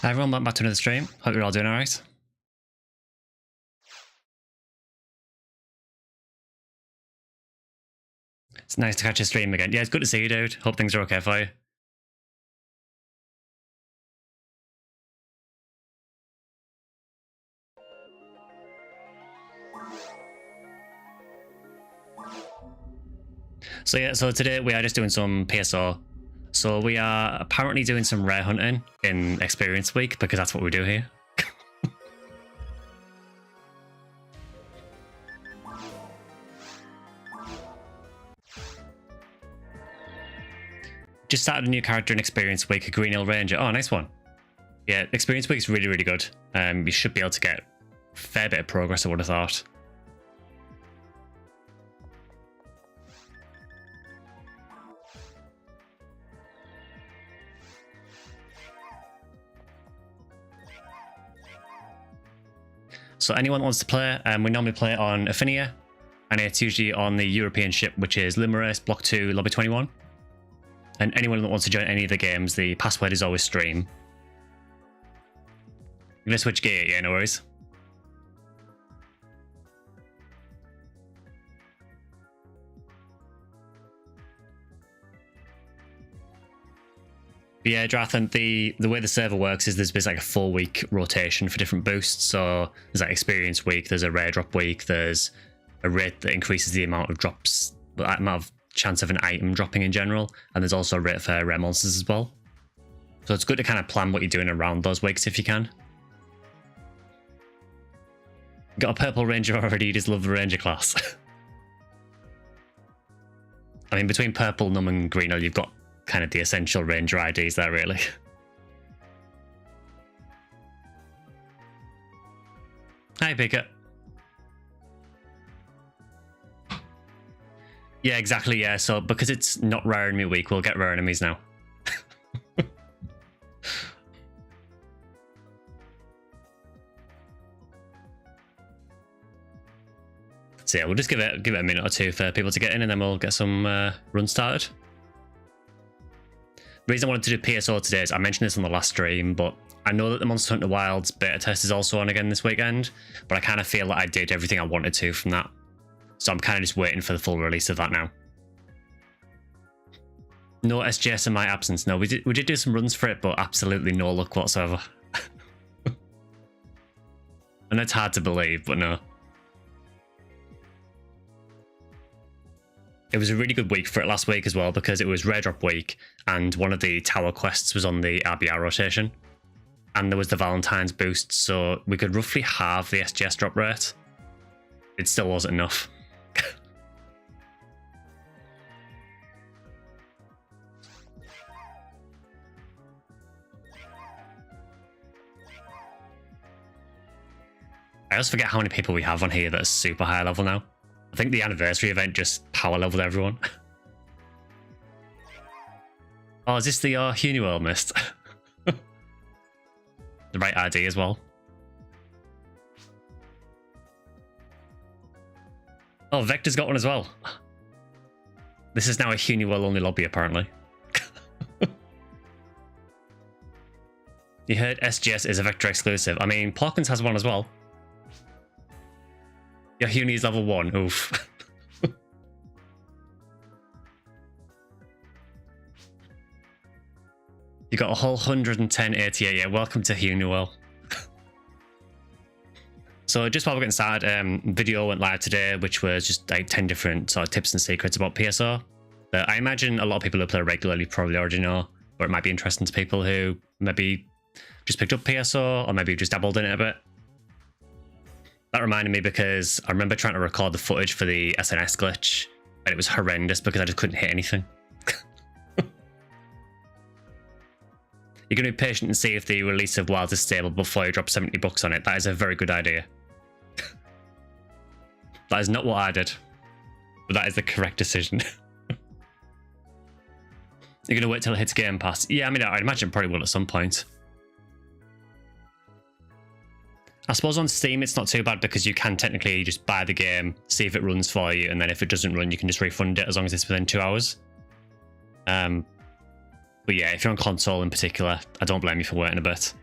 Hi everyone, welcome back to another stream. Hope you're all doing alright. It's nice to catch a stream again. Yeah, it's good to see you, dude. Hope things are okay for you. So today we are just doing some PSO. So we are apparently doing some rare hunting in Experience Week because that's what we do here. Just started a new character in Experience Week, a Green Hill Ranger. Oh, nice one. Yeah, Experience Week is really, really good. You should be able to get a fair bit of progress, I would have thought. So anyone that wants to play, we normally play on Ephinea, and it's usually on the European ship, which is Limerace, Block 2, Lobby 21. And anyone that wants to join any of the games, the password is always stream. You're gonna switch gear, yeah, no worries. But yeah, Drathan, the way the server works is there's basically like a 4-week rotation for different boosts. So there's like Experience Week, there's a Rare Drop Week, there's a rate that increases the amount of drops, the amount of chance of an item dropping in general, and there's also a rate for rare monsters as well. So it's good to kind of plan what you're doing around those weeks if you can. Got a purple ranger already, you just love the ranger class. I mean, between purple, num and green, you've got kind of the essential ranger IDs there, really. Hi, Pika. Yeah, exactly, yeah. So because it's not rare enemy week, we'll get rare enemies now. So yeah, we'll just give it a minute or two for people to get in, and then we'll get some runs started. The reason I wanted to do PSO today is I mentioned this on the last stream, but I know that the Monster Hunter Wilds beta test is also on again this weekend, but I kind of feel like I did everything I wanted to from that. So I'm kind of just waiting for the full release of that now. No SGS in my absence. No, we did do some runs for it, but absolutely no luck whatsoever. And it's hard to believe, but no. It was a really good week for it last week as well, because it was Rare Drop Week, and one of the tower quests was on the RBR rotation. And there was the Valentine's boost, so we could roughly halve the SGS drop rate. It still wasn't enough. I always forget how many people we have on here that are super high level now. I think the anniversary event just power leveled everyone. Oh, is this the Hunuel mist? The right ID as well. Oh, Vector's got one as well. This is now a Hunuel only lobby, apparently. You heard SGS is a Vector exclusive. I mean, Porkins has one as well. Your Huni is level 1. Oof. You got a whole 110 ATA. Yeah, welcome to Hunuel. So just while we're getting started, video went live today, which was just like 10 different sort of tips and secrets about PSO that I imagine a lot of people who play regularly probably already know, or it might be interesting to people who maybe just picked up PSO or maybe just dabbled in it a bit. That reminded me because I remember trying to record the footage for the SNS glitch, and it was horrendous because I just couldn't hit anything. You're going to be patient and see if the release of Wilds is stable before you drop 70 bucks on it. That is a very good idea. That is not what I did, but that is the correct decision. You're going to wait till it hits Game Pass? Yeah, I mean, I'd imagine it probably will at some point. I suppose on Steam it's not too bad because you can technically just buy the game, see if it runs for you, and then if it doesn't run, you can just refund it as long as it's within 2 hours. But yeah, if you're on console in particular, I don't blame you for waiting a bit.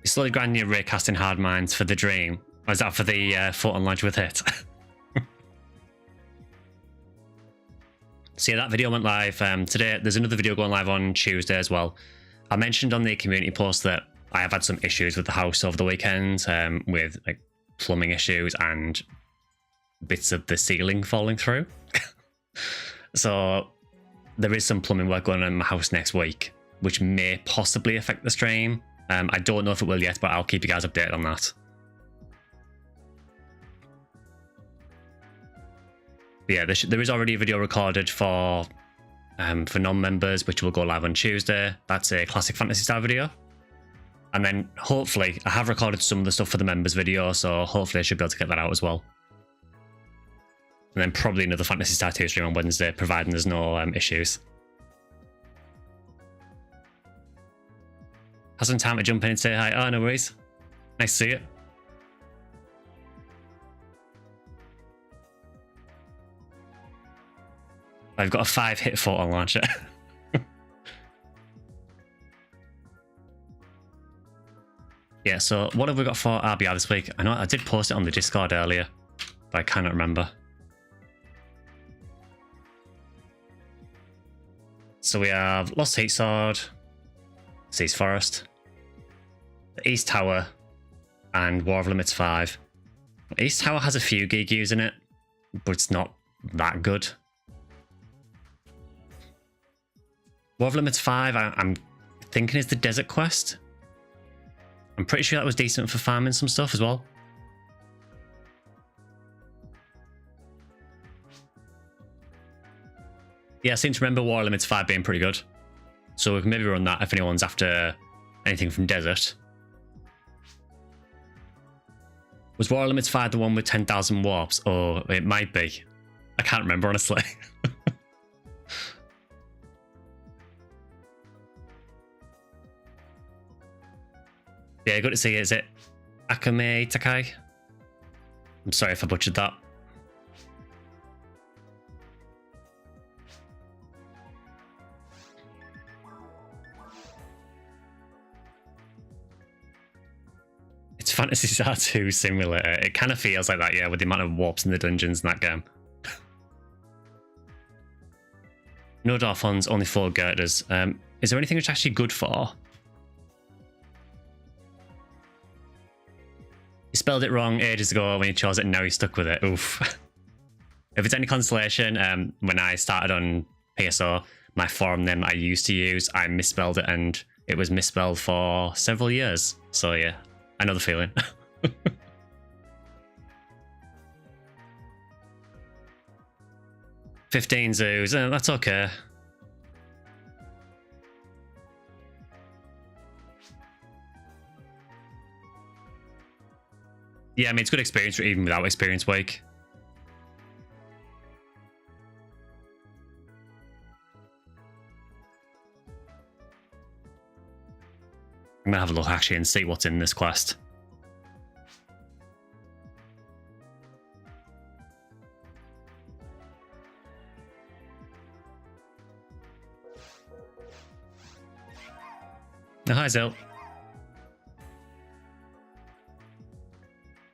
You're slowly grinding your raycasting hard mines for the dream. Or is that for the photon launch with it? So yeah, that video went live today. There's another video going live on Tuesday as well. I mentioned on the community post that I have had some issues with the house over the weekend, with like plumbing issues and bits of the ceiling falling through. So there is some plumbing work going on in my house next week, which may possibly affect the stream. I don't know if it will yet, but I'll keep you guys updated on that. But yeah, there is already a video recorded for non-members, which will go live on Tuesday. That's a classic Phantasy style video. And then hopefully I have recorded some of the stuff for the members video, so hopefully I should be able to get that out as well. And then probably another Phantasy Star 2 stream on Wednesday, providing there's no issues. Have some time to jump in and say hi. Oh, no worries. Nice to see you. I've got a 5-hit photon launcher. Yeah, so what have we got for RBR this week? I know I did post it on the Discord earlier, but I cannot remember. So we have Lost Heat Sword, Seas Forest, the East Tower, and War of Limits 5. East Tower has a few Gigus in it, but it's not that good. War of Limits 5, I'm thinking is the Desert Quest. I'm pretty sure that was decent for farming some stuff as well. Yeah, I seem to remember War of Limits 5 being pretty good. So we can maybe run that if anyone's after anything from Desert. Was War of Limits 5 the one with 10,000 warps? Oh, it might be. I can't remember, honestly. Yeah, good to see you. Is it Akame Takai? I'm sorry if I butchered that. It's Phantasy Star 2 Simulator. It kind of feels like that, yeah, with the amount of warps in the dungeons in that game. No Dorfons, only 4 girders. Is there anything it's actually good for? You spelled it wrong ages ago when you chose it and now you're stuck with it. Oof. If it's any consolation, when I started on PSO, my forum name I used to use, I misspelled it and it was misspelled for several years. So yeah, I know the feeling. 15 zoos, that's okay. Yeah, I mean, it's good experience even without experience wake. I'm gonna have a look actually and see what's in this quest. Oh, hi, Zil.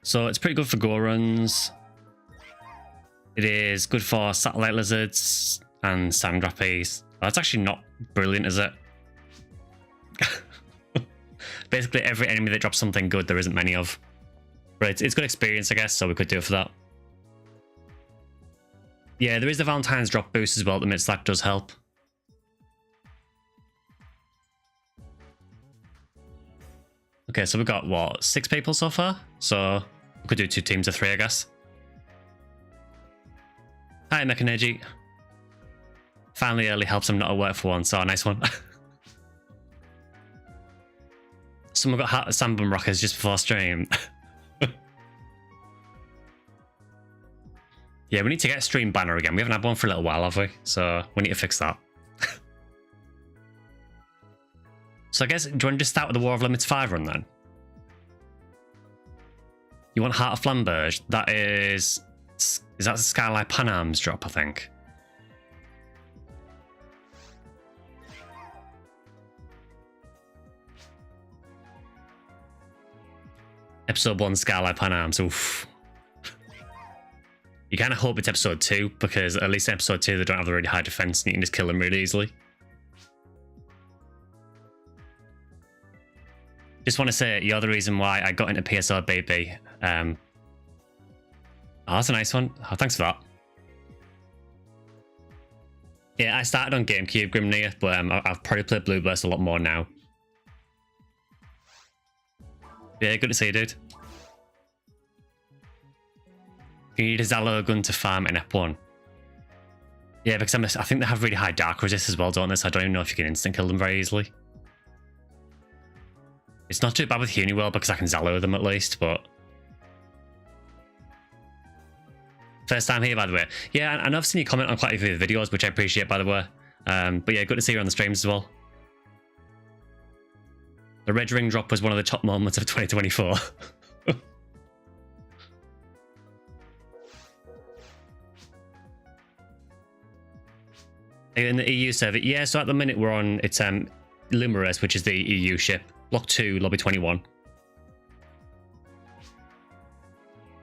So it's pretty good for go runs. It is good for satellite lizards and sand rappies. That's actually not brilliant, is it? Basically, every enemy that drops something good, there isn't many of. But it's good experience, I guess, so we could do it for that. Yeah, there is the Valentine's drop boost as well at the minute, so that does help. Okay, so we've got, what, 6 people so far? So we could do 2 teams of 3, I guess. Hi, Mekaneji. Finally early helps I'm not at work for once, so a nice one. Someone got Sandbum Rockers just before stream. Yeah, we need to get a stream banner again. We haven't had one for a little while, have we? So we need to fix that. So I guess, do you want to just start with the War of Limits 5 run then? You want Heart of Flamberge? That is that the Skylight Panarms drop, I think? Episode 1 Skylight Panarms. Oof. You kind of hope it's episode 2, because at least in episode 2 they don't have the really high defense and you can just kill them really easily. Just want to say, you're the reason why I got into PSOBB. Oh, that's a nice one. Oh, thanks for that. Yeah, I started on GameCube, Grimnir, but I've probably played Blue Burst a lot more now. Yeah, good to see you, dude. You need a Zalo gun to farm an Ep1. Yeah, because I think they have really high dark resist as well, don't they? So I don't even know if you can instant kill them very easily. It's not too bad with Uniworld because I can Zalo them at least, but... First time here, by the way. Yeah, and I've seen you comment on quite a few videos, which I appreciate, by the way. But yeah, good to see you on the streams as well. The red ring drop was one of the top moments of 2024. In the EU server, yeah, so at the minute we're on, it's Lumerus, which is the EU ship. Block 2, lobby 21.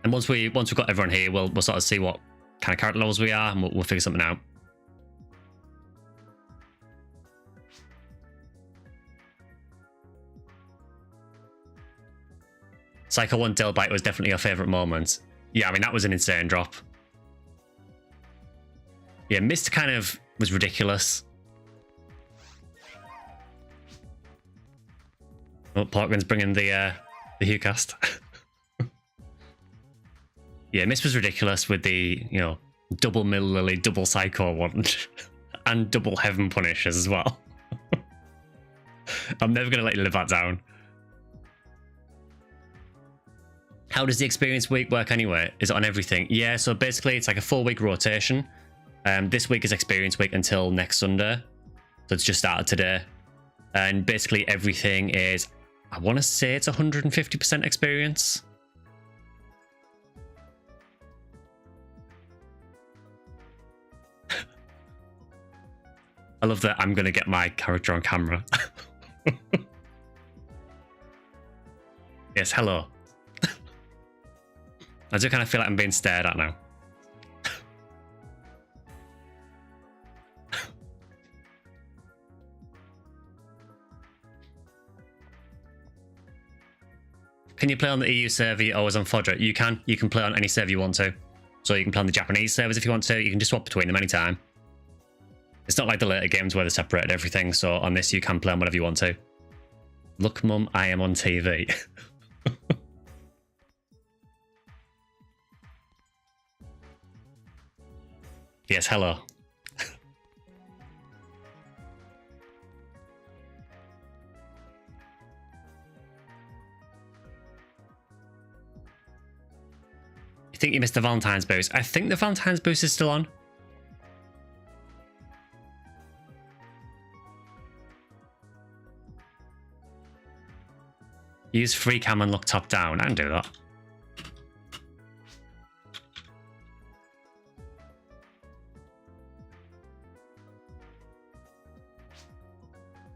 And once we've got everyone here, we'll sort of see what kind of character levels we are, and we'll figure something out. Psycho 1 Delbite was definitely your favourite moment. Yeah, I mean, that was an insane drop. Yeah, Mist kind of was ridiculous. Oh, Parkman's bringing the Hughcast. Yeah, Mist was ridiculous with the, you know, double Mill Lily, double Psycho 1, and double Heaven Punishes as well. I'm never going to let you live that down. How does the experience week work anyway? Is it on everything? Yeah, so basically it's like a 4-week rotation. This week is experience week until next Sunday. So it's just started today. And basically everything is, I want to say it's 150% experience. I love that I'm going to get my character on camera. Yes, hello. I do kind of feel like I'm being stared at now. Can you play on the EU server or on Fodder? You can play on any server you want to. So you can play on the Japanese servers if you want to. You can just swap between them anytime. It's not like the later games where they separated everything. So on this, you can play on whatever you want to. Look, mum, I am on TV. Yes, hello. You think you missed the Valentine's boost? I think the Valentine's boost is still on. Use free cam and look top down. I can do that.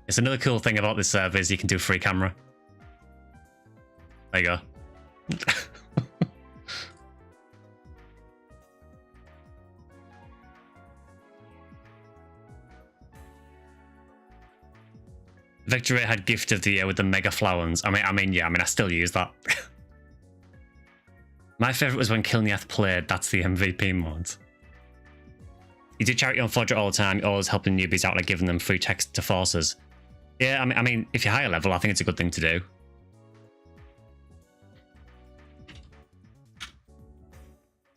It's another cool thing about this server is you can do free camera. There you go. Victory had gift of the year with the mega flowers. I mean, I still use that. My favourite was when Kilniath played. That's the MVP mode. You do charity on Fodder all the time. You're always helping newbies out, like giving them free text to forces. Yeah, I mean, if you're higher level, I think it's a good thing to do.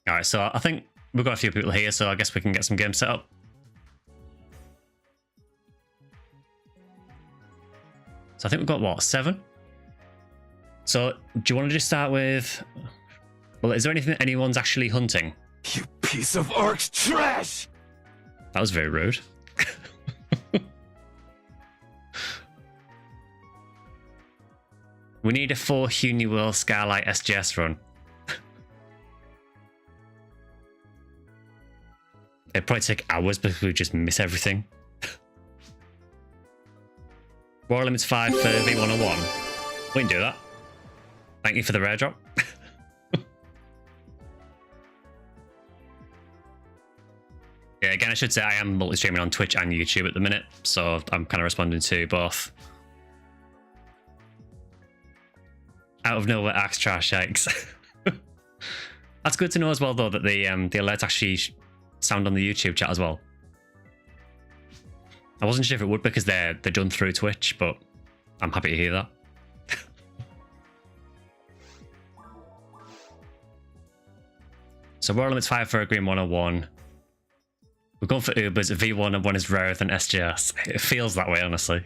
All right, so I think we've got a few people here, so I guess we can get some games set up. So I think we've got, what, 7? So do you want to just start with... Well, is there anything that anyone's actually hunting? You piece of orc trash! That was very rude. We need a 4 Uniworld Skylight SGS run. It'd probably take hours because we just miss everything. War Limits 5 for V101. We can do that. Thank you for the rare drop. Yeah, again, I should say I am multi-streaming on Twitch and YouTube at the minute, so I'm kind of responding to both. Out of nowhere, axe trash, yikes. That's good to know as well, though, that the alerts actually sound on the YouTube chat as well. I wasn't sure if it would because they're done through Twitch, but I'm happy to hear that. So Royal Limit's 5 for a green 101. We're going for Ubers. V101 is rarer than SGS. It feels that way, honestly.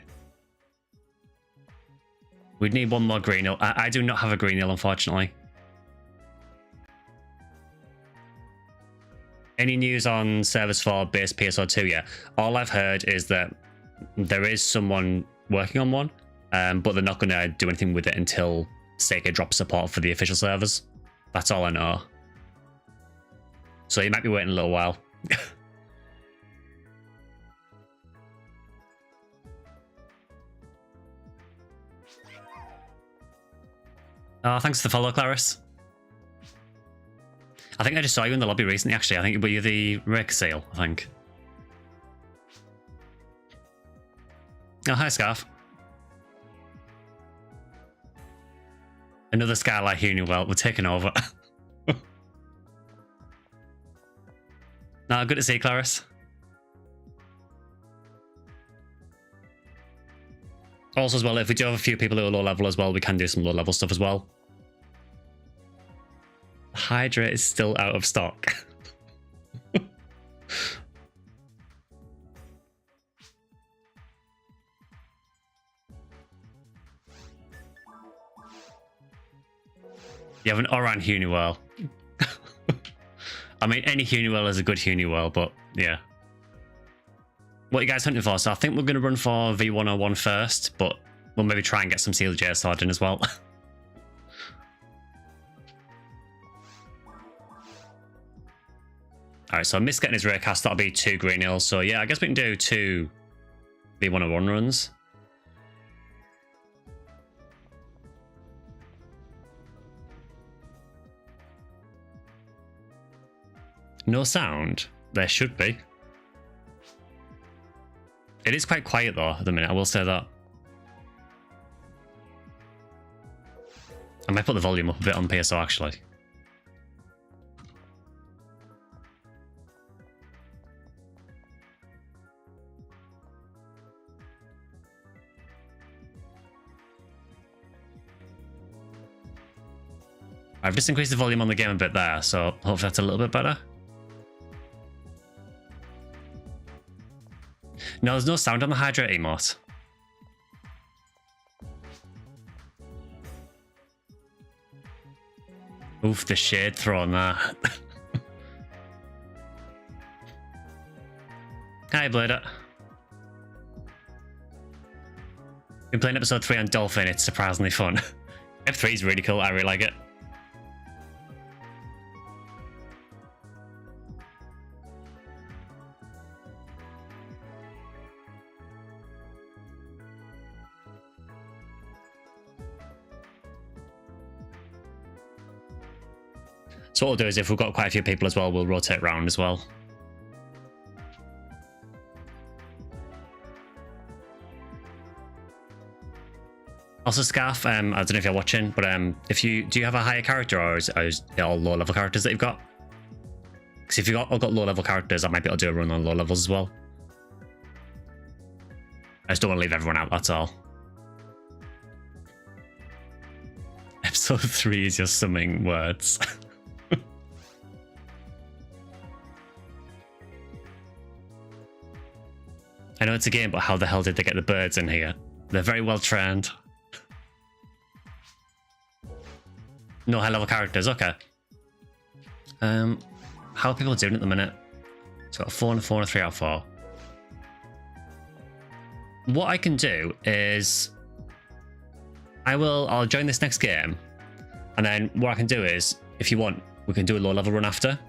We'd need one more green hill. I do not have a green hill, unfortunately. Any news on servers for base PSO 2 yet? All I've heard is that there is someone working on one, but they're not going to do anything with it until Sega drops support for the official servers. That's all I know. So you might be waiting a little while. Oh, thanks for the follow, Clarice. I think I just saw you in the lobby recently, actually. I think were you the Rake Seal, I think. Oh, hi, Scarf. Another Skylight Tower. We're taking over. No, good to see you, Clarice. Also, as well, if we do have a few people who are low level as well, we can do some low level stuff as well. Hydra is still out of stock. You have an Oran Huniwell. I mean, any Huniwell is a good Huniwell, but yeah. What are you guys hunting for? So I think we're going to run for V101 first, but we'll maybe try and get some CLJ sword in as well. Alright, so I missed getting his rare cast. That'll be 2 green hills. So yeah, I guess we can do 2 V101 runs. No sound? There should be. It is quite quiet though at the minute, I will say that. I might put the volume up a bit on PSO actually. I've just increased the volume on the game a bit there, so hopefully that's a little bit better. No, there's no sound on the Hydra emote. Oof, the shade thrown there. Hi, Blader. Been playing episode 3 on Dolphin, it's surprisingly fun. F3 is really cool, I really like it. So what we'll do is if we've got quite a few people as well, we'll rotate around as well. Also, Scarf, I don't know if you're watching, but do you have a higher character or is it all low level characters that you've got? Because if you've got low level characters, I might be able to do a run on low levels as well. I just don't want to leave everyone out, that's all. Episode 3 is just summing words. I know it's a game, but how the hell did they get the birds in here? They're very well trained. No high level characters, okay. How are people doing at the minute? It's got a 4 and a 4 and a 3 out of 4. What I can do is I'll join this next game, and then what I can do is, if you want, we can do a low level run after.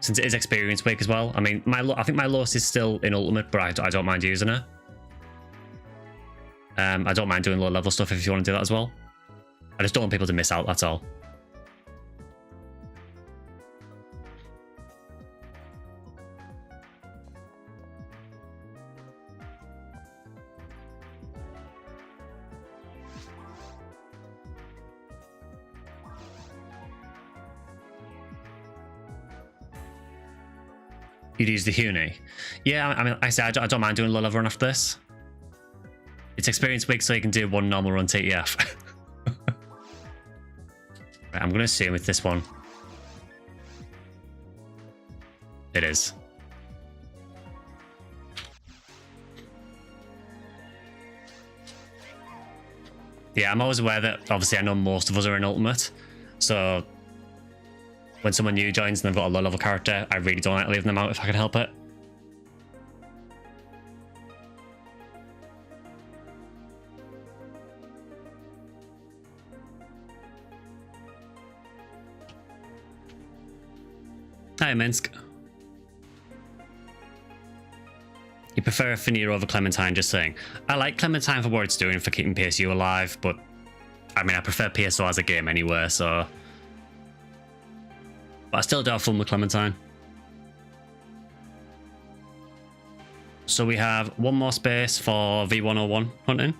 Since it is experience week as well. I mean, I think my lowest is still in ultimate, but I don't mind using it. I don't mind doing low level stuff if you want to do that as well. I just don't want people to miss out, that's all. You'd use the Huni. Yeah, I mean, I said I don't mind doing a low level run after this. It's experience week, so you can do one normal run TTF. Right, I'm going to assume it's this one. It is. Yeah, I'm always aware that obviously I know most of us are in Ultimate, so when someone new joins and they've got a low level character, I really don't like leaving them out if I can help it. Hi, Minsk. You prefer Ephinea over Clementine, just saying. I like Clementine for what it's doing for keeping PSU alive, but I mean, I prefer PSO as a game anyway, so... But I still do have fun with Clementine. So we have one more space for V101 hunting.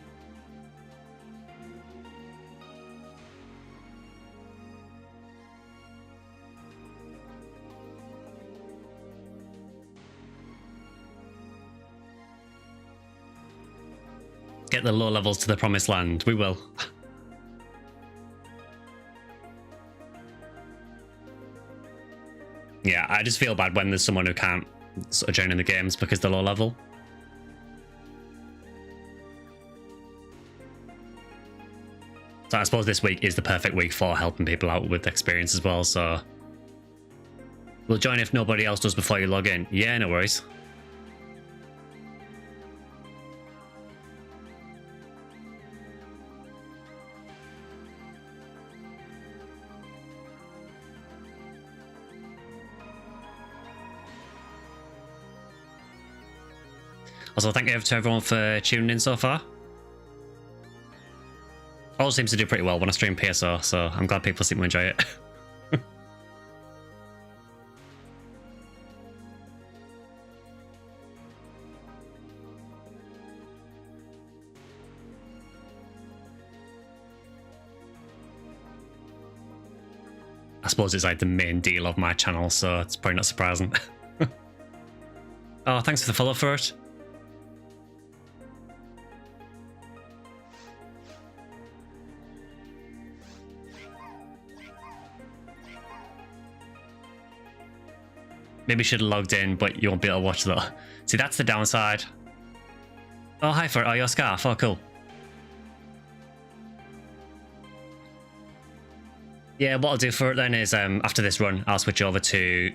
Get the low levels to the promised land. We will. Yeah, I just feel bad when there's someone who can't sort of join in the games because they're low level. So I suppose this week is the perfect week for helping people out with experience as well, so... We'll join if nobody else does before you log in. Yeah, no worries. Also, thank you to everyone for tuning in so far. All seems to do pretty well when I stream PSO, so I'm glad people seem to enjoy it. I suppose it's like the main deal of my channel, so it's probably not surprising. Oh, thanks for the follow for it. Maybe you should have logged in, but you won't be able to watch that. See, that's the downside. Oh, hi, for your scarf. Oh, cool. Yeah, what I'll do for it then is after this run, I'll switch over to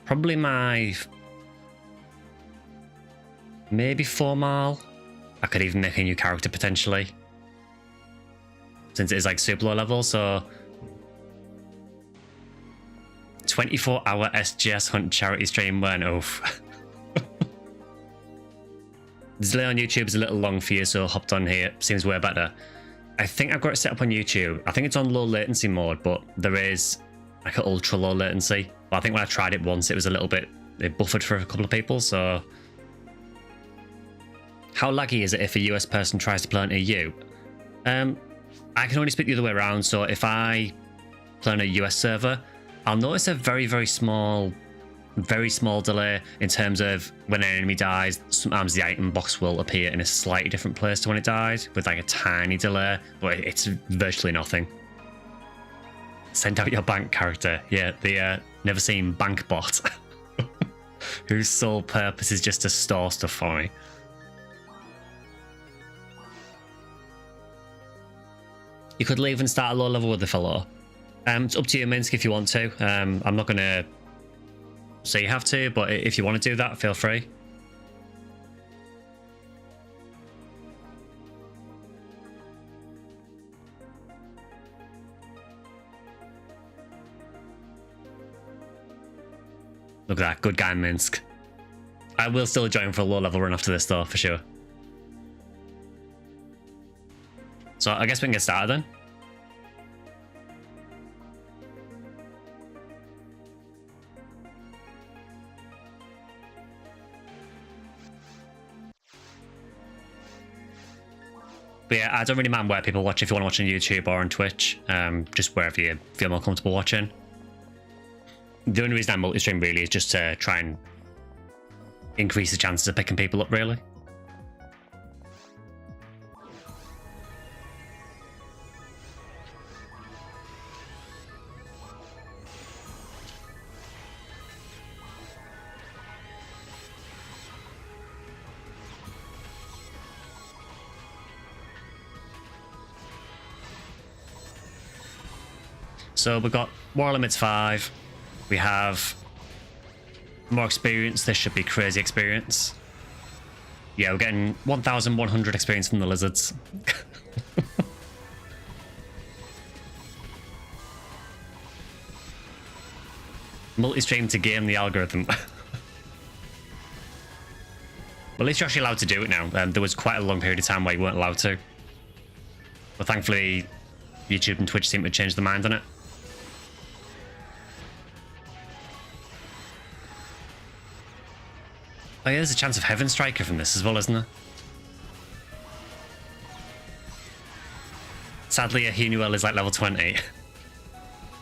probably my maybe 4 mile. I could even make a new character potentially, since it is like super low level. So 24-hour SGS hunt charity stream went off. The delay on YouTube is a little long for you, so hopped on here. Seems way better. I think I've got it set up on YouTube. I think it's on low latency mode, but there is like an ultra low latency. But I think when I tried it once, it was a little bit, it buffered for a couple of people, so... How laggy is it if a US person tries to play on EU? I can only speak the other way around, so if I play on a US server, I'll notice a very, very small delay in terms of when an enemy dies. Sometimes the item box will appear in a slightly different place to when it died, with like a tiny delay, but it's virtually nothing. Send out your bank character. Yeah, the never seen bank bot, whose sole purpose is just to store stuff for me. You could leave and start a low level with the fellow. It's up to you, Minsk, if you want to. I'm not going to say you have to, but if you want to do that, feel free. Look at that, good guy, Minsk. I will still join for a low level run after this, though, for sure. So I guess we can get started then. But yeah, I don't really mind where people watch if you want to watch on YouTube or on Twitch. Just wherever you feel more comfortable watching. The only reason I multi-stream really is just to try and increase the chances of picking people up, really. So we've got War Limits 5. We have more experience. This should be crazy experience. Yeah, we're getting 1,100 experience from the lizards. Multi-stream to game the algorithm. Well, at least you're actually allowed to do it now. There was quite a long period of time where you weren't allowed to. But thankfully, YouTube and Twitch seem to change their mind on it. Oh yeah, there's a chance of Heaven Striker from this as well, isn't there? Sadly, Ephinea is like level 20.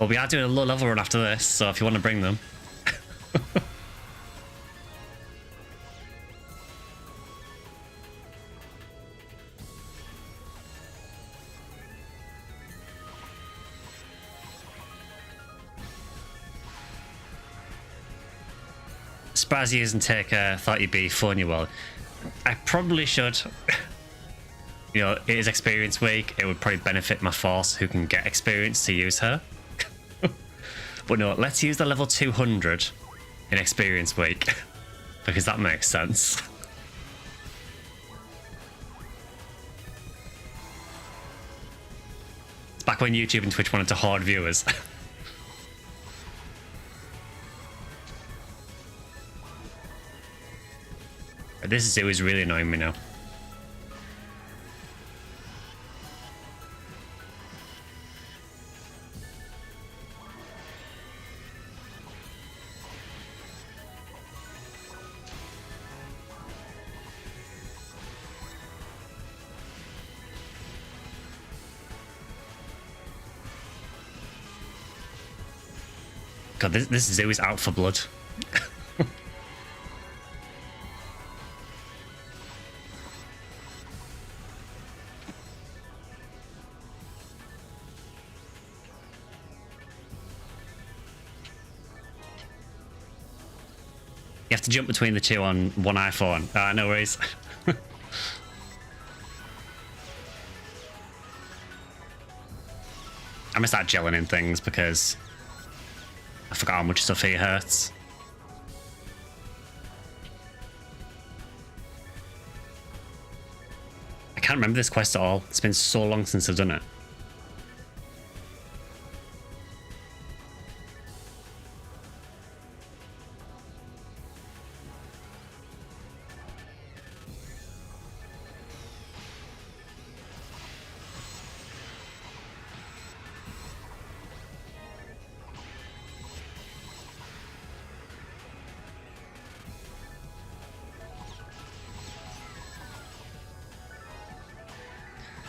Well, we are doing a low level run after this, so if you want to bring them. Surprised he doesn't take a 30B Ephinea. I probably should. You know, it is experience week. It would probably benefit my force who can get experience to use her. But no, let's use the level 200 in experience week. Because that makes sense. It's back when YouTube and Twitch wanted to hoard viewers. This zoo is really annoying me now. God, this zoo is out for blood. You have to jump between the two on one iPhone. No worries. I'm gonna start gelling in things because I forgot how much stuff here hurts. I can't remember this quest at all. It's been so long since I've done it.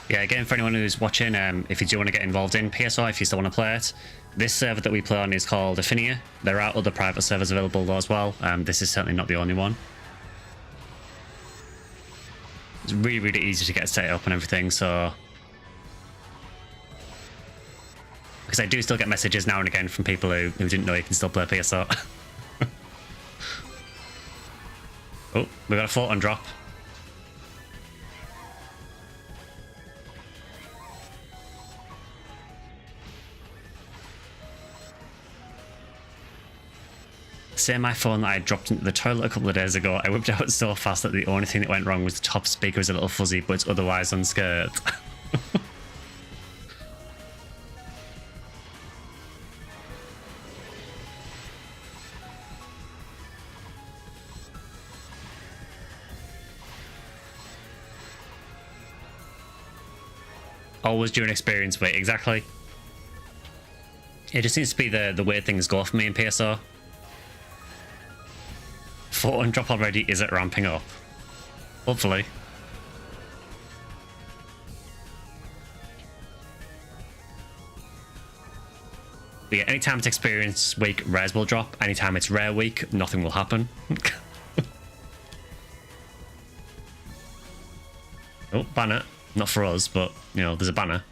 Yeah, again, for anyone who's watching, if you do want to get involved in PSO, if you still want to play it, this server that we play on is called Ephinea. There are other private servers available though as well. This is certainly not the only one. It's really, really easy to get set up and everything, so... Because I do still get messages now and again from people who didn't know you can still play PSO. Oh, we got a photon drop. Same iPhone that I dropped into the toilet a couple of days ago. I whipped it out so fast that the only thing that went wrong was the top speaker was a little fuzzy, but it's otherwise unscathed. Always during experience wait, exactly. It just seems to be the way things go for me in PSO. Photon drop already, is it ramping up? Hopefully. But yeah, anytime it's experience week, rares will drop. Anytime it's rare week, nothing will happen. Oh, banner. Not for us, but, you know, there's a banner.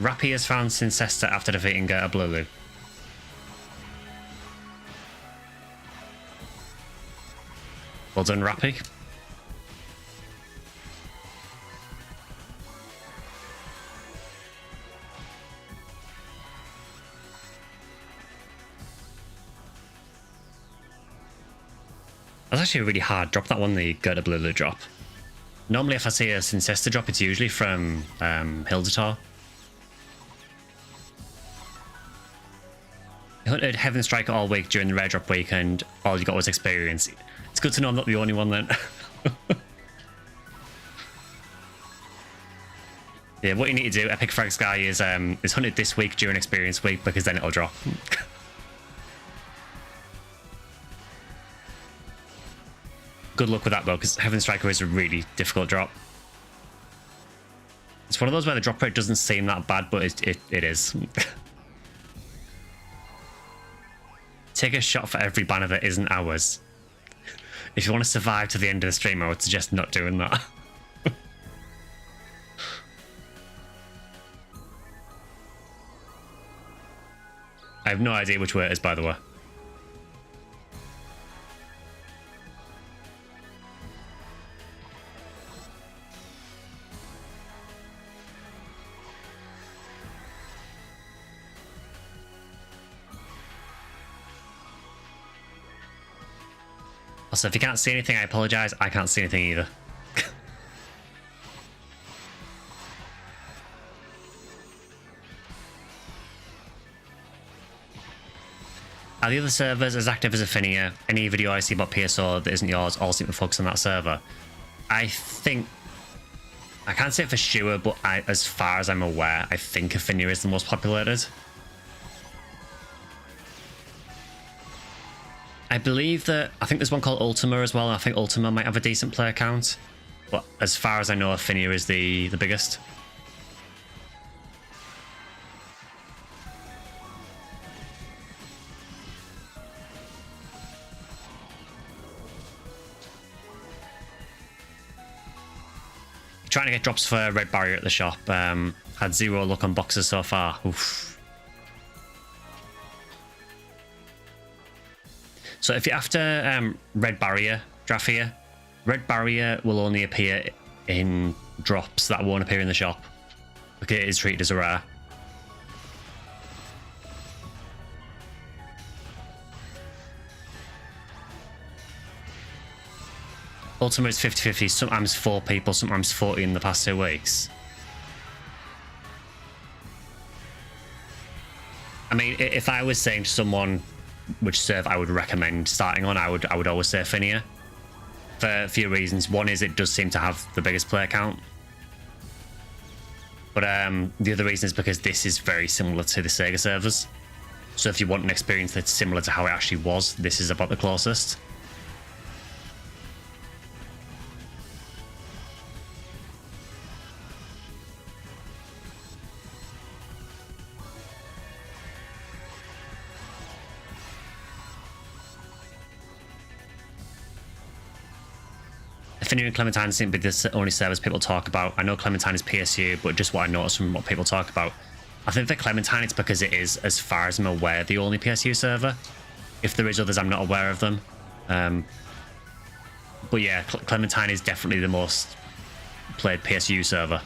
Rappy has found Cincesta after defeating a Blulu. Well done, Rappy. That's actually a really hard drop, that one, the Gerda Blulu drop. Normally if I see a Cincesta drop, it's usually from Hildatar. I hunted Heaven Striker all week during the rare drop week and all you got was experience. It's good to know I'm not the only one then. Yeah, what you need to do, Epic Frag Sky, is hunt it this week during experience week because then it'll drop. Good luck with that though, because Heaven Striker is a really difficult drop. It's one of those where the drop rate doesn't seem that bad, but it is. Take a shot for every banner that isn't ours. If you want to survive to the end of the stream, I would suggest not doing that. I have no idea which way it is, by the way. Also, if you can't see anything, I apologize. I can't see anything either. Are the other servers as active as Ephinea? Any video I see about PSO that isn't yours all seem to focus on that server. I think... I can't say it for sure, but as far as I'm aware, I think Ephinea is the most populated. I believe that... I think there's one called Ultima as well. I think Ultima might have a decent player count. But as far as I know, Ephinea is the biggest. Trying to get drops for Red Barrier at the shop. Had 0 luck on boxes so far. Oof. So if you're after Red Barrier, Drafia, Red Barrier will only appear in drops that won't appear in the shop. Okay, it is treated as a rare. Ultima is 50-50, sometimes 4 people, sometimes 40 in the past 2 weeks. I mean, if I was saying to someone which serve I would recommend starting on, I would always say Ephinea. For a few reasons. One is it does seem to have the biggest player count. But the other reason is because this is very similar to the Sega servers. So if you want an experience that's similar to how it actually was, this is about the closest. Ephinea and Clementine seem to be the only servers people talk about. I know Clementine is PSU, but just what I noticed from what people talk about. I think for Clementine it's because it is, as far as I'm aware, the only PSU server. If there is others, I'm not aware of them. But yeah, Clementine is definitely the most played PSU server.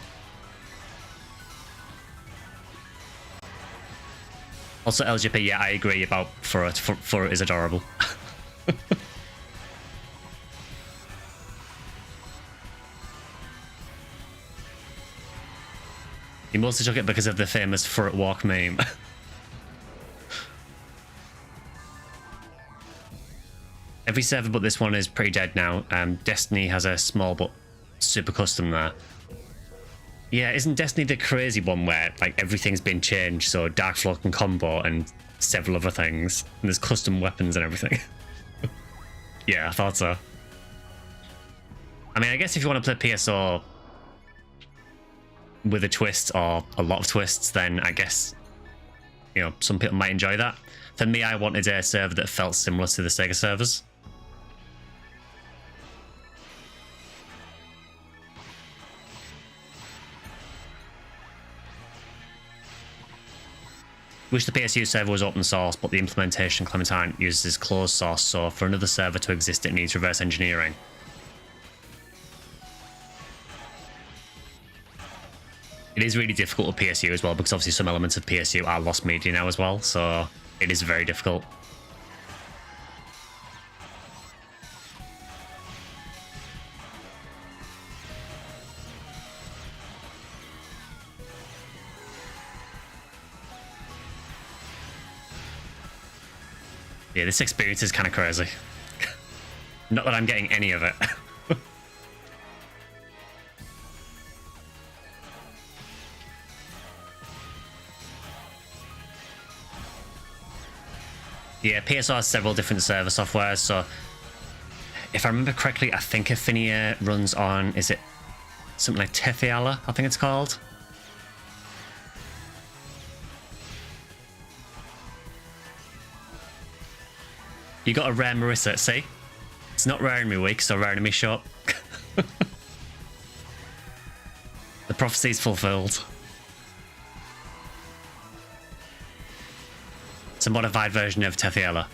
Also LGP, yeah, I agree about Furret. Furret is adorable. He mostly took it because of the famous Furret walk meme. Every server but this one is pretty dead now. Destiny has a small but super custom there. Yeah, isn't Destiny the crazy one where like everything's been changed, so Darkflow can combo and several other things, and there's custom weapons and everything? Yeah, I thought so. I mean, I guess if you want to play PSO with a twist or a lot of twists, then I guess you know, some people might enjoy that. For me, I wanted a server that felt similar to the Sega servers. Wish the PSU server was open source, but the implementation Clementine uses closed source, so for another server to exist it needs reverse engineering. It is really difficult with PSU as well, because obviously some elements of PSU are lost media now as well, so it is very difficult. Yeah, this experience is kind of crazy. Not that I'm getting any of it. Yeah, PSO has several different server softwares, so if I remember correctly, I think Ephinea runs on, is it something like Tethiala, I think it's called? You got a rare Marissa, see? It's not rare in me week, so rare in me short. The prophecy's fulfilled. It's a modified version of Tethiala.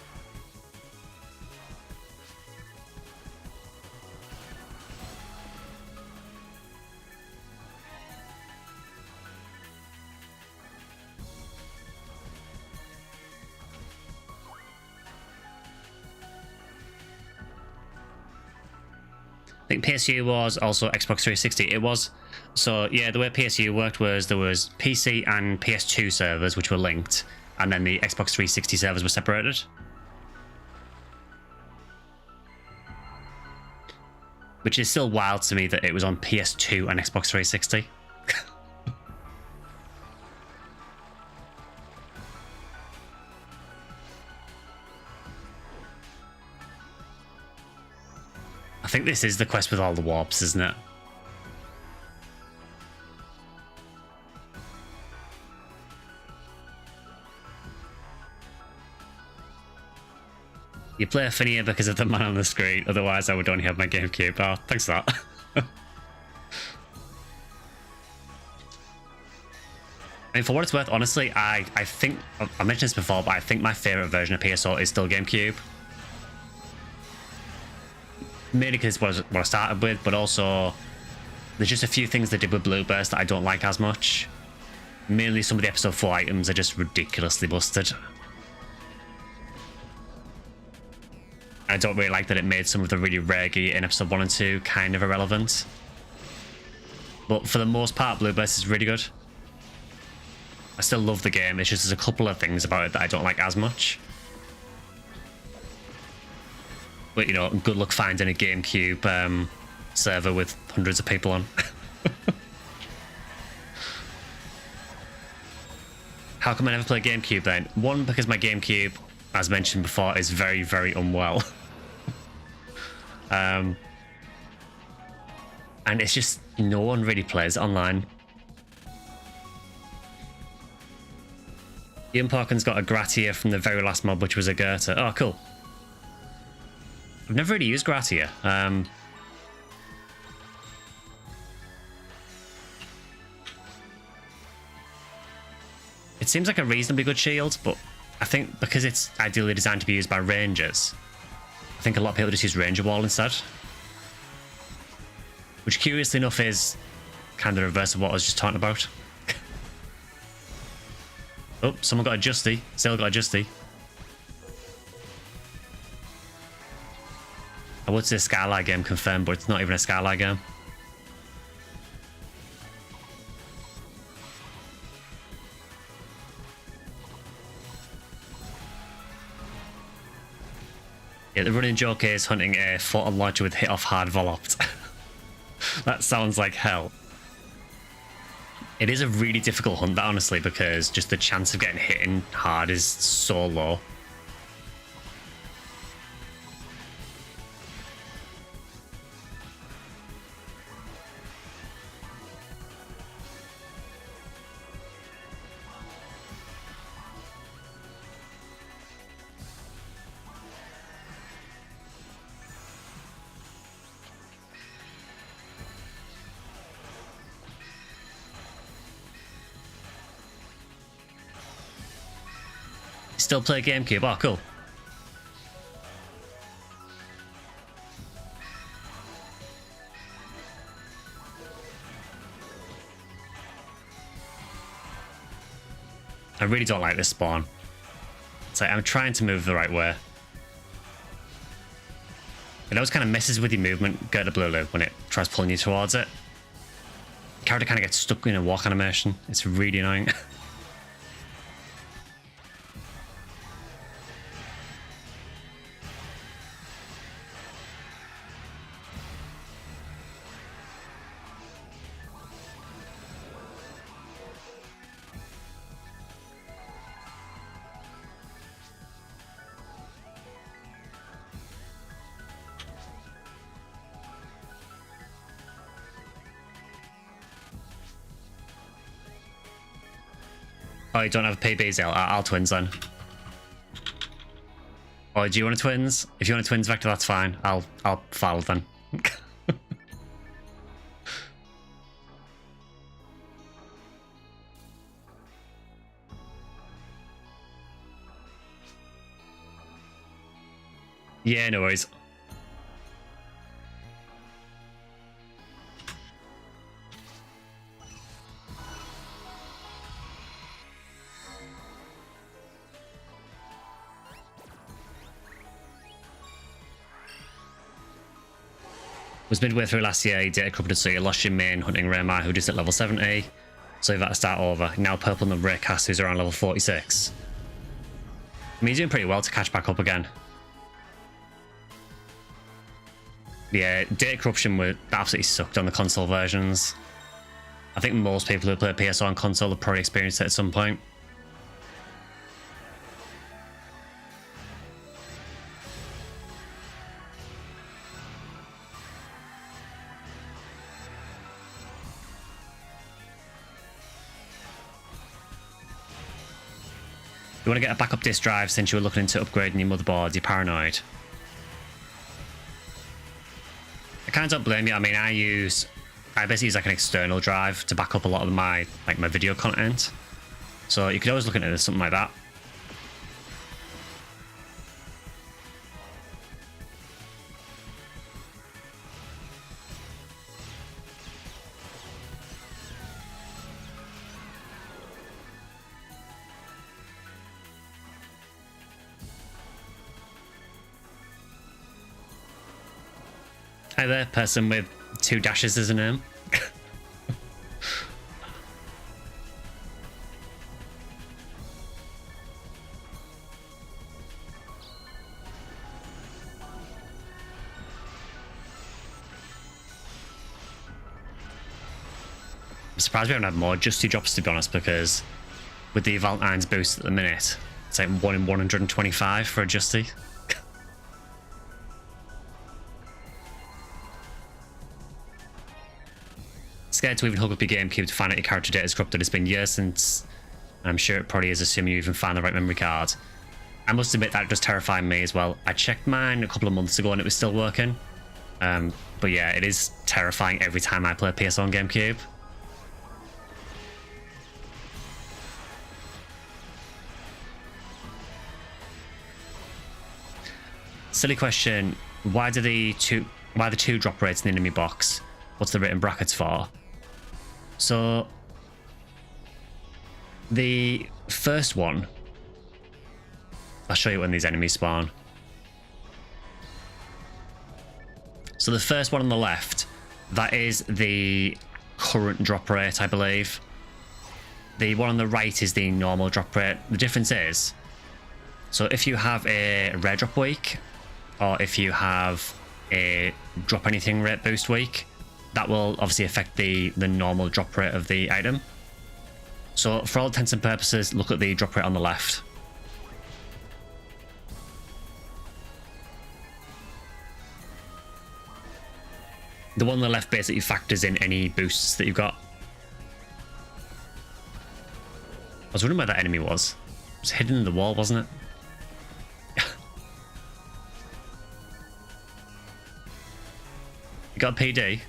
I think PSU was also Xbox 360. It was. So yeah, the way PSU worked was there was PC and PS2 servers which were linked, and then the Xbox 360 servers were separated. Which is still wild to me that it was on PS2 and Xbox 360. I think this is the quest with all the warps, isn't it? You play Ephinea because of the man on the screen, otherwise I would only have my GameCube. Oh, thanks for that. I mean, for what it's worth, honestly, I think, I mentioned this before, but I think my favourite version of PSO is still GameCube. Mainly because it's what I started with, but also there's just a few things they did with Blueburst that I don't like as much. Mainly some of the episode 4 items are just ridiculously busted. I don't really like that it made some of the really rare gear in episode 1 and 2 kind of irrelevant. But for the most part, Blueburst is really good. I still love the game, it's just there's a couple of things about it that I don't like as much. But, you know, good luck finding a GameCube server with hundreds of people on. How come I never play GameCube then? One, because my GameCube, as mentioned before, is very, very unwell. And it's just, no one really plays it online. Ian Parkin's got a Gratia from the very last mob, which was a Goethe. Oh, cool. I've never really used Gratia. It seems like a reasonably good shield, but I think because it's ideally designed to be used by rangers, I think a lot of people just use Ranger Wall instead. Which, curiously enough, is kind of the reverse of what I was just talking about. Oh, someone got a Justy. Still got a Justy. I would say a Skylight game confirmed, but it's not even a Skylight game. Yeah, the running joke is hunting a photon launcher with hit off hard Volopt. That sounds like hell. It is a really difficult hunt, that, honestly, because just the chance of getting hit in hard is so low. Still play GameCube? Oh, cool. I really don't like this spawn. It's like I'm trying to move the right way. It always kind of messes with your movement, go to blue loop when it tries pulling you towards it. The character kind of gets stuck in a walk animation. It's really annoying. Oh, you don't have a PBs? I'll twins then. Or do you want a twins? If you want a twins vector, that's fine. I'll follow then. Yeah, no worries. Was midway through last year, you data corrupted, so you lost your main hunting Raymar, who just at level 70. So you've had to start over. Now purple and Raycast, who's around level 46. I mean, you're doing pretty well to catch back up again. Yeah, data corruption absolutely sucked on the console versions. I think most people who play PSO on console have probably experienced it at some point. You want to get a backup disk drive since you were looking into upgrading your motherboard, you're paranoid. I kind of don't blame you. I mean, I basically use like an external drive to back up a lot of my video content. So you could always look at it as something like that. Hi there, person with 2 dashes as a name. I'm surprised we haven't had more Justy drops, to be honest, because with the Valentine's boost at the minute, it's like 1 in 125 for a Justy. Scared to even hook up your GameCube to find out your character data is corrupted. It's been years since, and I'm sure it probably is, assuming you even found the right memory card. I must admit that does terrify me as well. I checked mine a couple of months ago and it was still working. But yeah, it is terrifying every time I play PSO on GameCube. Silly question. Why the two drop rates in the enemy box? What's the written brackets for? So the first one, I'll show you when these enemies spawn. So the first one on the left, that is the current drop rate, I believe. The one on the right is the normal drop rate. The difference is, so if you have a rare drop week, or if you have a drop anything rate boost week, that will obviously affect the normal drop rate of the item. So for all intents and purposes, look at the drop rate on the left. The one on the left basically factors in any boosts that you've got. I was wondering where that enemy was. It was hidden in the wall, wasn't it? You got a PD?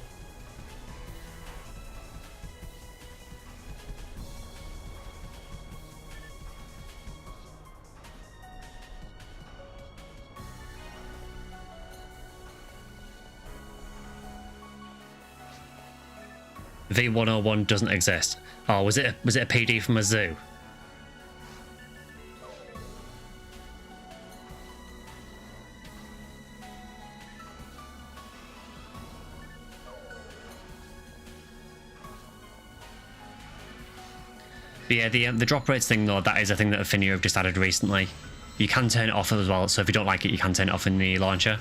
V101 doesn't exist. Oh, was it a PD from a zoo? But yeah, the drop rates thing though, that is a thing that Ephinea have just added recently. You can turn it off as well, so if you don't like it, you can turn it off in the launcher.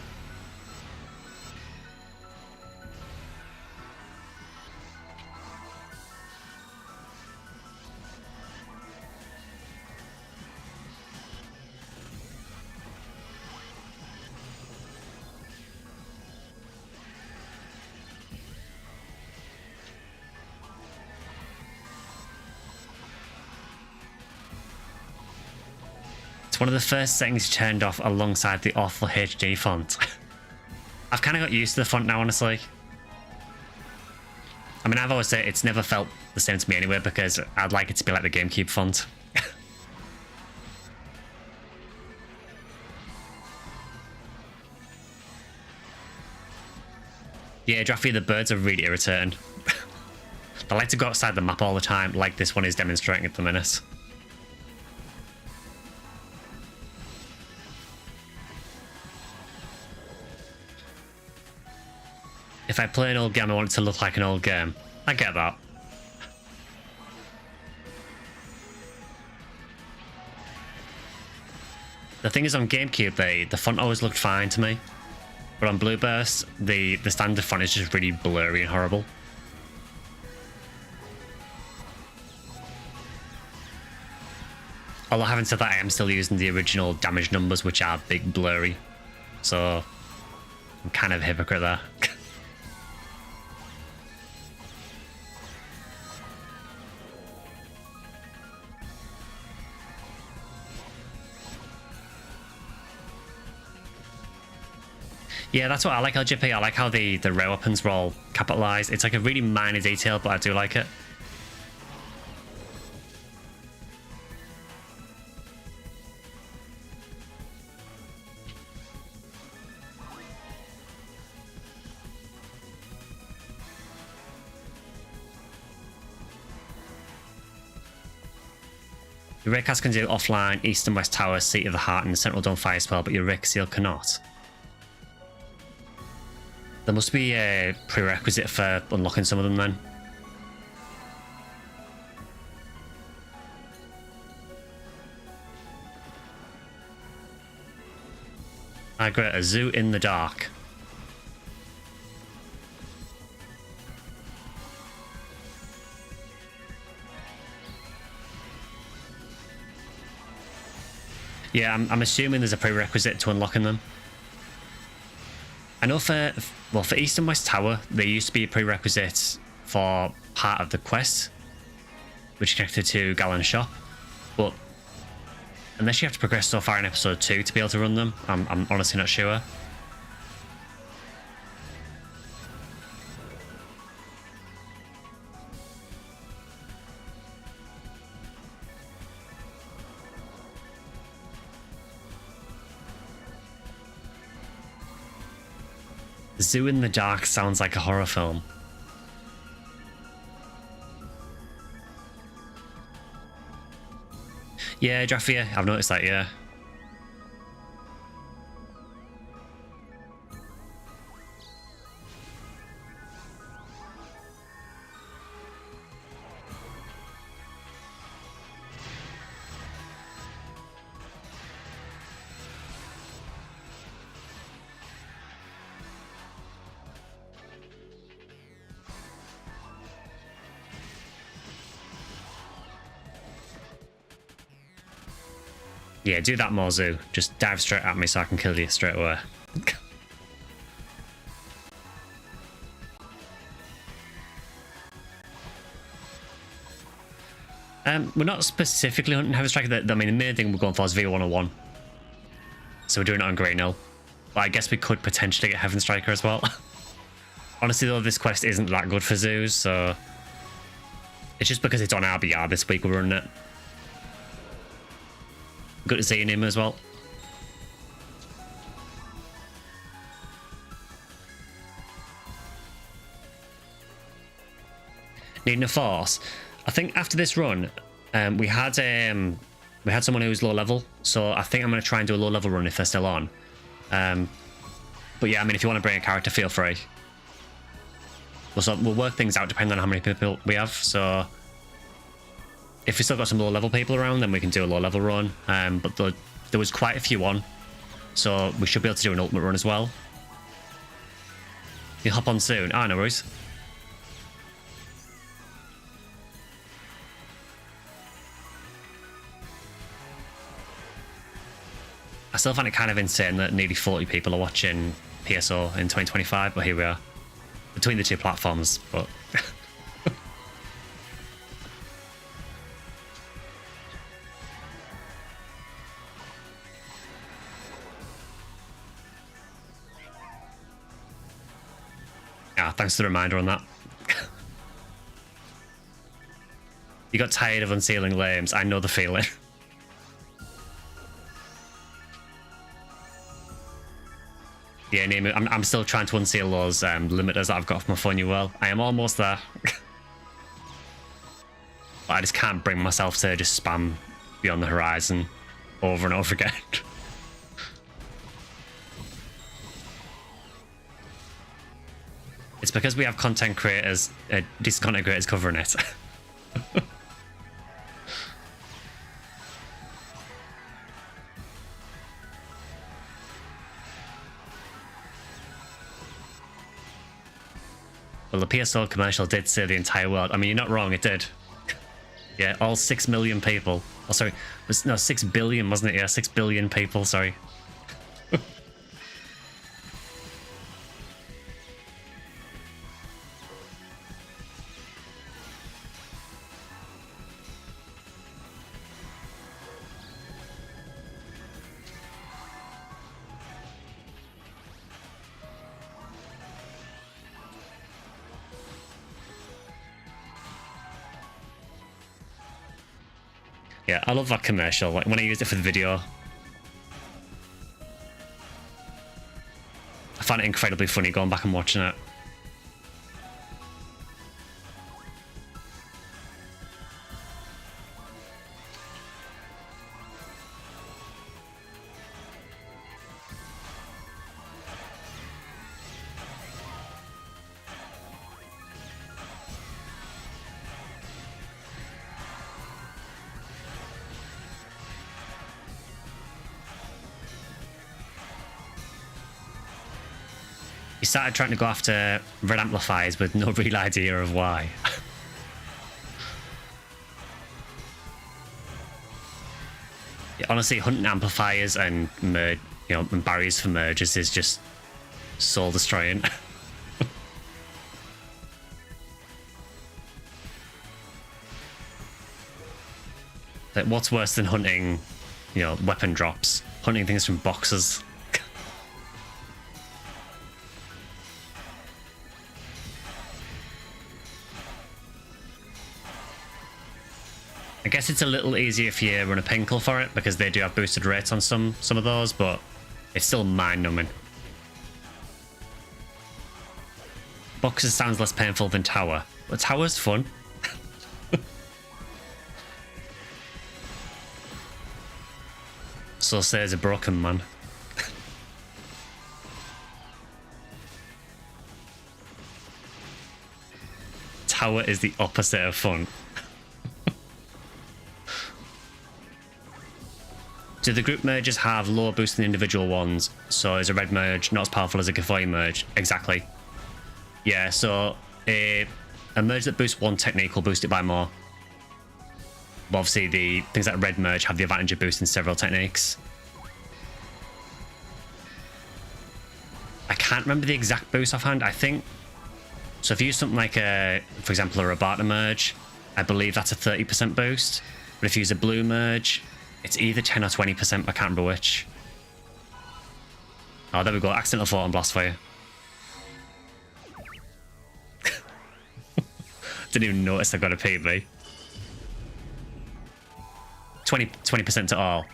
One of the first settings turned off alongside the awful HD font. I've kind of got used to the font now, honestly. I mean, I've always said it's never felt the same to me anyway, because I'd like it to be like the GameCube font. Yeah, Draffy, the birds are really irritating. They like to go outside the map all the time, like this one is demonstrating at the minute. If I play an old game, I want it to look like an old game. I get that. The thing is, on GameCube, the font always looked fine to me. But on Blueburst, the standard font is just really blurry and horrible. Although having said that, I am still using the original damage numbers, which are big blurry. So I'm kind of a hypocrite there. Yeah, that's what I like LGP. I like how the rare weapons were all capitalized. It's like a really minor detail, but I do like it. Your Raycast can do offline, East and West Tower, Seat of the Heart, and the Central Dome Fire Spell, but your Rick Seal cannot. There must be a prerequisite for unlocking some of them then. I got a zoo in the dark. Yeah, I'm assuming there's a prerequisite to unlocking them. I know for East and West Tower, there used to be a prerequisite for part of the quest, which connected to Galen's shop, but unless you have to progress so far in episode 2 to be able to run them, I'm honestly not sure. Zoo in the Dark sounds like a horror film. Yeah, Draffy, I've noticed that, yeah. Yeah, do that more, Zoo. Just dive straight at me so I can kill you straight away. We're not specifically hunting Heaven Striker. I mean, the main thing we're going for is V101. So we're doing it on Grey Null. But I guess we could potentially get Heaven Striker as well. Honestly, though, this quest isn't that good for zoos, so... It's just because it's on RBR this week we're running it. Good to see him as well. Needing a force. I think after this run, we had someone who was low level, so I think I'm going to try and do a low level run if they're still on. But yeah, I mean, if you want to bring a character, feel free. We'll work things out depending on how many people we have. So if we still got some low level people around, then we can do a low level run. But there was quite a few on, so we should be able to do an ultimate run as well. You'll hop on soon. Ah, no worries. I still find it kind of insane that nearly 40 people are watching PSO in 2025, but here we are. Between the two platforms, but... yeah, thanks for the reminder on that. You got tired of unsealing lames. I know the feeling. Yeah, name it. I'm still trying to unseal those limiters that I've got off my phone. Well, I am almost there. But I just can't bring myself to just spam Beyond the Horizon over and over again. It's because we have content creators, decent content creators covering it. Well, the PSO commercial did say the entire world. I mean, you're not wrong, it did. Yeah, all 6 million people. Oh, sorry. No, 6 billion, wasn't it? Yeah, 6 billion people, sorry. Yeah, I love that commercial. Like when I used it for the video, I found it incredibly funny going back and watching it. He started trying to go after red amplifiers with no real idea of why. Yeah, honestly, hunting amplifiers and merge, and barriers for merges is just soul destroying. Like, what's worse than hunting, weapon drops? Hunting things from boxes. I guess it's a little easier if you run a Pinkle for it, because they do have boosted rates on some of those, but it's still mind-numbing. Boxes sounds less painful than Tower, but Tower's fun. So says a broken man. Tower is the opposite of fun. Do the group merges have lower boost than individual ones? So is a red merge not as powerful as a Gafoi merge? Exactly. Yeah, so a merge that boosts one technique will boost it by more. But obviously the things like red merge have the advantage of boosting several techniques. I can't remember the exact boost offhand. I think so. If you use something like for example, a Rabata merge, I believe that's a 30% boost. But if you use a blue merge, it's either 10 or 20%, I can't remember which. Oh, there we go. Accidental Photon Blast for you. Didn't even notice I got a PB. 20% to all.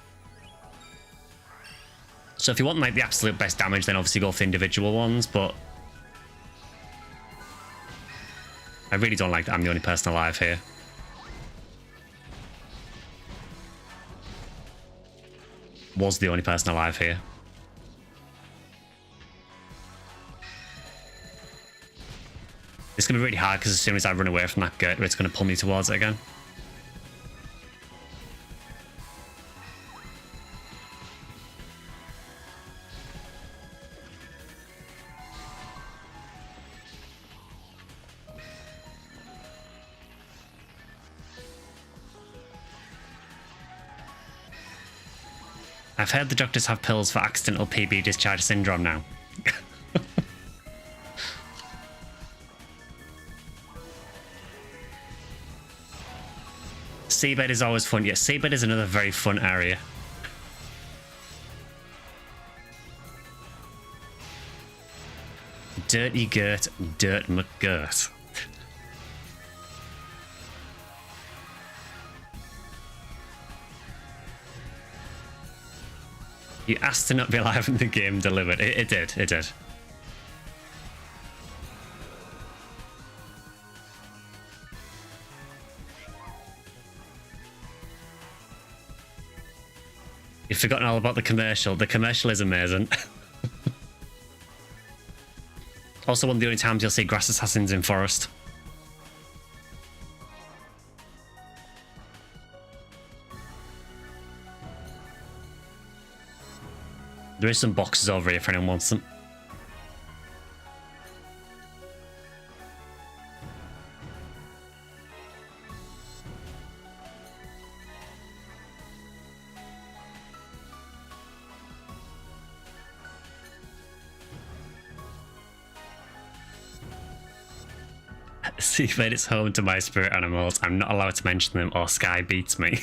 So if you want like the absolute best damage, then obviously go for the individual ones, but I really don't like that I'm the only person alive here. Was the only person alive here. It's going to be really hard because as soon as I run away from that girder, it's going to pull me towards it again. I've heard the doctors have pills for accidental PB discharge syndrome now. Seabed is always fun. Yeah, seabed is another very fun area. Dirty Gert, Dirt McGirt. You asked to not be alive and the game delivered. It did, it did. You've forgotten all about the commercial. The commercial is amazing. Also one of the only times you'll see grass assassins in forest. There is some boxes over here if anyone wants them. Seabed is home to my spirit animals. I'm not allowed to mention them or Sky beats me.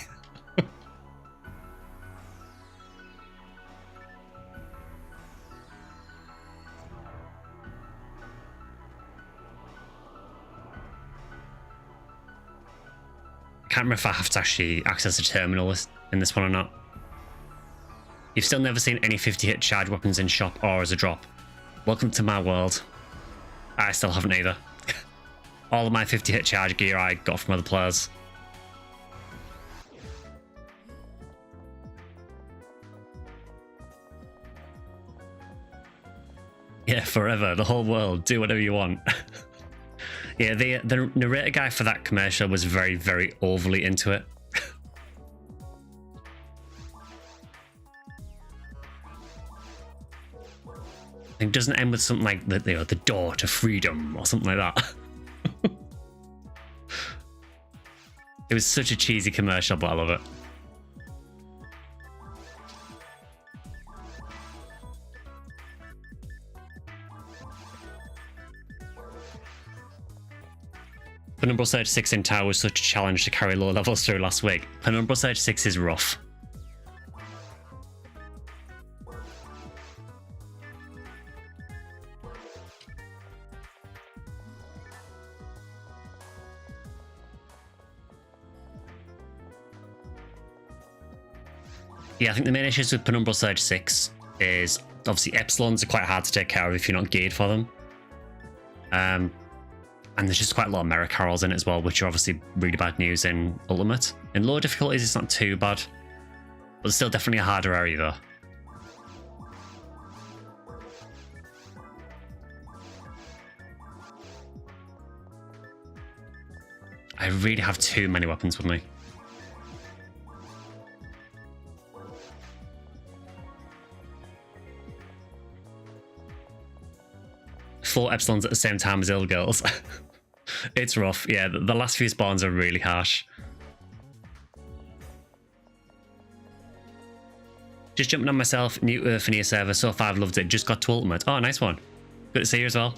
I can't remember if I have to actually access a terminal in this one or not. You've still never seen any 50-hit charge weapons in shop or as a drop. Welcome to my world. I still haven't either. All of my 50-hit charge gear I got from other players. Yeah, forever. The whole world. Do whatever you want. Yeah, the narrator guy for that commercial was very, very overly into it. It doesn't end with something like the door to freedom or something like that. It was such a cheesy commercial, but I love it. Penumbral Surge 6 in Tower was such a challenge to carry low levels through last week. Penumbral Surge 6 is rough. Yeah, I think the main issues with Penumbral Surge 6 is obviously Epsilons are quite hard to take care of if you're not geared for them. And there's just quite a lot of Merrick Carols in it as well, which are obviously really bad news in Ultimate. In lower difficulties, it's not too bad, but it's still definitely a harder area though. I really have too many weapons with me. Four Epsilons at the same time as Ill Girls. It's rough. Yeah, the last few spawns are really harsh. Just jumping on myself, new to Ephinea server. So far I've loved it. Just got to Ultimate. Oh, nice one. Good to see you as well.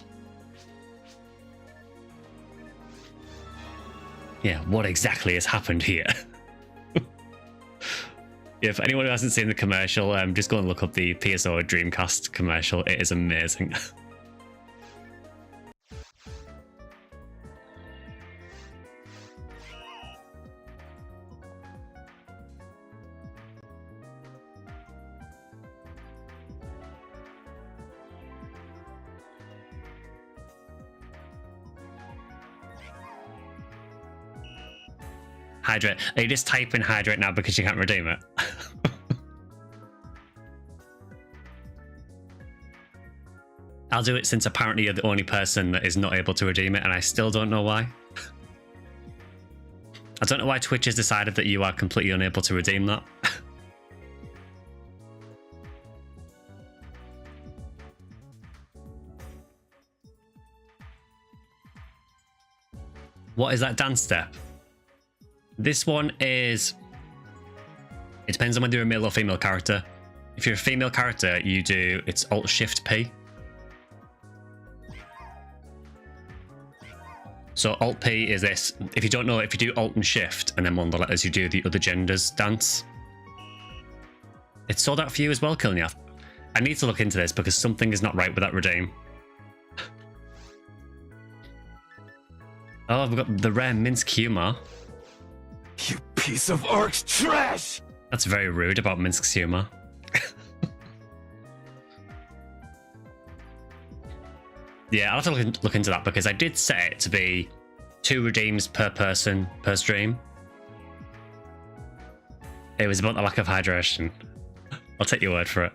Yeah, what exactly has happened here? If anyone who hasn't seen the commercial, just go and look up the PSO Dreamcast commercial. It is amazing. Hydrate. Are you just typing hydrate now because you can't redeem it? I'll do it since apparently you're the only person that is not able to redeem it, and I still don't know why. I don't know why Twitch has decided that you are completely unable to redeem that. What is that dance step? This one is... It depends on whether you're a male or female character. If you're a female character, you do... It's Alt-Shift-P. So Alt-P is this. If you don't know, if you do Alt and Shift, and then one of the letters, you do the other gender's dance. It's sold out for you as well, Kilniath. I need to look into this because something is not right with that redeem. Oh, we've got the rare Minsk humor. You piece of Ark's trash! That's very rude about Minsk's humor. Yeah, I'll have to look into that because I did set it to be 2 redeems per person per stream. It was about the lack of hydration. I'll take your word for it.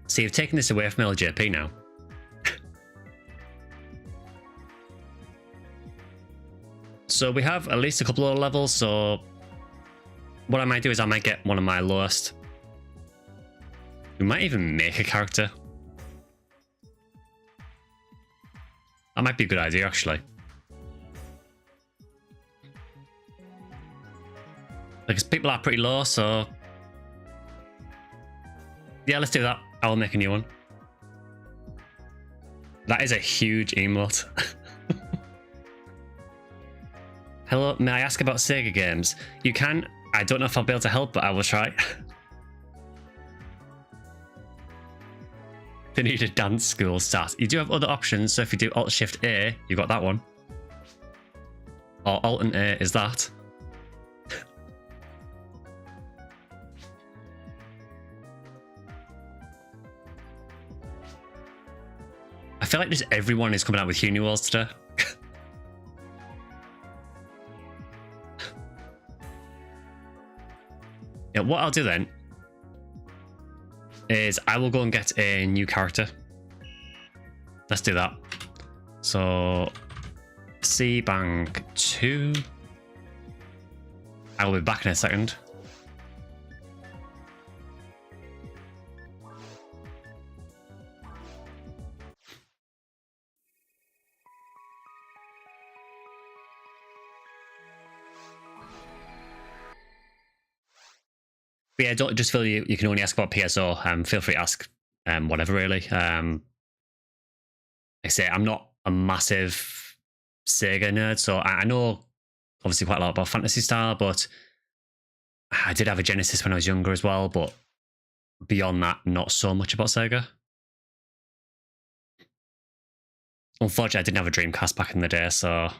See, you've taken this away from LJP now. So we have at least a couple of levels, so what I might do is I might get one of my lowest. We might even make a character. That might be a good idea, actually. Because people are pretty low, so... Yeah, let's do that. I'll make a new one. That is a huge emote. Hello, may I ask about Sega games? You can. I don't know if I'll be able to help, but I will try. They need a dance school start. You do have other options, so if you do Alt-Shift-A, you got that one. Or Alt and A is that. I feel like just everyone is coming out with Uniwalls today. Yeah, what I'll do then is I will go and get a new character. Let's do that. So, C-Bank 2. I will be back in a second. But yeah, don't just feel you can only ask about PSO. Feel free to ask whatever really. Like I say, I'm not a massive Sega nerd, so I know obviously quite a lot about Phantasy Star, but I did have a Genesis when I was younger as well, but beyond that, not so much about Sega. Unfortunately, I didn't have a Dreamcast back in the day, so...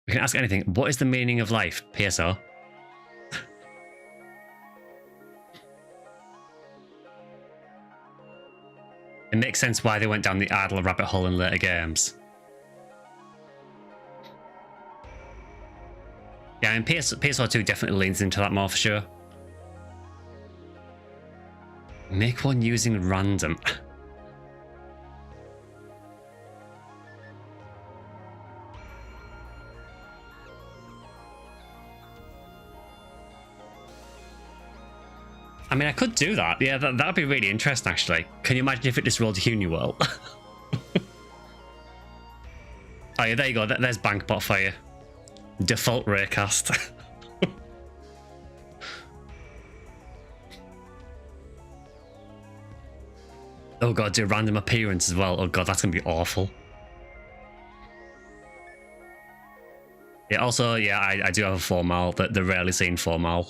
We can ask anything. What is the meaning of life? PSO. It makes sense why they went down the idle rabbit hole in later games. Yeah, and PSO 2 definitely leans into that more for sure. Make one using random. I mean, I could do that. Yeah, that would be really interesting, actually. Can you imagine if it just rolled Uniwell? Oh, yeah, there you go. There's Bankbot for you. Default raycast. Oh, God, do a random appearance as well. Oh, God, that's going to be awful. Yeah, also, yeah, I do have a formal. The rarely seen formal.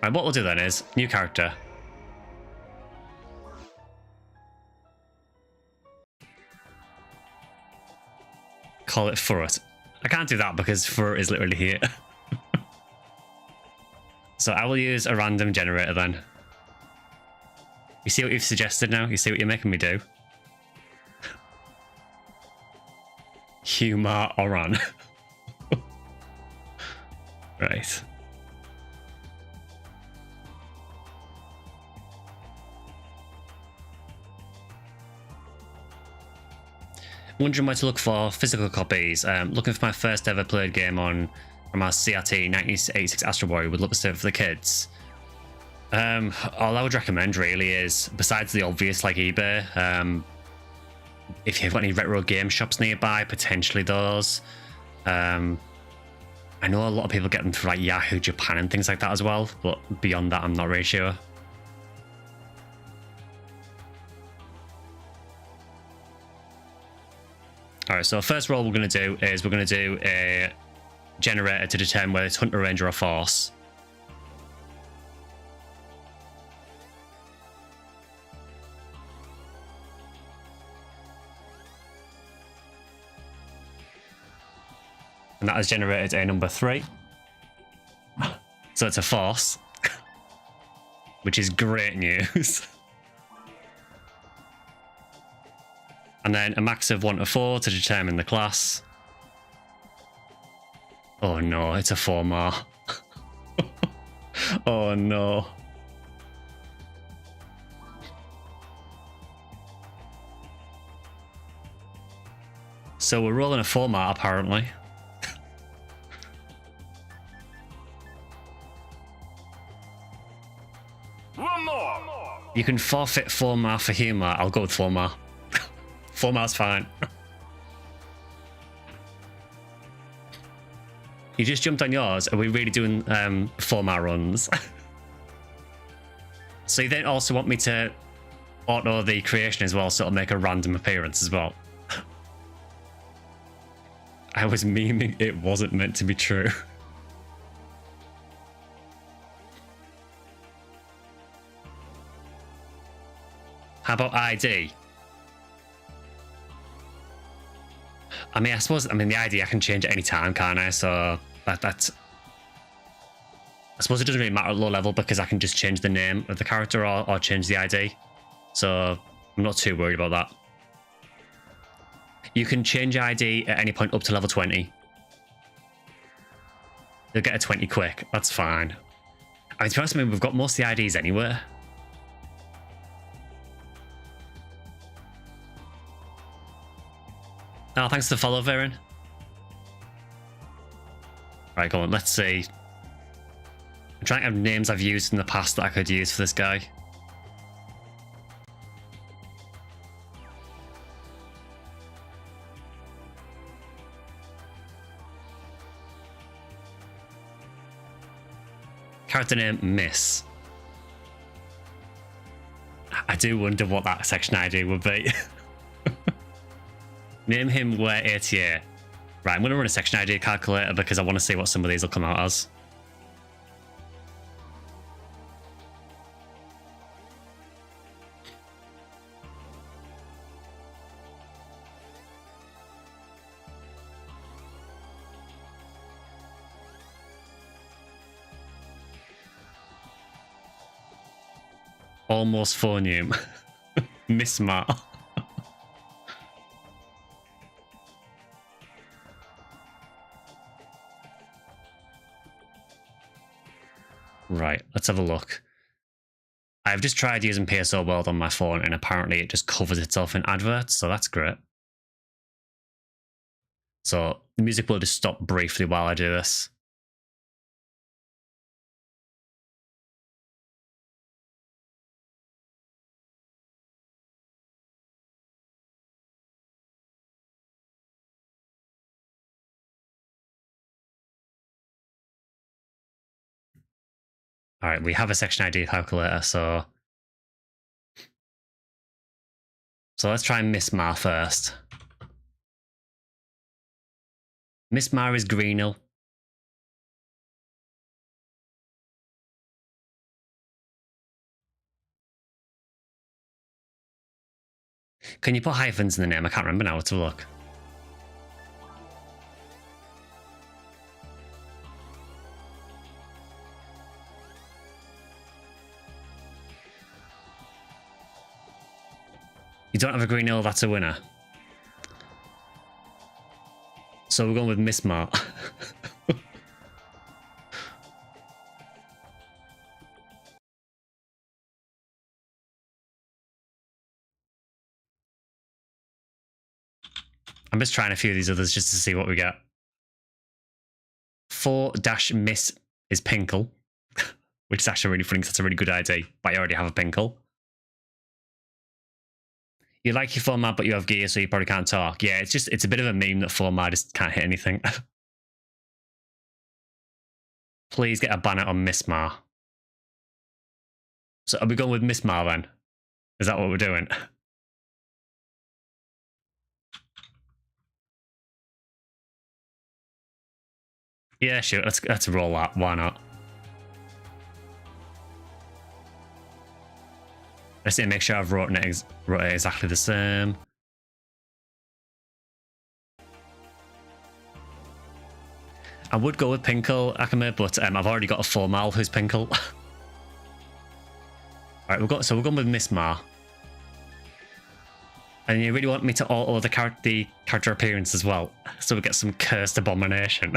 Right, what we'll do then is new character. Call it Furret. I can't do that because Furret is literally here. So I will use a random generator then. You see what you've suggested now? You see what you're making me do? Humor Oran. Right. Wondering where to look for physical copies. Looking for my first ever played game from our CRT 1986 Astro Boy. Would love to save for the kids. All I would recommend really is, besides the obvious like eBay, if you've got any retro game shops nearby, potentially those. I know a lot of people get them through like Yahoo Japan and things like that as well, but beyond that I'm not really sure. Alright, so first roll we're going to do is we're going to do a generator to determine whether it's Hunter, Ranger or Force. And that has generated a number 3. So it's a Force, which is great news. And then a max of 1 to 4 to determine the class. Oh no, it's a 4-mar. Oh no. So we're rolling a 4-mar apparently. One more. You can forfeit 4-mar for humor. I'll go with 4-mar. 4-mar's fine. You just jumped on yours. Are we really doing 4-mar runs? So you then also want me to auto the creation as well, so it'll make a random appearance as well. I was memeing, it wasn't meant to be true. How about ID? I mean, the ID I can change at any time, can't I? So that's... I suppose it doesn't really matter at low level because I can just change the name of the character or change the ID. So I'm not too worried about that. You can change ID at any point up to level 20. You'll get a 20 quick. That's fine. I mean, to be honest, we've got most of the IDs anywhere. Oh, thanks for the follow, Varen. Right, go on, let's see. I'm trying to have names I've used in the past that I could use for this guy. Character name, Miss. I do wonder what that section ID would be. Name him where ATA. Right, I'm going to run a section ID calculator because I want to see what some of these will come out as. Almost phonium. Miss Mar. Right, let's have a look. I've just tried using PSO World on my phone and apparently it just covers itself in adverts, so that's great. So the music will just stop briefly while I do this. All right, we have a section ID calculator, so let's try Miss Mar first. Miss Mar is Greenhill. Can you put hyphens in the name? I can't remember now. Let's have a look. You don't have a green hill, that's a winner. So we're going with Miss Mar. I'm just trying a few of these others just to see what we get. 4-Miss is Pinkle, which is actually really funny because that's a really good idea, but I already have a Pinkle. You like your format, but you have gear, so you probably can't talk. Yeah, it's a bit of a meme that format just can't hit anything. Please get a banner on Miss Mar. So are we going with Miss Mar then? Is that what we're doing? Yeah, sure. Let's roll that. Why not? Let's see, make sure I've wrote it exactly the same. I would go with Pinkle, Akame, but I've already got a Formal who's Pinkle. Alright, we're going with Miss Mar. And you really want me to alter the character appearance as well, so we get some cursed abomination.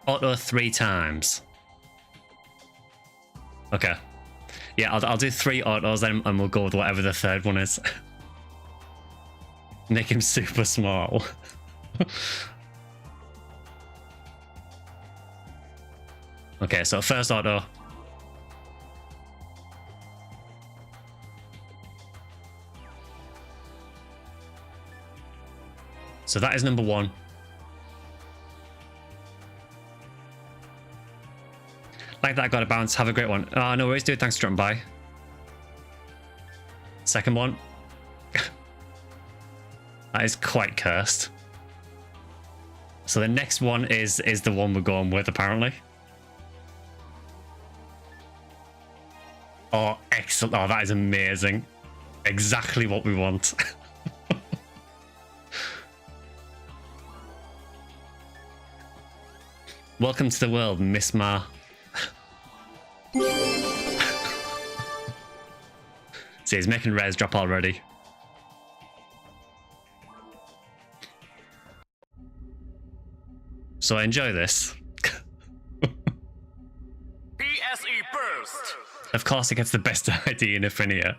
Auto 3 times. Okay. Yeah, I'll do 3 autos then, and we'll go with whatever the third one is. Make him super small. Okay, so first auto. So that is number 1. Like that, got a bounce. Have a great one. Oh, no worries, dude. Thanks for dropping by. Second one. That is quite cursed. So the next one is the one we're going with, apparently. Oh, excellent. Oh, that is amazing. Exactly what we want. Welcome to the world, Miss Mar. See, he's making res drop already. So I enjoy this. PSE burst. Of course, it gets the best ID in Ephinea.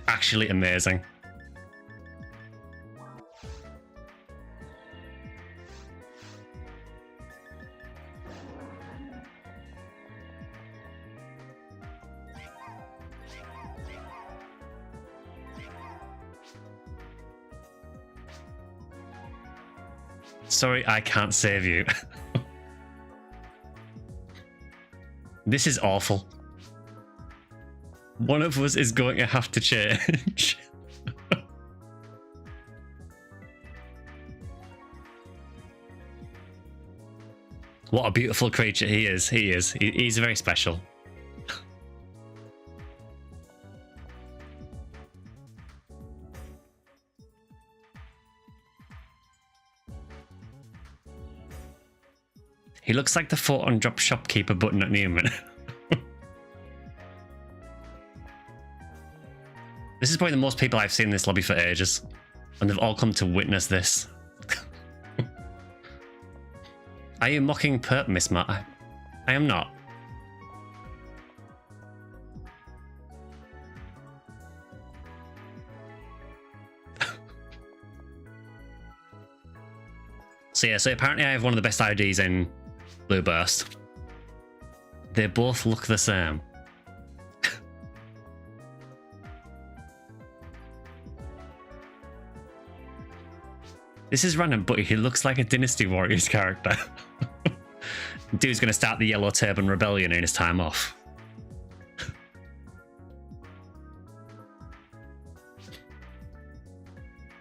Actually amazing. Sorry, I can't save you. This is awful. One of us is going to have to change. What a beautiful creature he is. He's very special. He looks like the foot on drop shopkeeper button at Newman. This is probably the most people I've seen in this lobby for ages, and they've all come to witness this. Are you mocking Perp, Miss Matt? I am not. So yeah, so apparently I have one of the best IDs in Blue Burst. They both look the same. This is random, but he looks like a Dynasty Warriors character. Dude's gonna start the Yellow Turban Rebellion in his time off.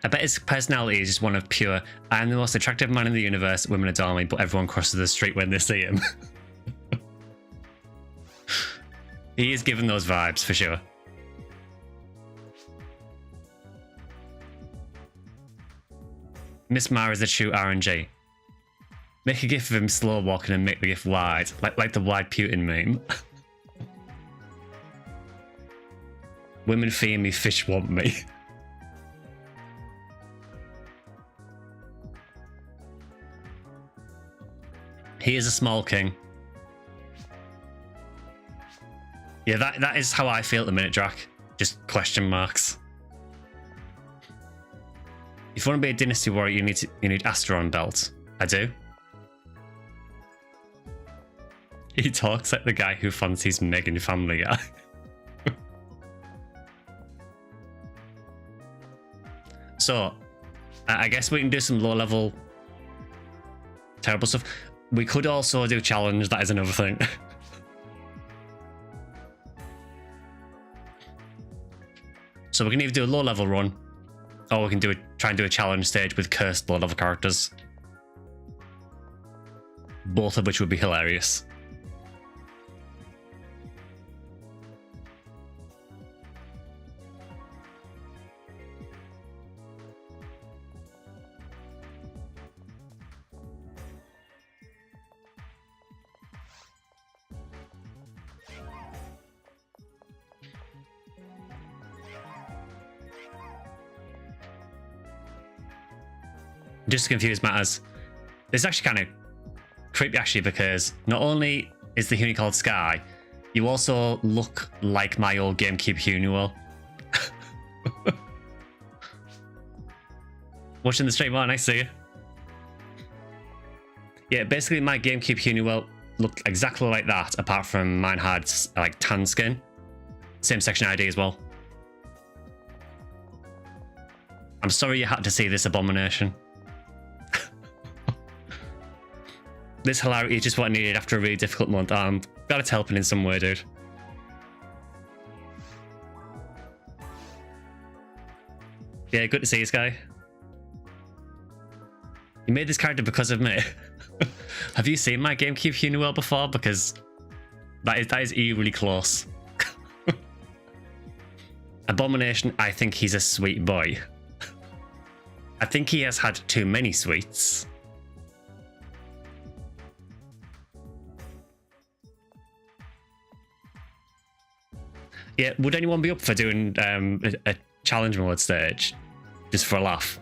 I bet his personality is just one of pure, I am the most attractive man in the universe, women adore me, but everyone crosses the street when they see him. He is given those vibes, for sure. Miss Mara is the true RNG. Make a gif of him slow walking and make the gif wide, like the wide Putin meme. Women fear me, fish want me. He is a small king. Yeah, that is how I feel at the minute, Drac. Just question marks. If you want to be a dynasty warrior, you need Asteron belt. I do. He talks like the guy who fancies Meg in Family Guy. So, I guess we can do some low-level terrible stuff. We could also do challenge. That is another thing. So we can either do a low-level run, or we can try and do a challenge stage with cursed low-level characters. Both of which would be hilarious. Just to confuse matters, this is actually kind of creepy actually, because not only is the Huni called Sky, you also look like my old GameCube Huni. Watching the stream, oh, nice to see you. Yeah, basically my GameCube Huni looked exactly like that, apart from mine had like tan skin. Same section ID as well. I'm sorry you had to see this abomination. This hilarity is just what I needed after a really difficult month. I'm glad it's helping in some way, dude. Yeah, good to see you, Sky. You made this character because of me. Have you seen my GameCube Huni before? Because that is eerily close. Abomination, I think he's a sweet boy. I think he has had too many sweets. Yeah, would anyone be up for doing a challenge mode stage? Just for a laugh.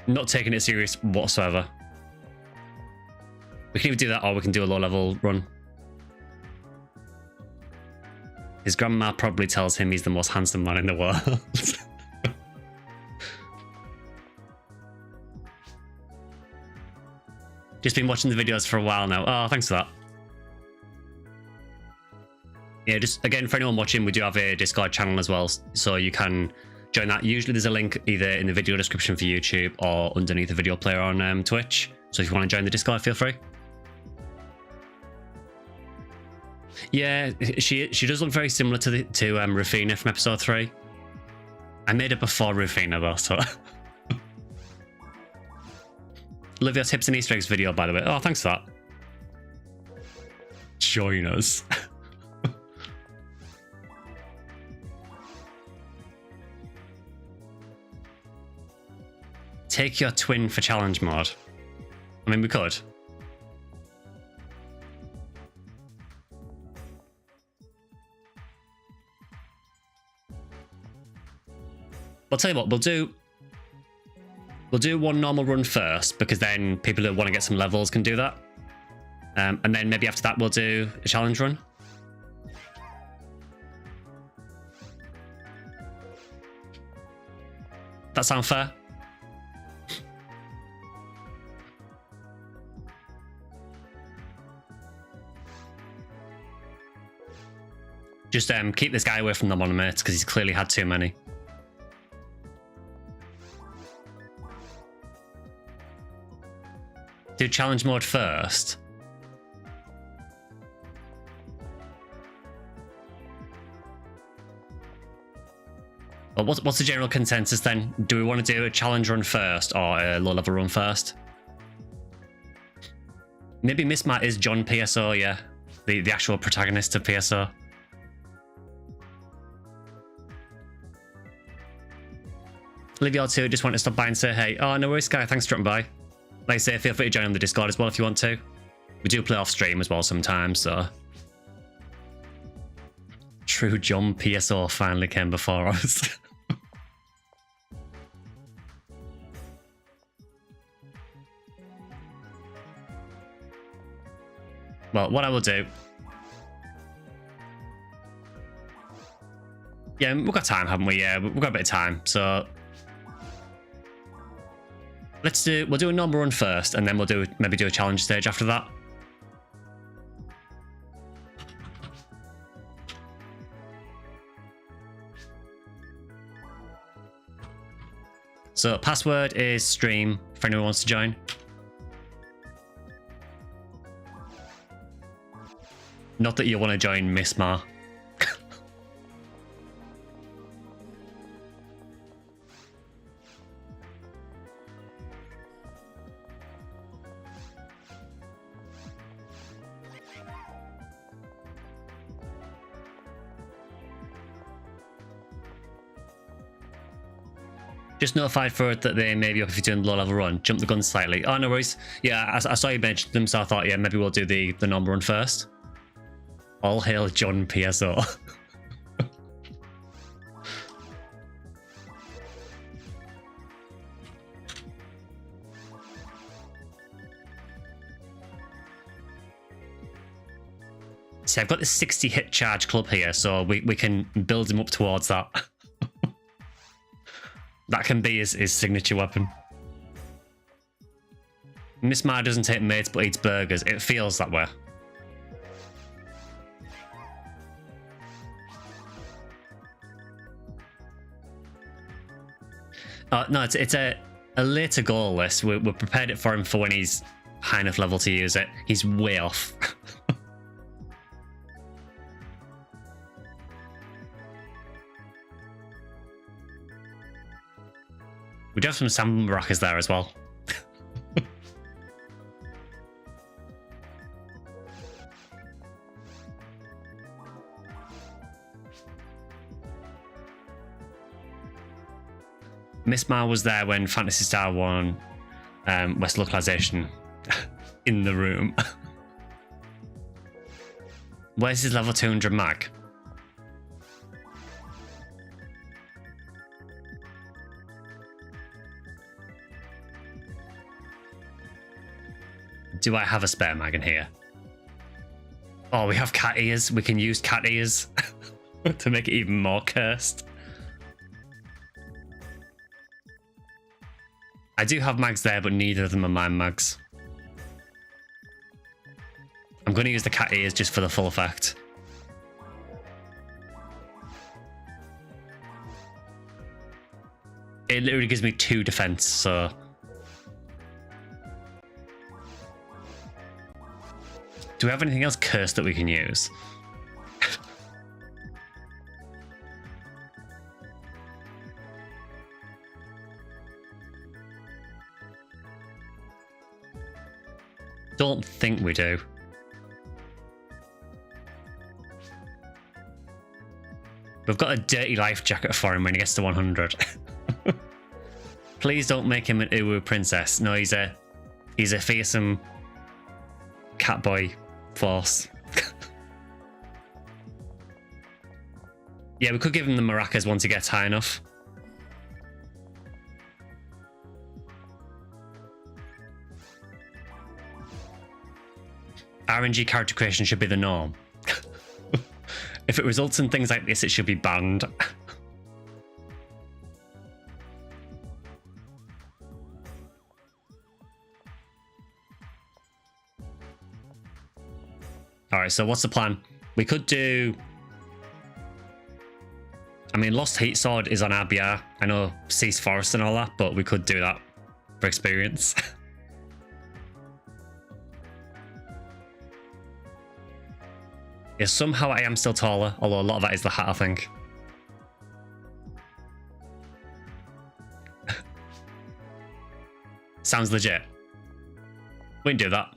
Not taking it serious whatsoever. We can either do that or we can do a low level run. His grandma probably tells him he's the most handsome man in the world. Just been watching the videos for a while now. Oh, thanks for that. Yeah, just again, for anyone watching, we do have a Discord channel as well, so you can join that. Usually there's a link either in the video description for YouTube or underneath the video player on Twitch. So if you want to join the Discord, feel free. Yeah, she does look very similar to Ephinea from episode 3. I made it before Ephinea though, so. Love your tips and Easter eggs video, by the way. Oh, thanks for that. Join us. Take your twin for challenge mode. I mean, we could. I'll tell you what, we'll do one normal run first, because then people that want to get some levels can do that. And then maybe after that we'll do a challenge run. That sound fair? Just keep this guy away from the monomates, because he's clearly had too many. Do challenge mode first. Well, what's the general consensus then? Do we want to do a challenge run first or a low level run first? Maybe Miss Matt is John PSO, yeah. The actual protagonist of PSO. Olivia too, just want to stop by and say hey. Oh, no worries, Sky. Thanks for dropping by. Like I say, feel free to join on the Discord as well if you want to. We do play off stream as well sometimes, so. True John PSO finally came before us. Well, what I will do... Yeah, we've got time, haven't we? Yeah, we've got a bit of time, so... We'll do a normal run first, and then we'll maybe do a challenge stage after that. So, password is stream, if anyone wants to join. Not that you want to join Miss Ma. Just notified for it that they may be up if you're doing the low level run. Jump the gun slightly. Oh, no worries. Yeah, I saw you mention them, so I thought, yeah, maybe we'll do the normal run first. All hail John PSO. See, I've got this 60 hit charge club here, so we can build him up towards that. That can be his signature weapon. Miss Ma doesn't take mates but eats burgers. It feels that way. No, it's a later goal list. We're prepared it for him for when he's high enough level to use it. He's way off. We do have some sand rockers there as well. Miss Ma was there when Phantasy Star won West Localization in the room. Where's his level 200 mag? Do I have a spare mag in here? Oh, we have cat ears. We can use cat ears to make it even more cursed. I do have mags there, but neither of them are mine mags. I'm going to use the cat ears just for the full effect. It literally gives me 2 defense, so... Do we have anything else cursed that we can use? Don't think we do. We've got a dirty life jacket for him when he gets to 100. Please don't make him an Uwu princess. No, he's a fearsome cat boy force. Yeah, we could give him the maracas once he gets high enough. RNG character creation should be the norm. If it results in things like this, it should be banned. Alright, so what's the plan? We could do... I mean, Lost Heat Sword is on RBR. I know Cease Forest and all that, but we could do that for experience. Yeah, somehow I am still taller, although a lot of that is the hat, I think. Sounds legit. We can do that.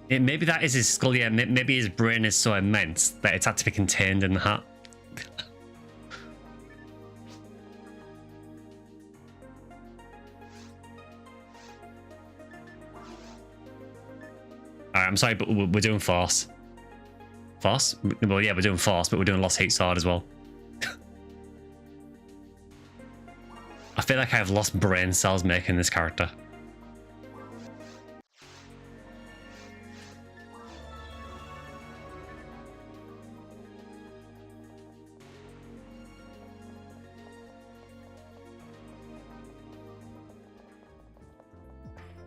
Maybe that is his skull, yeah. Maybe his brain is so immense that it's had to be contained in the hat. I'm sorry, but we're doing force. Force? Well, yeah, we're doing force, but we're doing lost heat sword as well. I feel like I have lost brain cells making this character.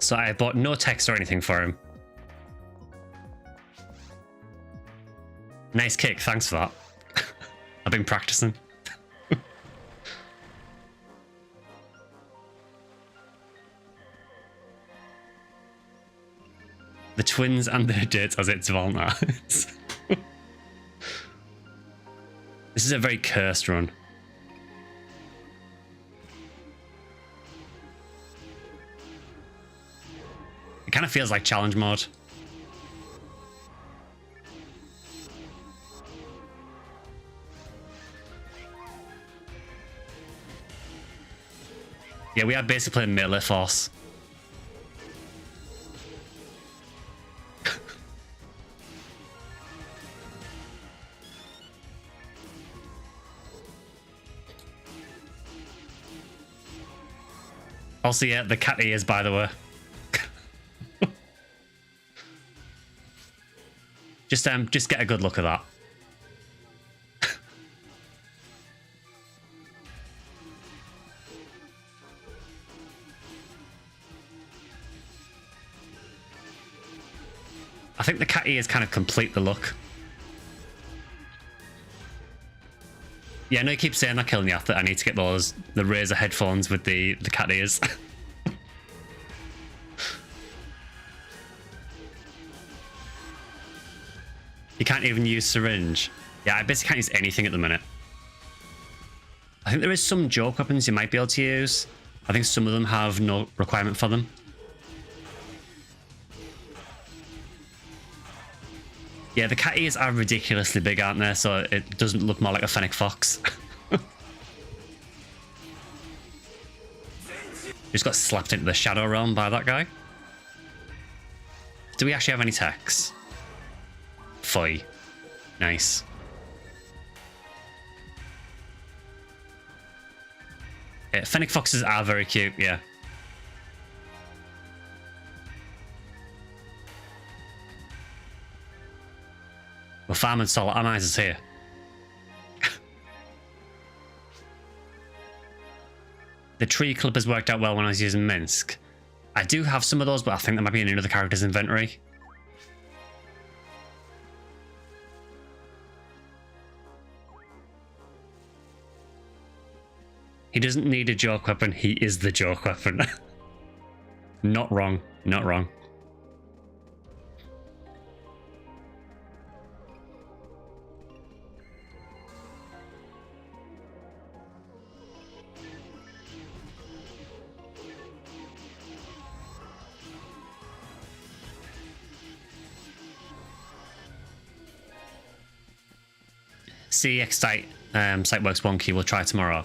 So I bought no text or anything for him. Nice kick, thanks for that. I've been practicing. The twins and their dates as it's Valna. This is a very cursed run. It kind of feels like challenge mode. Yeah, we are basically playing melee force. Also, yeah, the cat ears, by the way. Just get a good look at that. I think the cat ears kind of complete the look. Yeah, I know you keep saying that, killing you, that I need to get the Razer headphones with the cat ears. You can't even use syringe. Yeah, I basically can't use anything at the minute. I think there is some joke weapons you might be able to use. I think some of them have no requirement for them. Yeah, the cat ears are ridiculously big, aren't they? So it doesn't look more like a fennec fox. Just got slapped into the shadow realm by that guy. Do we actually have any techs? Foy. Nice. Yeah, fennec foxes are very cute, yeah. We're farming solar atomizers here. The tree clippers worked out well when I was using Minsk. I do have some of those, but I think they might be in another character's inventory. He doesn't need a joke weapon, he is the joke weapon. Not wrong, not wrong. CX site works wonky, we'll try tomorrow.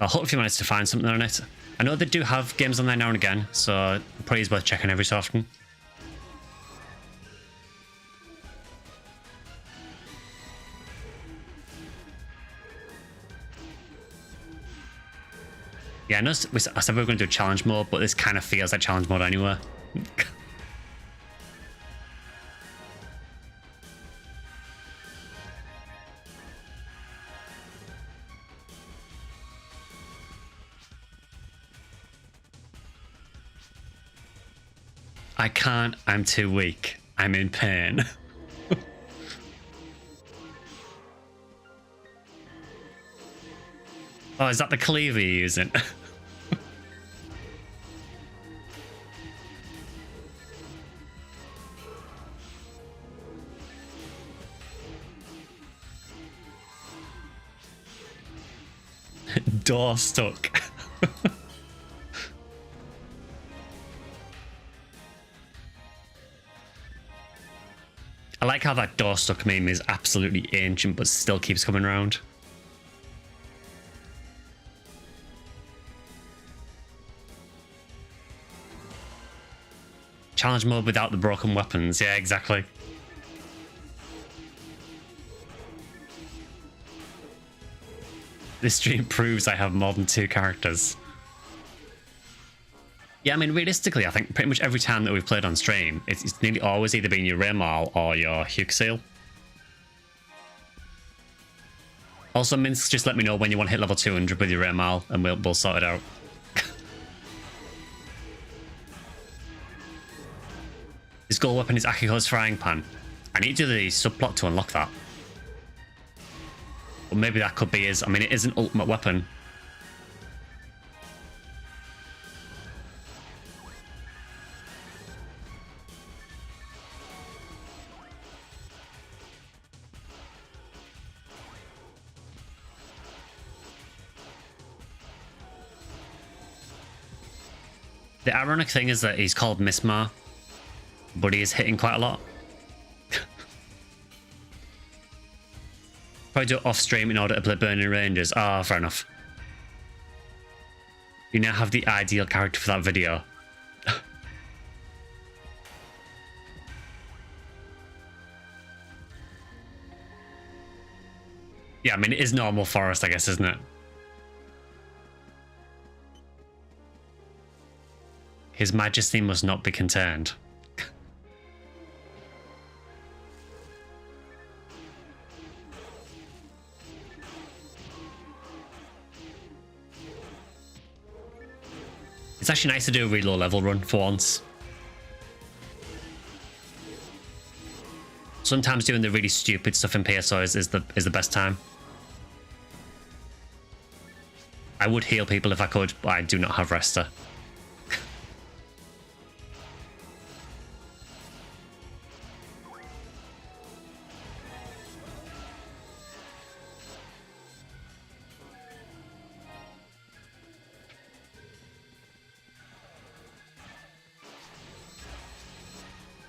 I'll hopefully manage to find something on it. I know they do have games on there now and again, so it probably is worth checking every so often. Yeah, I know I said we were going to do challenge mode, but this kind of feels like challenge mode anyway. I can't, I'm too weak. I'm in pain. Oh, is that the cleaver you're using? Door stuck. I like how that door stuck meme is absolutely ancient but still keeps coming around. Challenge mode without the broken weapons. Yeah, exactly. This stream proves I have more than 2 characters. Yeah, I mean, realistically, I think pretty much every time that we've played on stream, it's nearly always either been your Ramal or your Huxil. Also, Minsk, just let me know when you want to hit level 200 with your Ramal, and we'll sort it out. His gold weapon is Akiko's frying pan. I need to do the subplot to unlock that. Or maybe that could be his. I mean, it is an ultimate weapon. The ironic thing is that he's called Mismar, but he is hitting quite a lot. Probably do it off stream in order to play Burning Rangers. Ah, fair enough. You now have the ideal character for that video. Yeah, I mean, it is normal forest, I guess, isn't it? His Majesty must not be contained. It's actually nice to do a really low level run for once. Sometimes doing the really stupid stuff in PSO is the best time. I would heal people if I could, but I do not have Resta.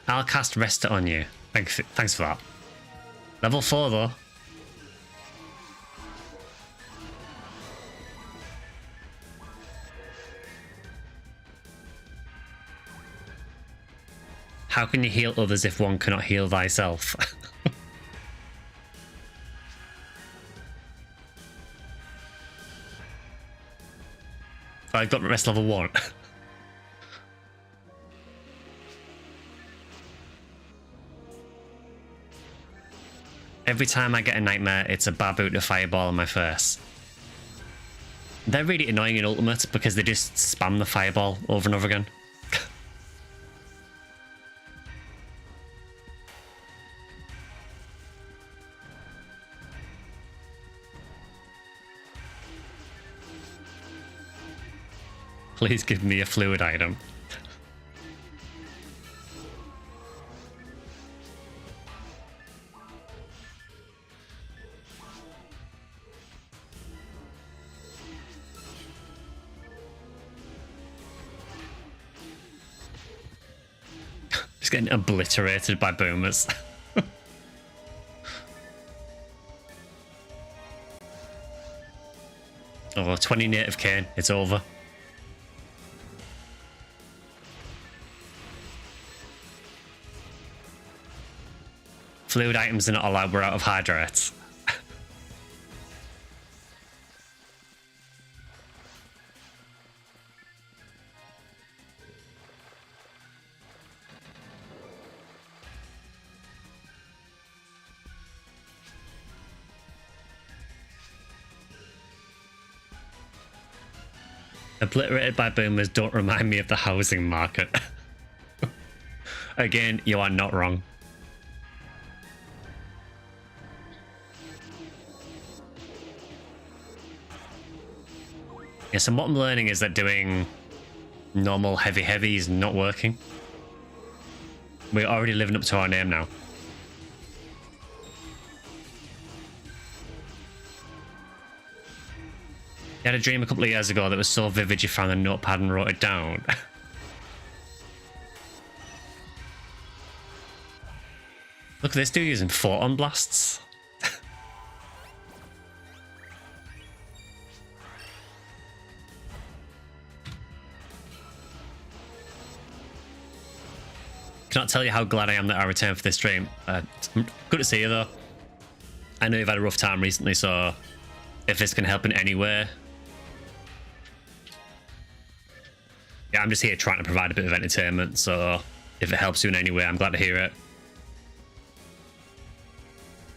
I'll cast Resta on you. Thanks for that. Level 4 though. How can you heal others if one cannot heal thyself? I've got rest level 1. Every time I get a nightmare, it's a baboot to fireball on my face. They're really annoying in Ultimate because they just spam the fireball over and over again. Please give me a fluid item. Just getting obliterated by boomers. Oh, 20 native cane. It's over. Fluid items are not allowed. We're out of hydrates. Obliterated by boomers don't remind me of the housing market. Again, you are not wrong. Yeah, so what I'm learning is that doing normal heavy is not working. We're already living up to our name now. I had a dream a couple of years ago that was so vivid you found a notepad and wrote it down. Look at this dude using photon blasts. Cannot tell you how glad I am that I returned for this stream. Good to see you though. I know you've had a rough time recently, so if this can help in any way. Yeah, I'm just here trying to provide a bit of entertainment, so if it helps you in any way, I'm glad to hear it.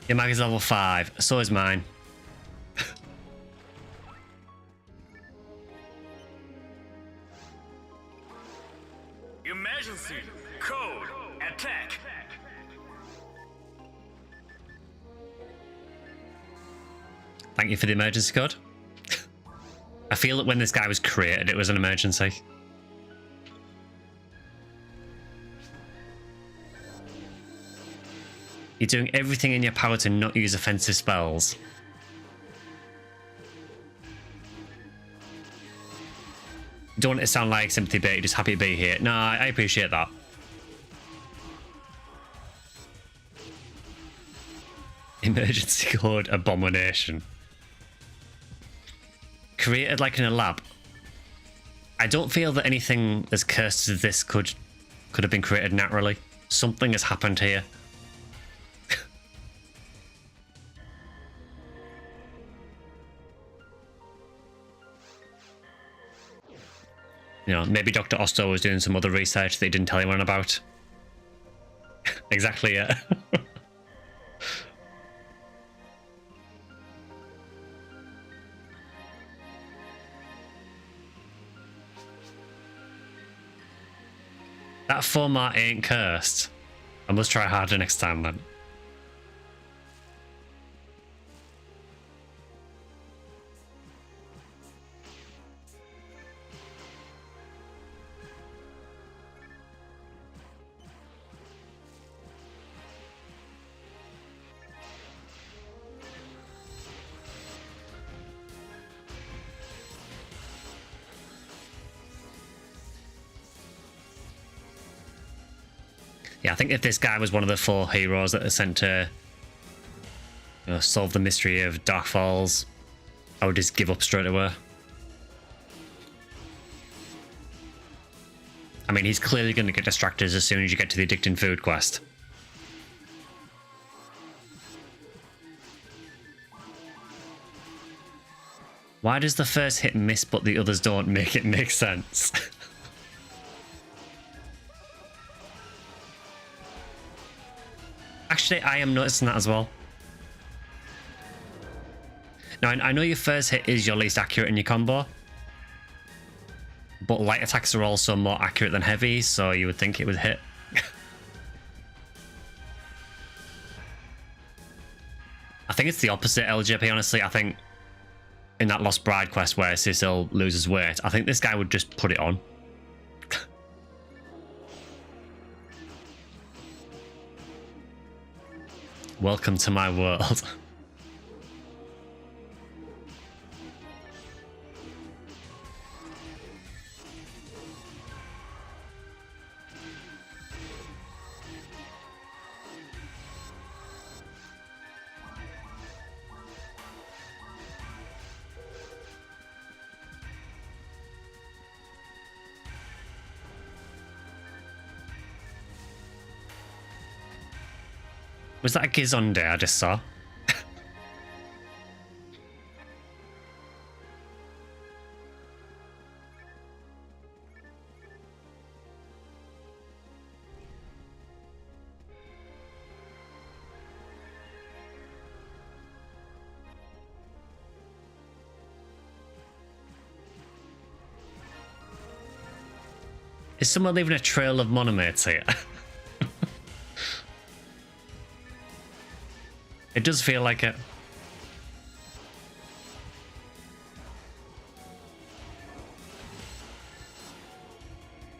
Your mag is level 5, so is mine. Emergency code attack. Thank you for the emergency code. I feel that when this guy was created, it was an emergency. You're doing everything in your power to not use offensive spells. Don't want it to sound like sympathy bait, you're just happy to be here. No, I appreciate that. Emergency code abomination. Created like in a lab. I don't feel that anything as cursed as this could have been created naturally. Something has happened here. You know, maybe Dr. Osto was doing some other research that he didn't tell anyone about. Exactly, yeah. That format ain't cursed. I must try harder next time then. Yeah, I think if this guy was one of the 4 heroes that are sent to solve the mystery of Dark Falls, I would just give up straight away. I mean, he's clearly going to get distracted as soon as you get to the addicting food quest. Why does the first hit miss but the others don't? Make it make sense. Actually, I am noticing that as well. Now, I know your first hit is your least accurate in your combo, but light attacks are also more accurate than heavy, so you would think it would hit. I think it's the opposite, LJP, honestly. I think in that Lost Bride quest where Cecil loses weight, I think this guy would just put it on. Welcome to my world. Was that a Gizonde I just saw? Is someone leaving a trail of monomates here? It does feel like it.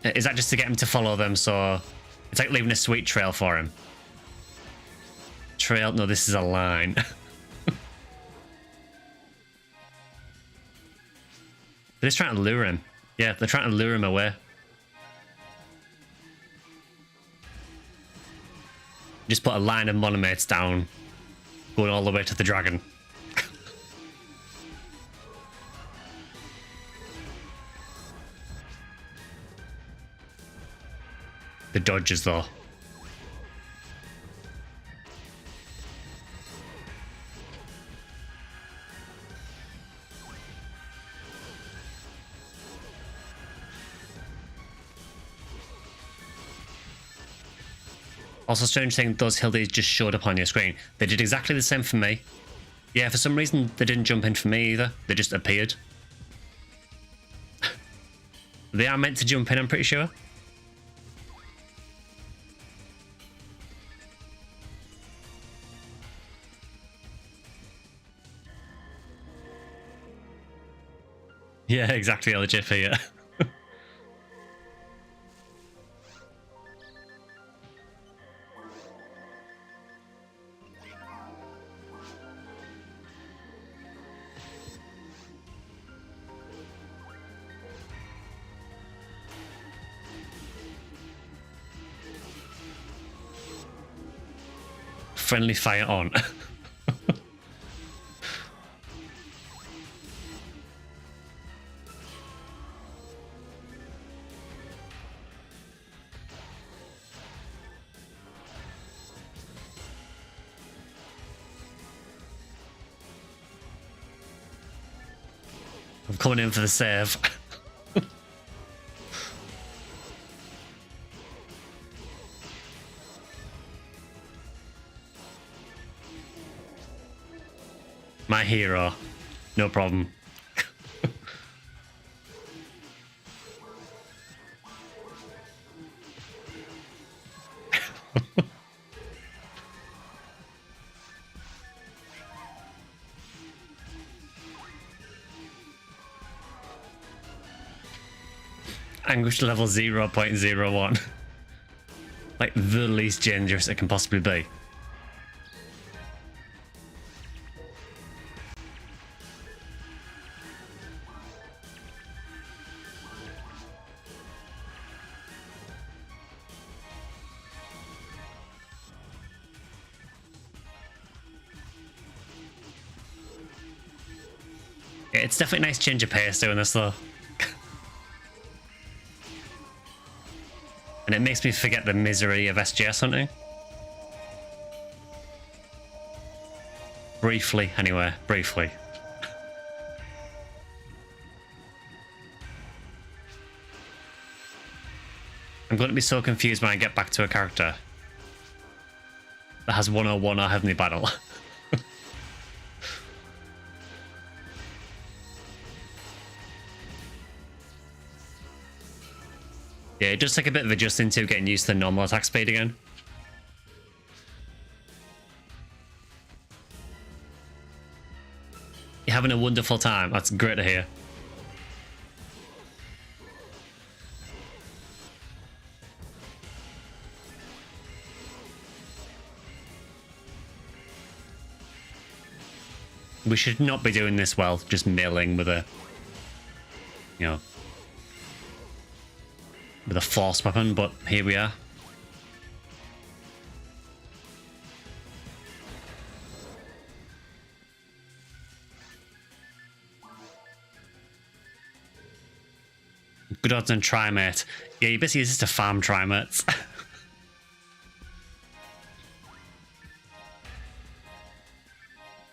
Is that just to get him to follow them? So it's like leaving a sweet trail for him. Trail? No, this is a line. They're just trying to lure him. Yeah, they're trying to lure him away. Just put a line of monomates down, going all the way to the dragon. The dodges, though. Also, strange thing, those Hildies just showed up on your screen. They did exactly the same for me. Yeah, for some reason, they didn't jump in for me either. They just appeared. They are meant to jump in, I'm pretty sure. Yeah, exactly, a Jiffy, yeah. Friendly fire on. I'm coming in for the save. My hero. No problem. Anguish level 0.01. Like the least dangerous it can possibly be. Yeah, it's definitely a nice change of pace doing this though. And it makes me forget the misery of SGS hunting. Briefly, anyway, briefly. I'm going to be so confused when I get back to a character that has 101 or Heavenly Battle. Yeah, it does take a bit of adjusting to getting used to the normal attack speed again. You're having a wonderful time. That's great to hear. We should not be doing this well, just milling with a, you know, with a force weapon, but here we are. Good odds on Trimate. Yeah, you basically use this to farm Trimates.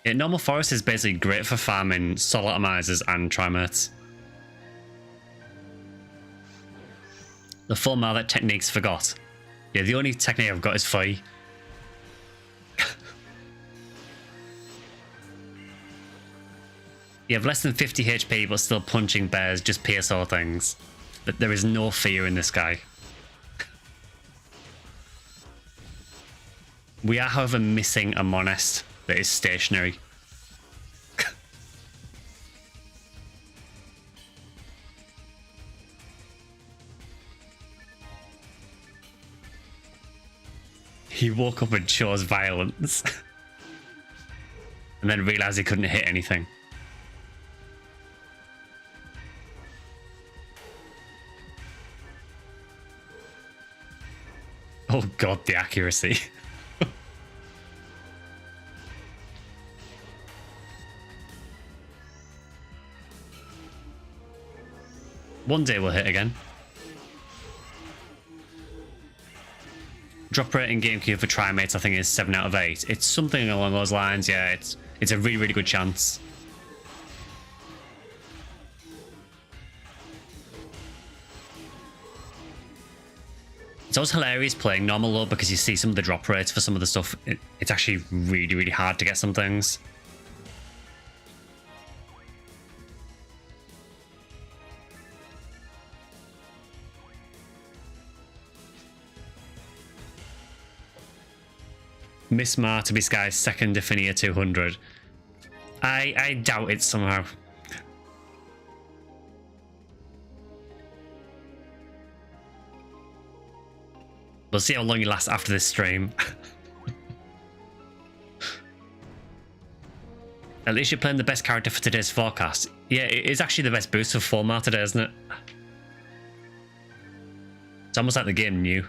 Yeah, normal forest is basically great for farming soul atomizers and Trimates. The full Mallet techniques forgot. Yeah, the only technique I've got is Fire. You have less than 50 HP but still punching bears, just PSO things. But there is no fear in this guy. We are, however, missing a Monest that is stationary. He woke up and chose violence. And then realized he couldn't hit anything. Oh god, the accuracy. One day we'll hit again. Drop rate in GameCube for Trimates, I think, is 7 out of 8. It's something along those lines, yeah. It's a really, really good chance. It's always hilarious playing normal though, because you see some of the drop rates for some of the stuff. It's actually really, really hard to get some things. Miss Mar to be Sky's second Ephinea 200. I doubt it somehow. We'll see how long you last after this stream. At least you're playing the best character for today's forecast. Yeah, it is actually the best boost for Fulmar today, isn't it? It's almost like the game knew.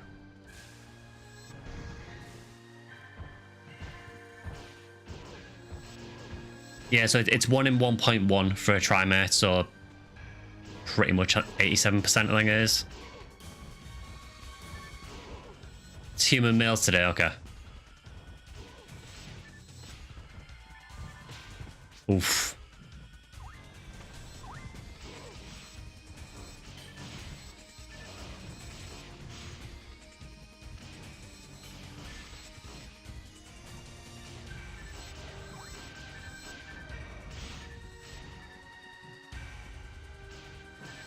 Yeah, so it's 1 in 1.1 for a trimate, so pretty much 87% I think it is. It's human males today, okay. Oof.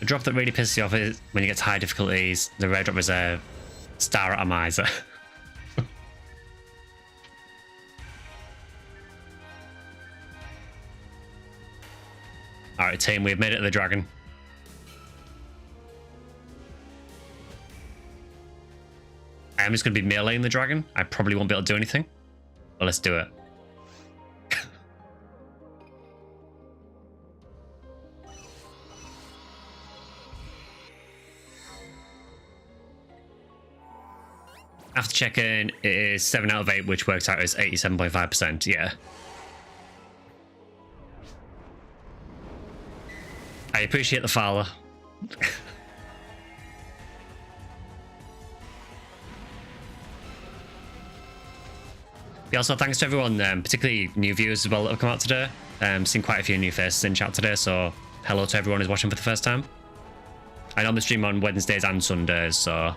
The drop that really pisses you off is when you get to high difficulties, the rare drop is a star atomizer. Alright team, we've made it to the dragon. I am just going to be meleeing the dragon. I probably won't be able to do anything. But let's do it. After checking, it is 7 out of 8, which works out as 87.5%. Yeah. I appreciate the follow. Also, thanks to everyone, particularly new viewers as well that have come out today. Seen quite a few new faces in chat today, so hello to everyone who's watching for the first time. I normally stream on Wednesdays and Sundays, so...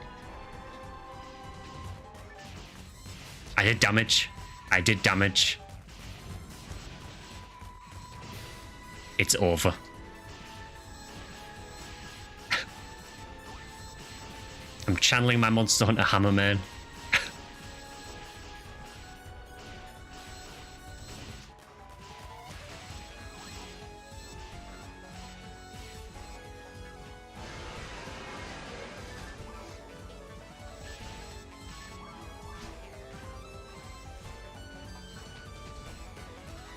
I did damage. I did damage. It's over. I'm channeling my Monster Hunter Hammer Man.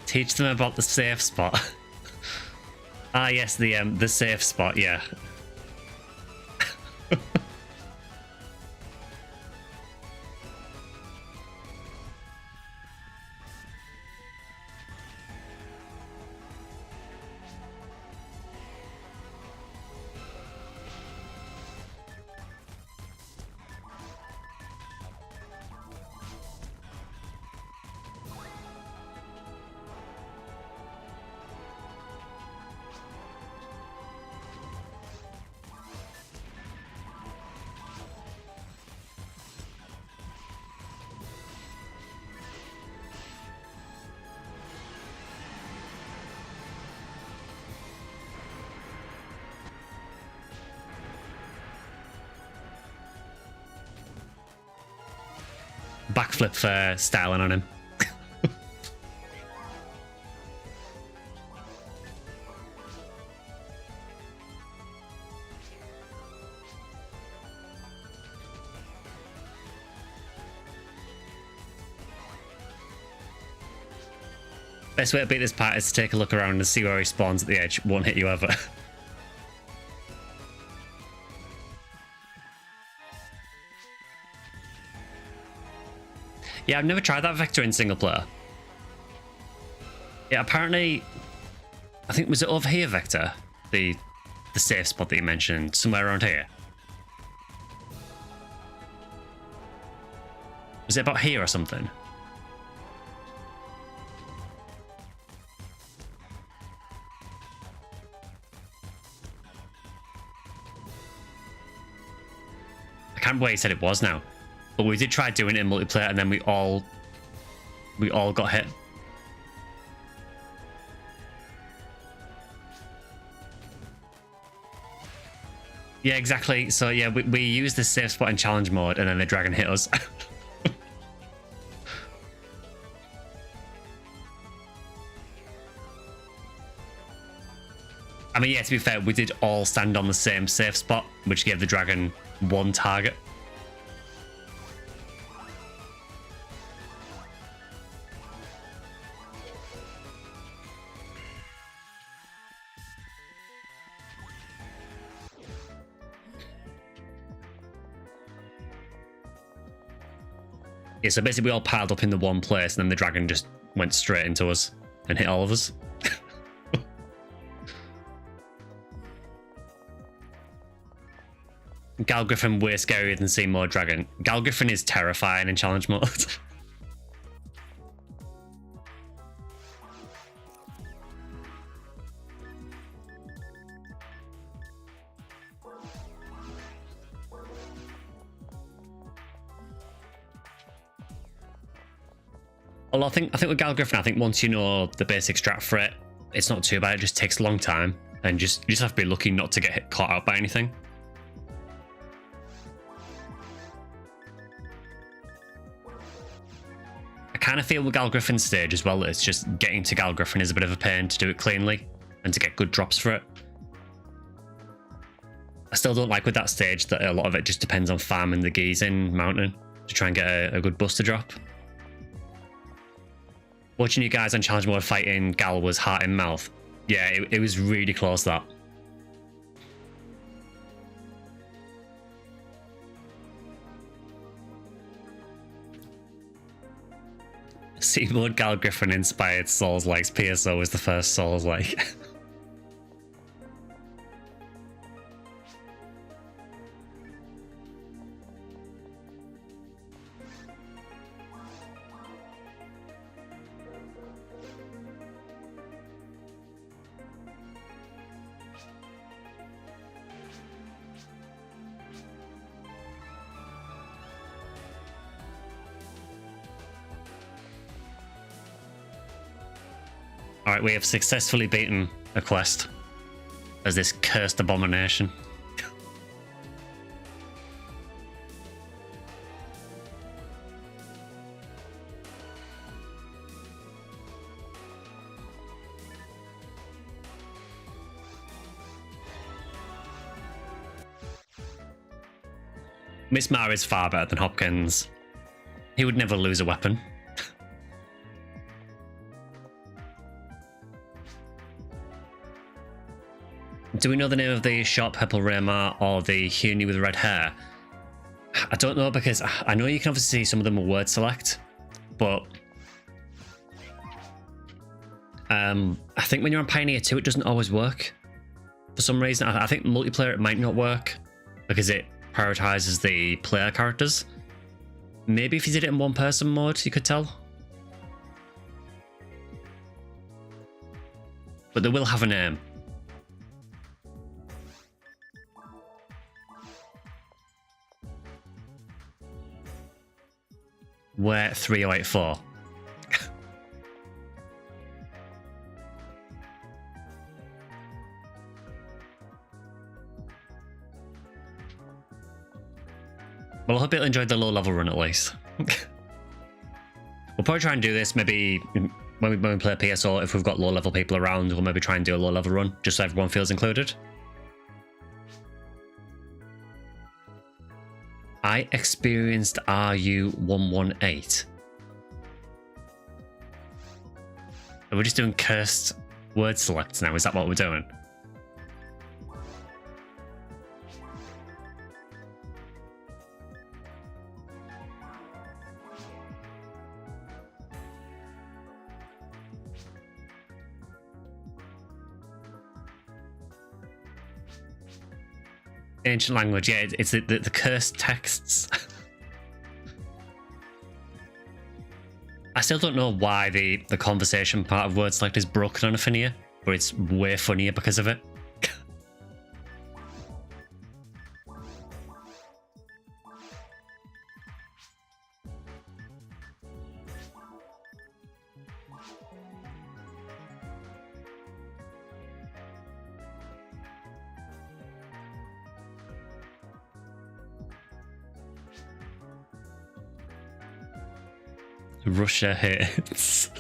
Teach them about the safe spot. Ah, yes, the safe spot. Yeah. Backflip for styling on him. Best way to beat this part is to take a look around and see where he spawns at the edge. Won't hit you ever. Yeah, I've never tried that vector in single player. Yeah, apparently, I think, was it over here, Vector? The safe spot that you mentioned, somewhere around here. Was it about here or something? I can't remember where he said it was now, but we did try doing it in multiplayer, and then we all got hit. Yeah, exactly. So yeah, we used the safe spot in challenge mode, and then the dragon hit us. I mean, yeah, to be fair, we did all stand on the same safe spot, which gave the dragon one target. Yeah, so basically we all piled up in the one place, and then the dragon just went straight into us and hit all of us. Gal Griffin way scarier than Seymour Dragon. Gal Griffin is terrifying in challenge mode. Although I think with Gal Griffin, I think once you know the basic strat for it, it's not too bad. It just takes a long time, and you just have to be lucky not to get caught out by anything. I kind of feel with Gal Griffin's stage as well that it's just getting to Gal Griffin is a bit of a pain to do it cleanly and to get good drops for it. I still don't like with that stage that a lot of it just depends on farming the geese in mountain to try and get a good buster drop. Watching you guys on challenge mode fighting Gal was heart in mouth. Yeah, it was really close, that. Seaboard Gal Griffin inspired Souls-Like's PSO was the first Souls-Like. Alright, we have successfully beaten a quest as this cursed abomination. Miss Mara is far better than Hopkins. He would never lose a weapon. Do we know the name of the shop, Purple Raymar, or the Huni with red hair? I don't know, because I know you can obviously see some of them are word select, but I think when you're on Pioneer 2, it doesn't always work. For some reason, I think multiplayer it might not work because it prioritizes the player characters. Maybe if you did it in one-person mode, you could tell. But they will have a name. Where 3084. Well, I hope you'll enjoy the low level run at least. We'll probably try and do this maybe when we play PSO. If we've got low level people around, we'll maybe try and do a low level run just so everyone feels included. I experienced RU118. Are we just doing cursed word selects now? Is that what we're doing? Ancient language, yeah, it's the cursed texts. I still don't know why the conversation part of word select is broken on Ephinea, but it's way funnier because of it. Russia hits.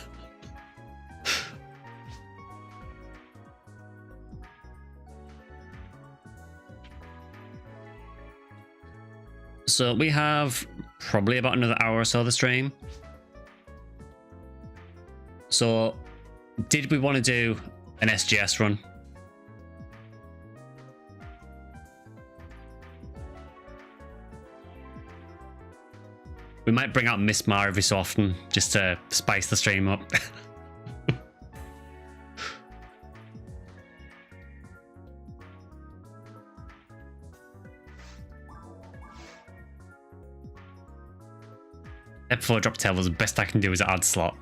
So we have probably about another hour or so of the stream. So did we want to do an SGS run? We might bring out Miss Mar every so often just to spice the stream up. F4 drop tables, the best I can do is add slot.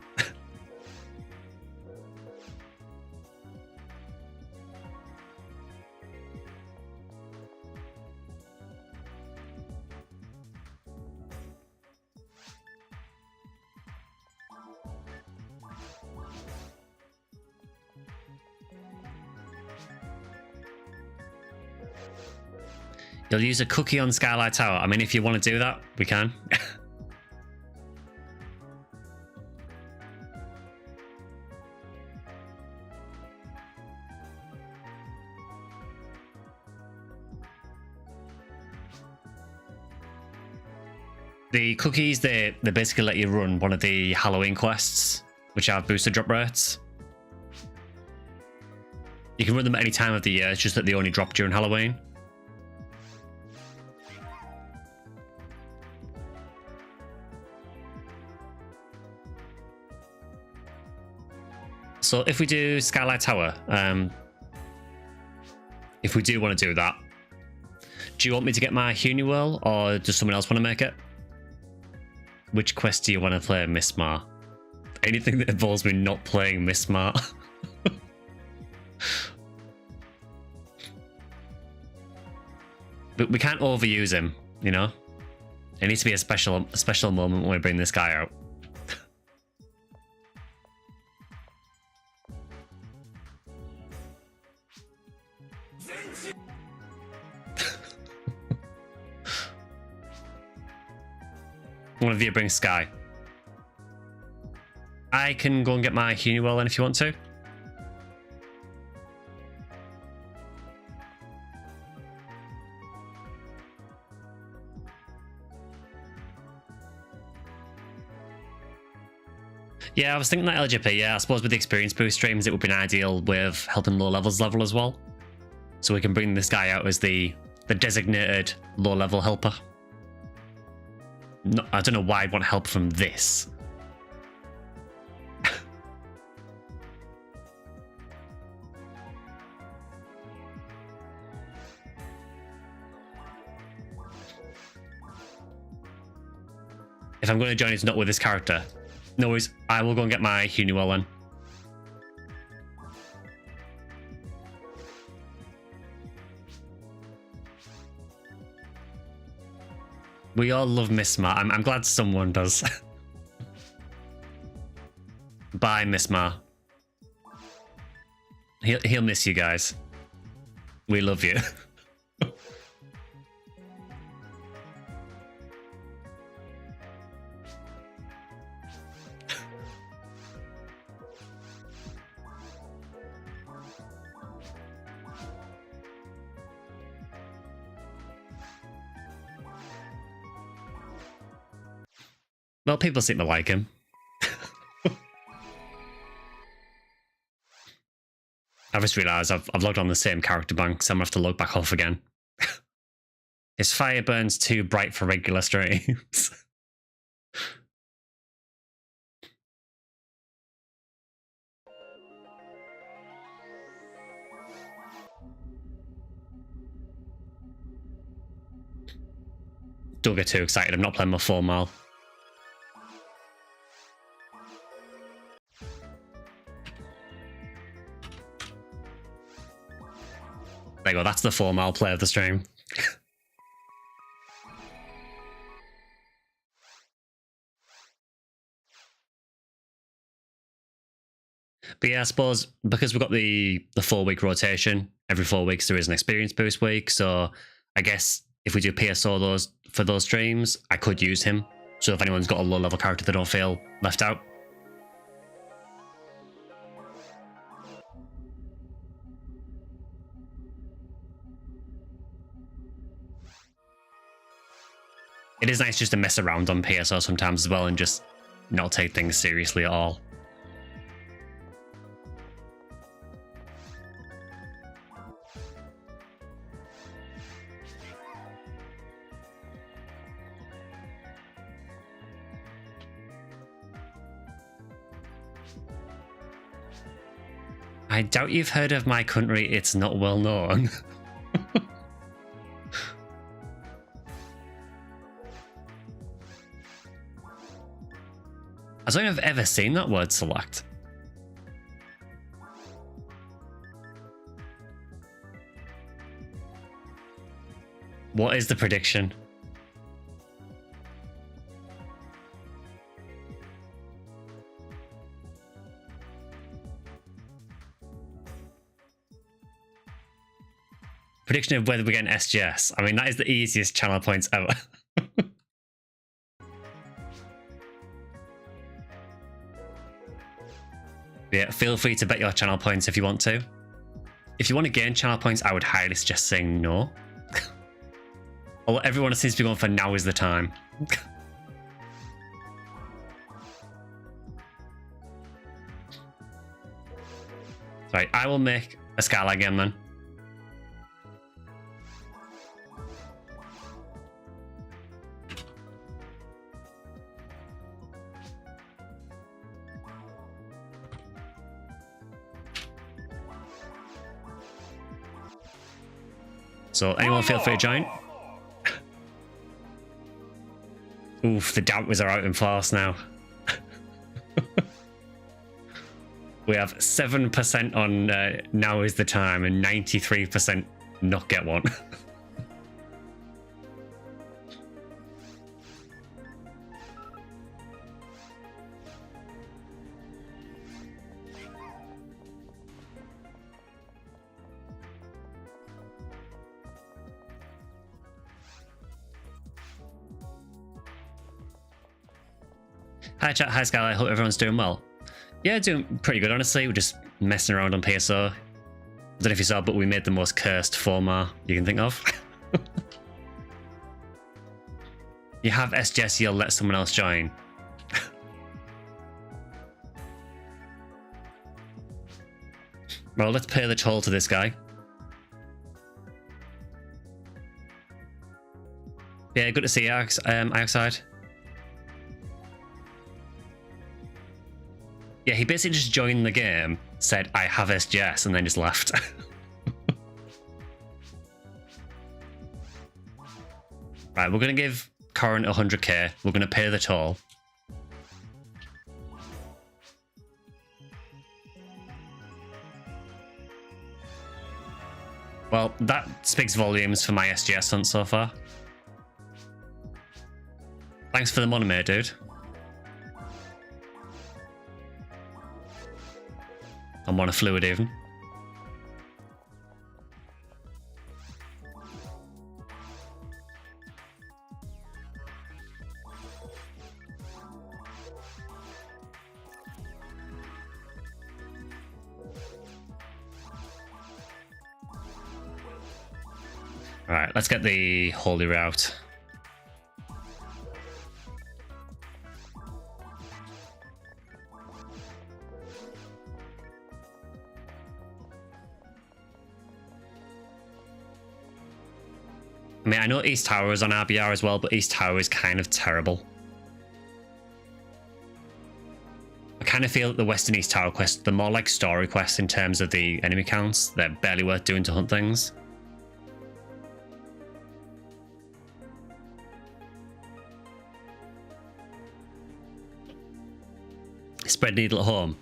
You'll use a cookie on Skylight Tower. I mean, if you want to do that, we can. The cookies, they basically let you run one of the Halloween quests, which have boosted drop rates. You can run them at any time of the year, it's just that they only drop during Halloween. So if we do Skylight Tower, if we do want to do that, do you want me to get my Hunuel or does someone else want to make it? Which quest do you want to play, Miss Mar? Anything that involves me not playing Miss Mar. But we can't overuse him, you know? It needs to be a special moment when we bring this guy out. One of you bring Sky. I can go and get my Hunuel then if you want to. Yeah, I was thinking that LGP, yeah, I suppose with the experience boost streams it would be ideal with helping low levels level as well. So we can bring this guy out as the designated low level helper. No, I don't know why I'd want help from this. If I'm going to join, it's not with this character. No worries, I will go and get my Hunuel then. We all love Miss Mar. I'm glad someone does. Bye, Miss Mar. He'll miss you guys. We love you. Well, people seem to like him. I've just realised I've logged on the same character bank, so I'm going to have to log back off again. His fire burns too bright for regular streams. Don't get too excited, I'm not playing my 4 mile. There you go, that's the 4 mile play of the stream. But yeah, I suppose because we've got the 4-week rotation, every 4 weeks there is an experience boost week, so I guess if we do PSO for those streams, I could use him So if anyone's got a low level character, they don't feel left out. It is nice just to mess around on PSO sometimes as well and just not take things seriously at all. I doubt you've heard of my country, it's not well known. I don't think I've ever seen that word select. What is the prediction? Prediction of whether we get an SGS. I mean, that is the easiest channel points ever. Yeah, feel free to bet your channel points if you want to. If you want to gain channel points, I would highly suggest saying no. Although everyone seems to be going for now is the time. Right, I will make a Skylight game then. So anyone feel free to join. Oof, the doubters are out in force now. We have 7% on now is the time and 93% not get one. Hi chat, hi Skylight, hope everyone's doing well. Yeah, doing pretty good honestly, we're just messing around on PSO. I don't know if you saw, but we made the most cursed format you can think of. You have SGS, you'll let someone else join. Well, let's pay the toll to this guy. Yeah, good to see you, outside. Yeah, he basically just joined the game, said, I have SGS, and then just left. Right, we're going to give Corin 100k. We're going to pay the toll. Well, that speaks volumes for my SGS hunt so far. Thanks for the monomate, dude. I'm on a fluid even. All right, let's get the holy route. I mean, I know East Tower is on RBR as well, but East Tower is kind of terrible. I kind of feel that the West and East Tower quests, they're more like story quests in terms of the enemy counts. They're barely worth doing to hunt things. Spread needle at home.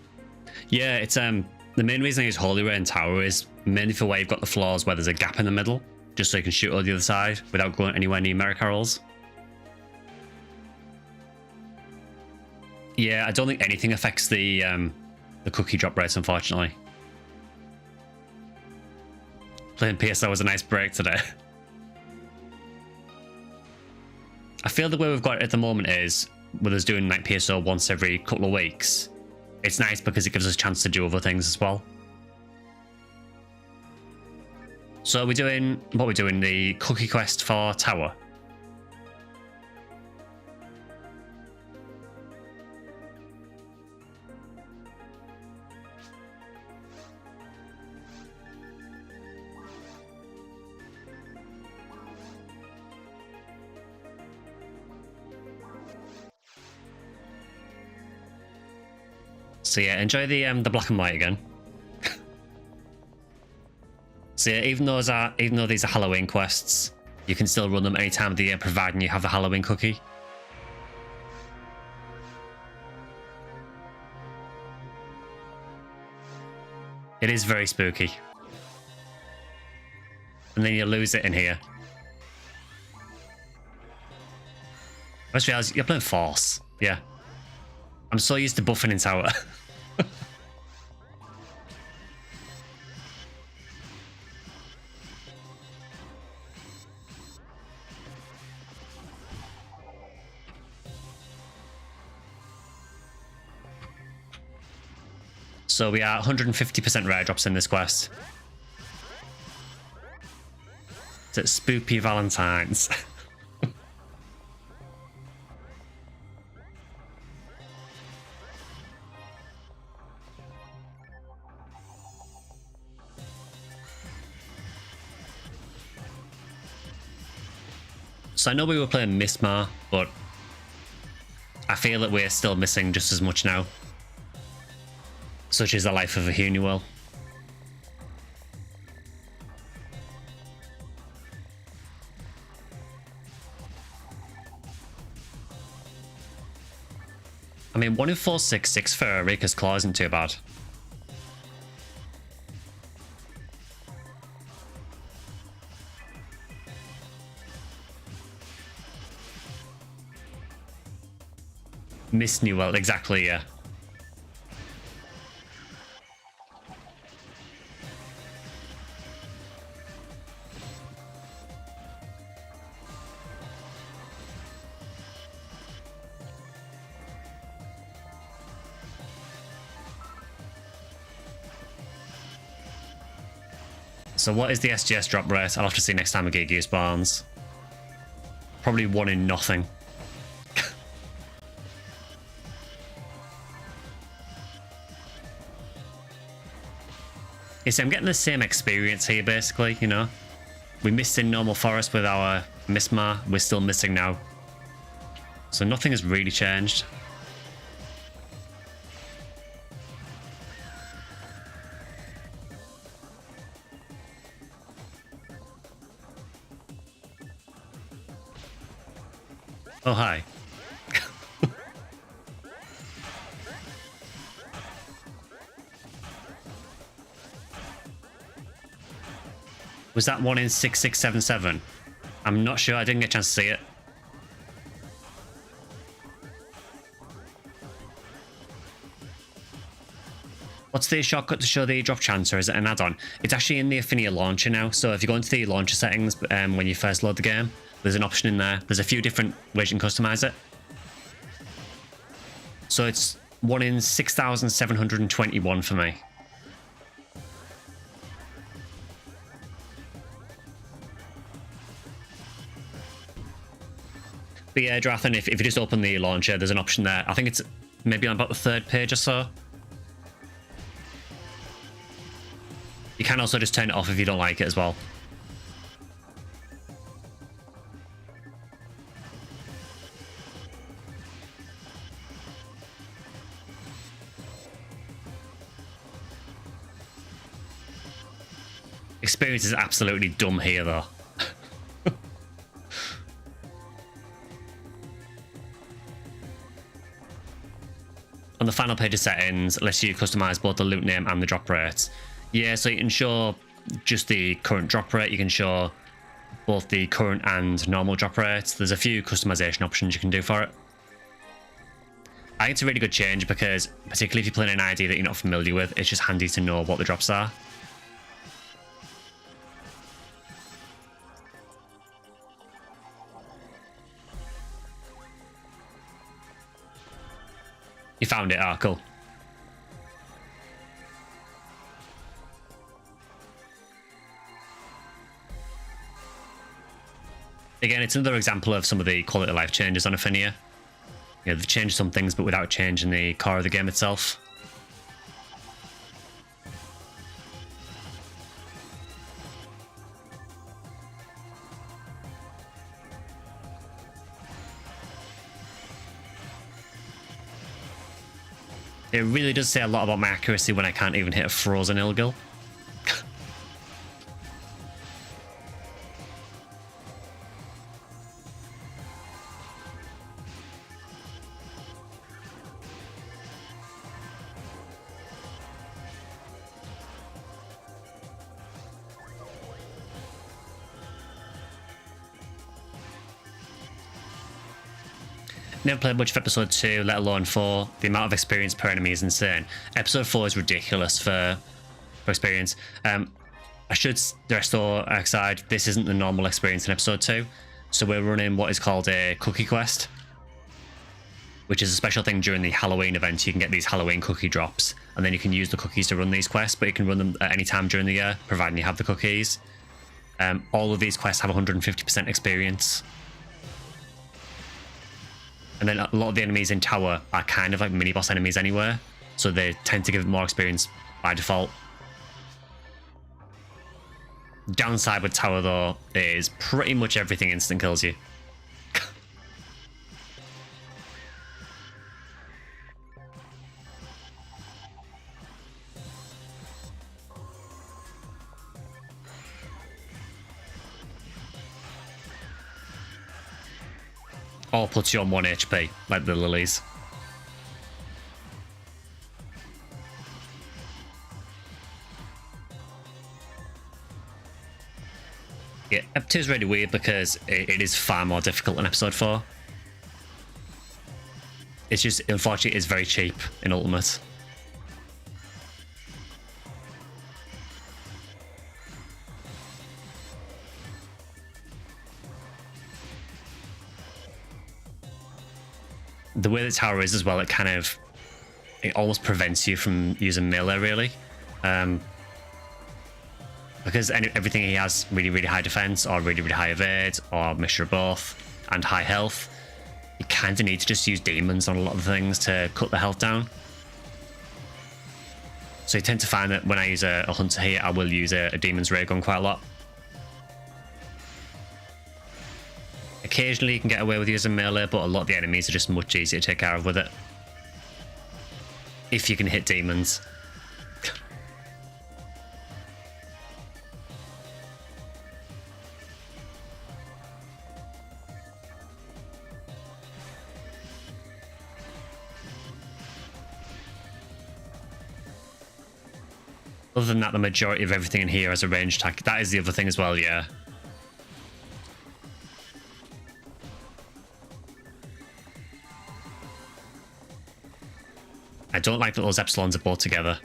Yeah, it's the main reason I use Holy Rain Tower is mainly for where you've got the floors where there's a gap in the middle, just so you can shoot on the other side without going anywhere near Merrick Carols. Yeah, I don't think anything affects the cookie drop rates, unfortunately. Playing PSO was a nice break today. I feel the way we've got it at the moment is with us doing like PSO once every couple of weeks. It's nice because it gives us a chance to do other things as well. So we're doing the cookie quest for Tower. So yeah, enjoy the black and white again. So yeah, even though these are Halloween quests, you can still run them any time of the year, providing you have the Halloween cookie. It is very spooky. And then you lose it in here. I just realised you're playing Force. Yeah. I'm so used to buffing in Tower. So we are 150% rare drops in this quest. It's Spoopy Valentine's. So I know we were playing Mismar, but I feel that we're still missing just as much now. Such is the life of a Hunuel. I mean, 1 in 466 for Rika's Claw isn't too bad. Miss Newell, exactly, yeah. So what is the SGS drop rate? I'll have to see next time a Giga spawns. Probably 1 in nothing. You see, I'm getting the same experience here, basically, you know. We missed in normal forest with our Mismar. We're still missing now. So nothing has really changed. Oh, hi. Was that 1 in 6677? I'm not sure. I didn't get a chance to see it. What's the shortcut to show the drop chance, or is it an add-on? It's actually in the Ephinea launcher now. So if you go into the launcher settings when you first load the game, there's an option in there. There's a few different ways you can customize it. So it's 1 in 6,721 for me. But yeah, Drathan, if you just open the launcher, there's an option there. I think it's maybe on about the 3rd page or so. You can also just turn it off if you don't like it as well. Experience is absolutely dumb here, though. On the final page of settings, lets you customize both the loot name and the drop rate. Yeah, so you can show just the current drop rate. You can show both the current and normal drop rates. There's a few customization options you can do for it. I think it's a really good change because, particularly if you're playing an ID that you're not familiar with, it's just handy to know what the drops are. You found it. Ah, cool. Again, it's another example of some of the quality of life changes on Ephinea. You know, they've changed some things, but without changing the core of the game itself. It really does say a lot about my accuracy when I can't even hit a frozen Ilgil. Never played much of episode 2, let alone 4. The amount of experience per enemy is insane. Episode 4 is ridiculous for experience. I should restore outside. This isn't the normal experience in episode 2. So we're running what is called a cookie quest, which is a special thing during the Halloween event. You can get these Halloween cookie drops, and then you can use the cookies to run these quests, but you can run them at any time during the year, providing you have the cookies. All of these quests have 150% experience. And then a lot of the enemies in Tower are kind of like mini-boss enemies anyway, so they tend to give more experience by default. Downside with Tower, though, is pretty much everything instant kills you. Or puts you on 1 HP, like the lilies. Yeah, episode 2 is really weird because it is far more difficult than episode 4. It's just, unfortunately, it's very cheap in Ultimate. The way that Tower is as well, it almost prevents you from using melee, really. Because everything he has really, really high defense, or really, really high evade, or mixture of both, and high health. You kind of need to just use demons on a lot of things to cut the health down. So you tend to find that when I use a hunter here, I will use a demon's ray gun quite a lot. Occasionally you can get away with using melee, but a lot of the enemies are just much easier to take care of with it. If you can hit demons. Other than that, the majority of everything in here has a ranged attack. That is the other thing as well, yeah. I don't like that those epsilons are both together.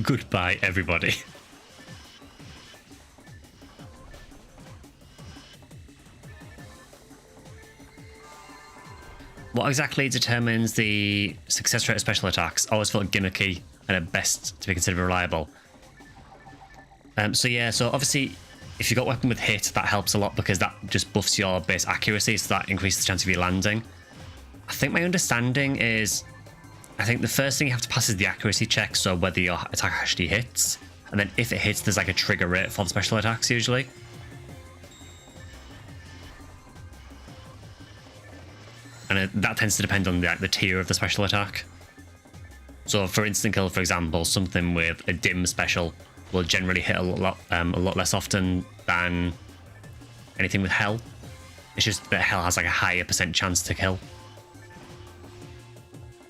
Goodbye, everybody. What exactly determines the success rate of special attacks? I always felt gimmicky and at best to be considered reliable. So obviously, if you've got weapon with hit, that helps a lot because that just buffs your base accuracy, so that increases the chance of you landing. I think my understanding is, I think the first thing you have to pass is the accuracy check, so whether your attack actually hits, and then if it hits, there's like a trigger rate for the special attacks usually. And that tends to depend on the tier of the special attack. So for instant kill, for example, something with a dim special will generally hit a lot less often than anything with hell. It's just that hell has like a higher % chance to kill.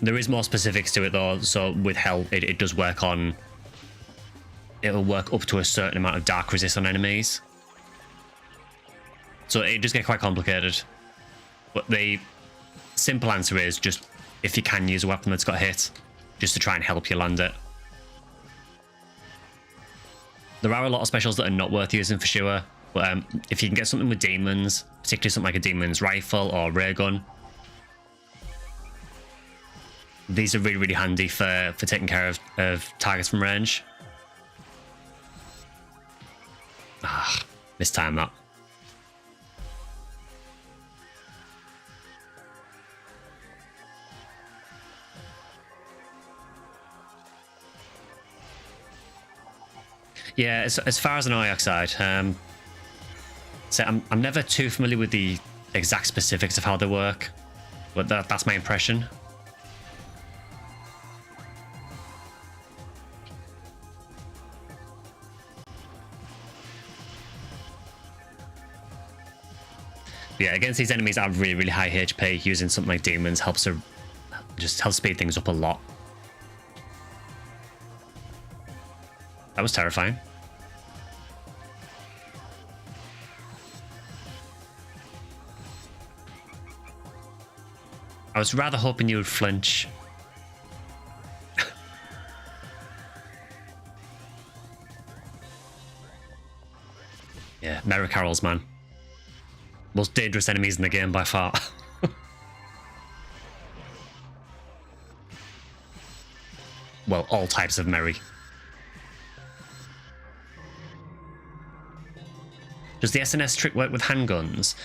There is more specifics to it though. So with hell, it does work on. It'll work up to a certain amount of dark resist on enemies. So it does get quite complicated. But the simple answer is just if you can use a weapon that's got hit, just to try and help you land it. There are a lot of specials that are not worth using for sure, but if you can get something with demons, particularly something like a demon's rifle or ray gun, these are really, really handy for taking care of targets from range. Ah, mistimed that. Yeah, as far as an Oxide, so I'm never too familiar with the exact specifics of how they work, but that's my impression. Yeah, against these enemies that have really, really high HP, using something like demons helps speed things up a lot. That was terrifying. I was rather hoping you would flinch. Yeah, Mary Carroll's, man. Most dangerous enemies in the game by far. Well, all types of Mary. Does the SNS trick work with handguns?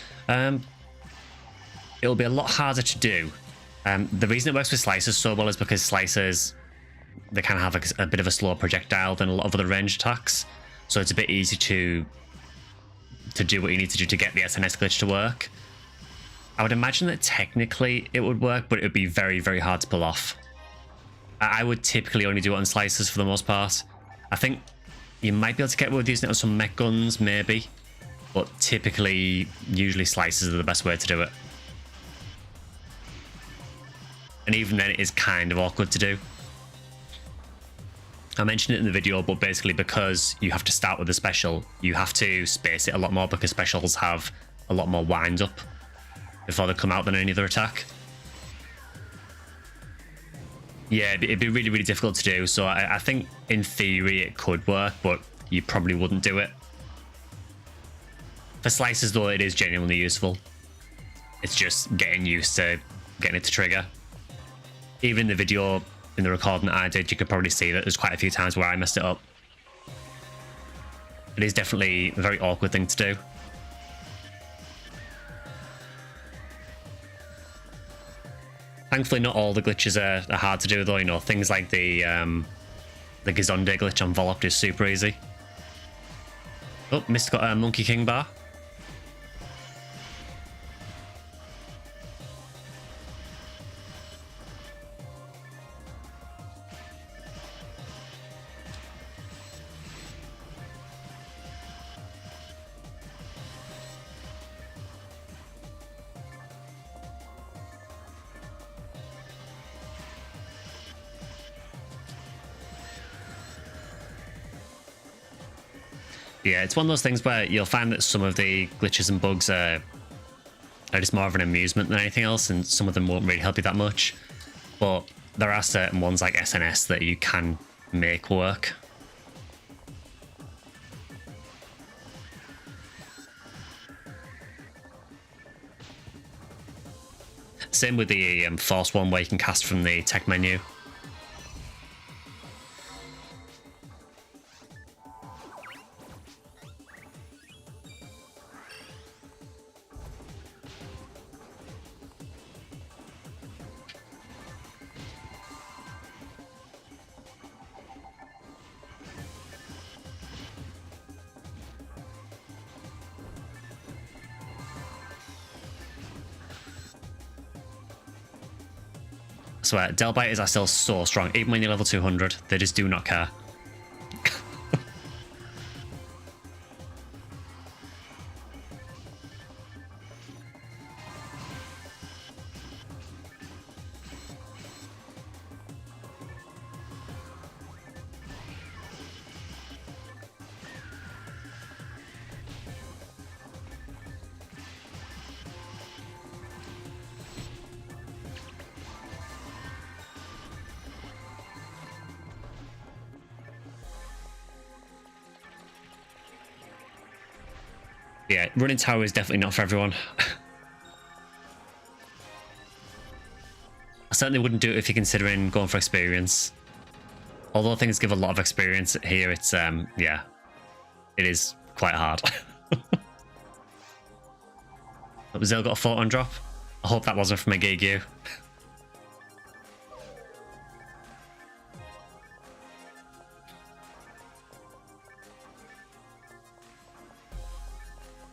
It'll be a lot harder to do. The reason it works with slicers so well is because slicers, they kind of have a bit of a slower projectile than a lot of other ranged attacks. So it's a bit easy to do what you need to do to get the SNS glitch to work. I would imagine that technically it would work, but it would be very, very hard to pull off. I would typically only do it on slicers for the most part. I think you might be able to get away with using it on some mech guns, maybe. But typically, usually slicers are the best way to do it. And even then, it is kind of awkward to do. I mentioned it in the video, but basically because you have to start with a special, you have to space it a lot more because specials have a lot more wind up before they come out than any other attack. Yeah, it'd be really, really difficult to do. So I think in theory it could work, but you probably wouldn't do it. For slicers though, it is genuinely useful. It's just getting used to getting it to trigger. Even in the video, in the recording that I did, you could probably see that there's quite a few times where I messed it up. It is definitely a very awkward thing to do. Thankfully, not all the glitches are hard to do though, you know, things like the Gizonde glitch on Volop is super easy. Oh, Mist got a Monkey King bar. Yeah, it's one of those things where you'll find that some of the glitches and bugs are just more of an amusement than anything else, and some of them won't really help you that much. But there are certain ones like SNS that you can make work. Same with the Force one where you can cast from the tech menu. I swear, Delbiters are still so strong. Even when you're level 200, they just do not care. Yeah, running tower is definitely not for everyone. I certainly wouldn't do it if you're considering going for experience. Although things give a lot of experience here, it's yeah, it is quite hard. Zil got a photon drop. I hope that wasn't from a Gigu.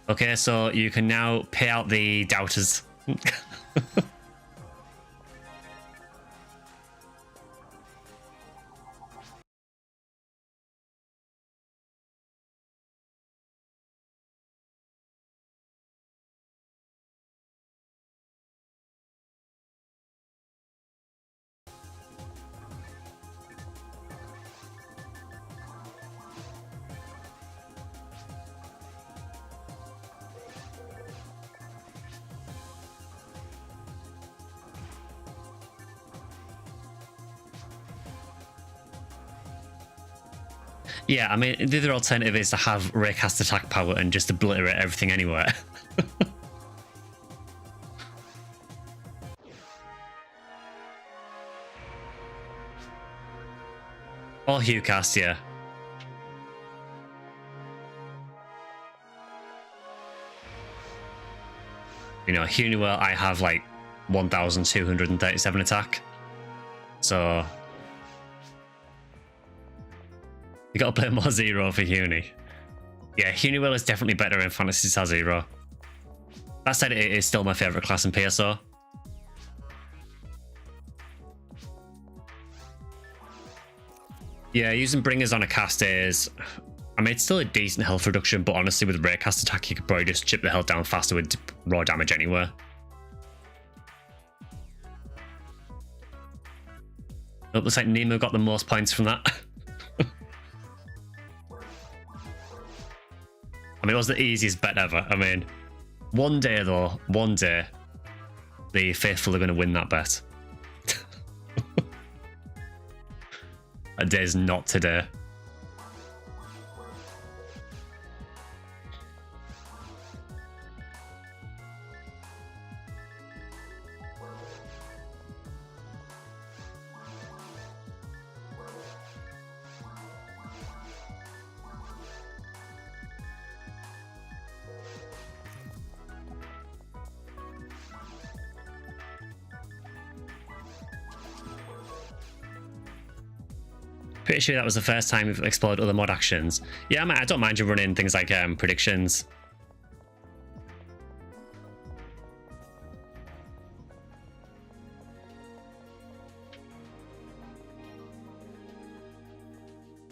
Okay, so you can now pay out the doubters. Yeah, I mean, the other alternative is to have Raycast attack power and just obliterate everything anywhere. Or Hughcast, yeah. You know, Huniwell, I have like 1,237 attack. So you gotta play more Zero for Huni. Yeah, Huniwell is definitely better in Phantasy Star Zero. That said, it is still my favourite class in PSO. Yeah, using Bringers on a cast is... I mean, it's still a decent health reduction, but honestly, with Raycast attack, you could probably just chip the health down faster with raw damage anywhere. It looks like Nemo got the most points from that. I mean, it was the easiest bet ever. I mean, one day though, one day, the faithful are going to win that bet. That day is not today. Pretty sure that was the first time we've explored other mod actions. Yeah, I don't mind you running things like predictions.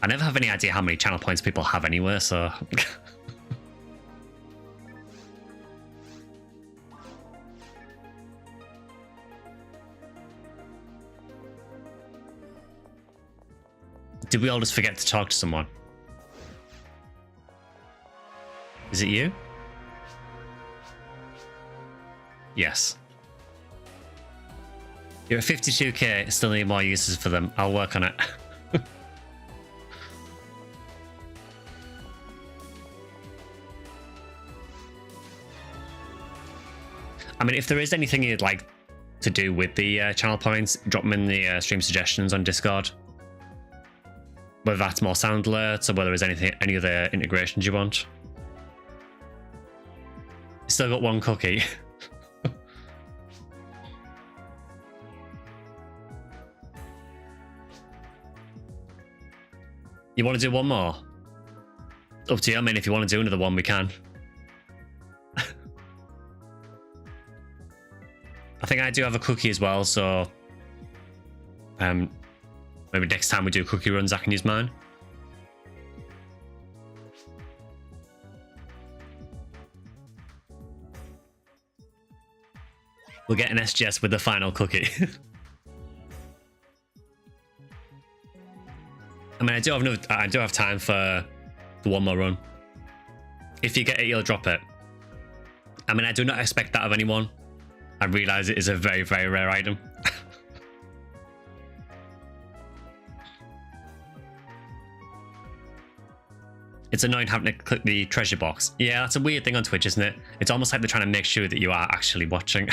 I never have any idea how many channel points people have anywhere, so... Did we all just forget to talk to someone? Is it you? Yes. You're at 52k, still need more uses for them. I'll work on it. I mean, if there is anything you'd like to do with the channel points, drop them in the stream suggestions on Discord. Whether that's more sound alerts or whether there's any other integrations you want. Still got one cookie. You want to do one more? Up to you. I mean, if you want to do another one, we can. I think I do have a cookie as well, so maybe next time we do cookie runs, I can use mine. We'll get an SGS with the final cookie. I mean, I do have time for the one more run. If you get it, you'll drop it. I mean, I do not expect that of anyone. I realise it is a very, very rare item. it's annoying having to click the treasure box. Yeah, that's a weird thing on Twitch, isn't it? It's almost like they're trying to make sure that you are actually watching.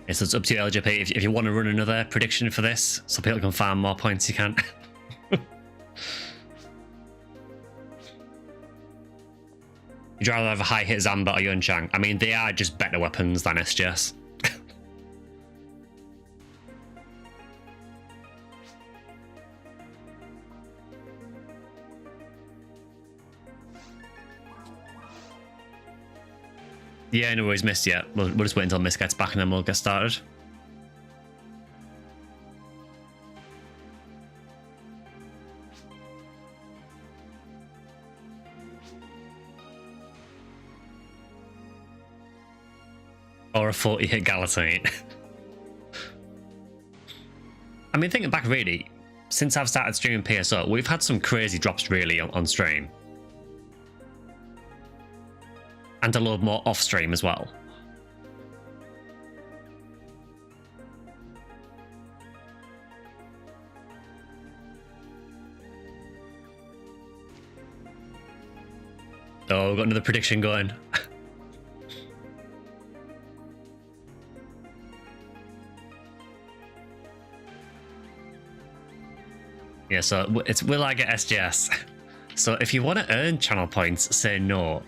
Yeah, so it's up to you, LJP. If you want to run another prediction for this, so people can farm more points, you can. You'd rather have a high hit Zambot or Yunchang. I mean, they are just better weapons than SGS. Yeah, no worries, Mist yet. We'll just wait until Mist gets back and then we'll get started. Or a 40-hit Galatine. I mean, thinking back really, since I've started streaming PSO, we've had some crazy drops really on stream. And a load more off stream as well. Oh, we've got another prediction going. Yeah, so it's will I get SGS? So if you want to earn channel points, say no.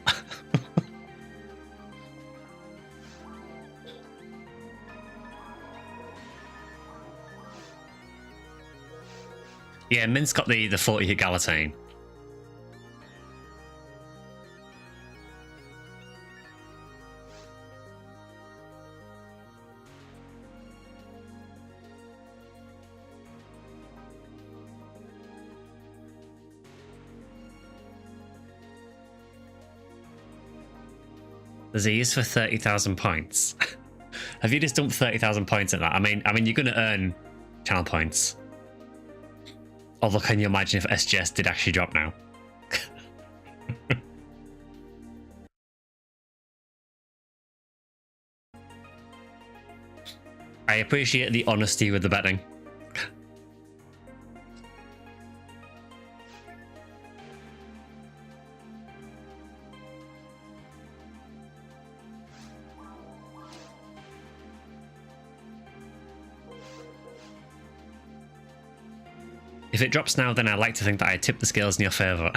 Yeah, Mint's got the 40-hit Galatine. There's a use for 30,000 points. Have you just dumped 30,000 points at that? I mean, you're going to earn channel points. Although, can you imagine if SGS did actually drop now? I appreciate the honesty with the betting. If it drops now, then I like to think that I tip the scales in your favour.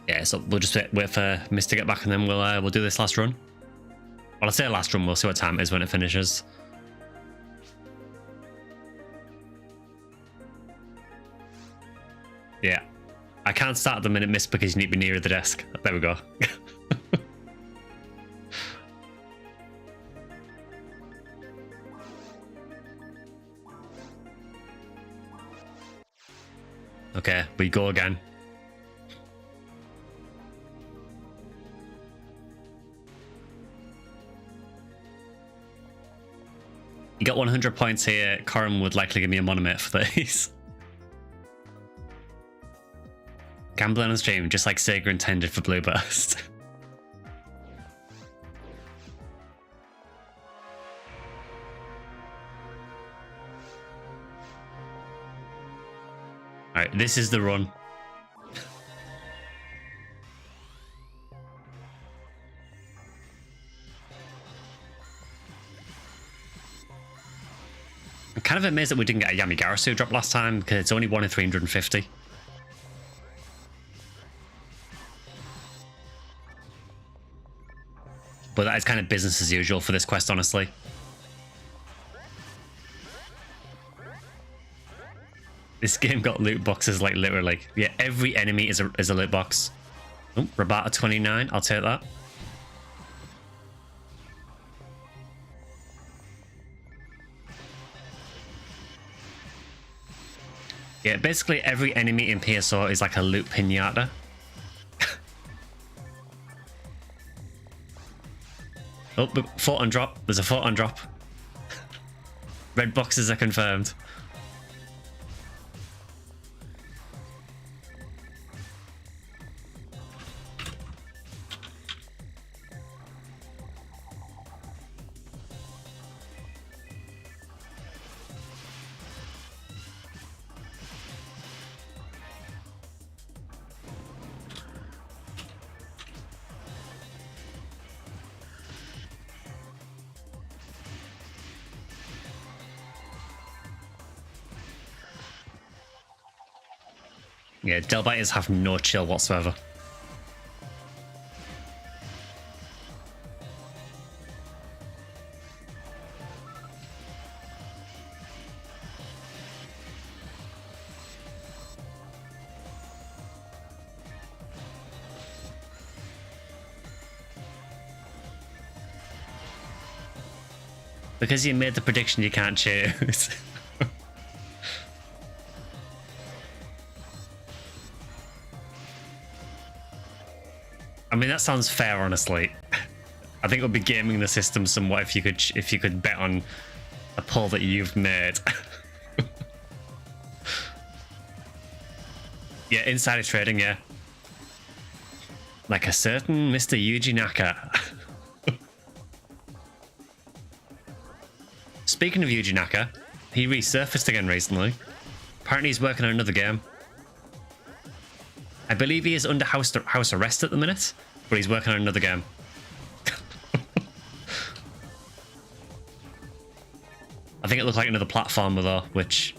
Yeah, so we'll just wait for Mist to get back and then we'll do this last run. Well, I say last run, we'll see what time it is when it finishes. Yeah. I can't start at the minute, Mist, because you need to be nearer the desk. There we go. Okay, we go again. You got 100 points here. Corin would likely give me a monomate for these. Gambling on stream, just like Sega intended for Blue Burst. Alright, this is the run. I'm kind of amazed that we didn't get a Yamigarasu drop last time because it's only 1 in 350. But that is kind of business as usual for this quest, honestly. This game got loot boxes like literally. Yeah, every enemy is a loot box. Oh, Rabata 29, I'll take that. Yeah, basically every enemy in PSO is like a loot pinata. Oh, photon drop. There's a photon drop. Red boxes are confirmed. Yeah, Delbiters have no chill whatsoever. Because you made the prediction you can't choose. I mean, that sounds fair, honestly. I think it would be gaming the system somewhat if you could bet on a pull that you've made. Yeah, insider trading, yeah. Like a certain Mr. Yuji Naka. Speaking of Yuji Naka, he resurfaced again recently. Apparently he's working on another game. I believe he is under house arrest at the minute, but he's working on another game. I think it looked like another platformer though, which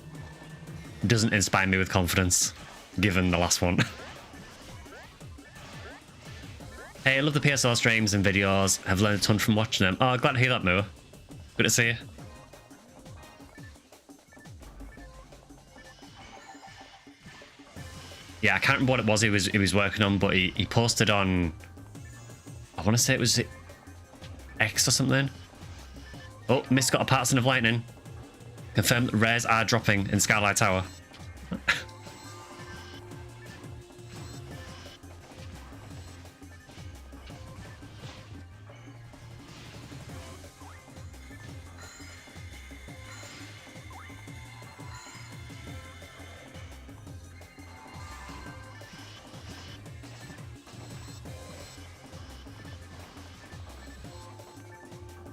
doesn't inspire me with confidence, given the last one. Hey, I love the PSO streams and videos. I've learned a ton from watching them. Oh, glad to hear that, Moore. Good to see you. Yeah, I can't remember what it was he was working on, but he posted on, I want to say it was X or something. Oh, Mist got a pattern of lightning. Confirmed that rares are dropping in Skylight Tower.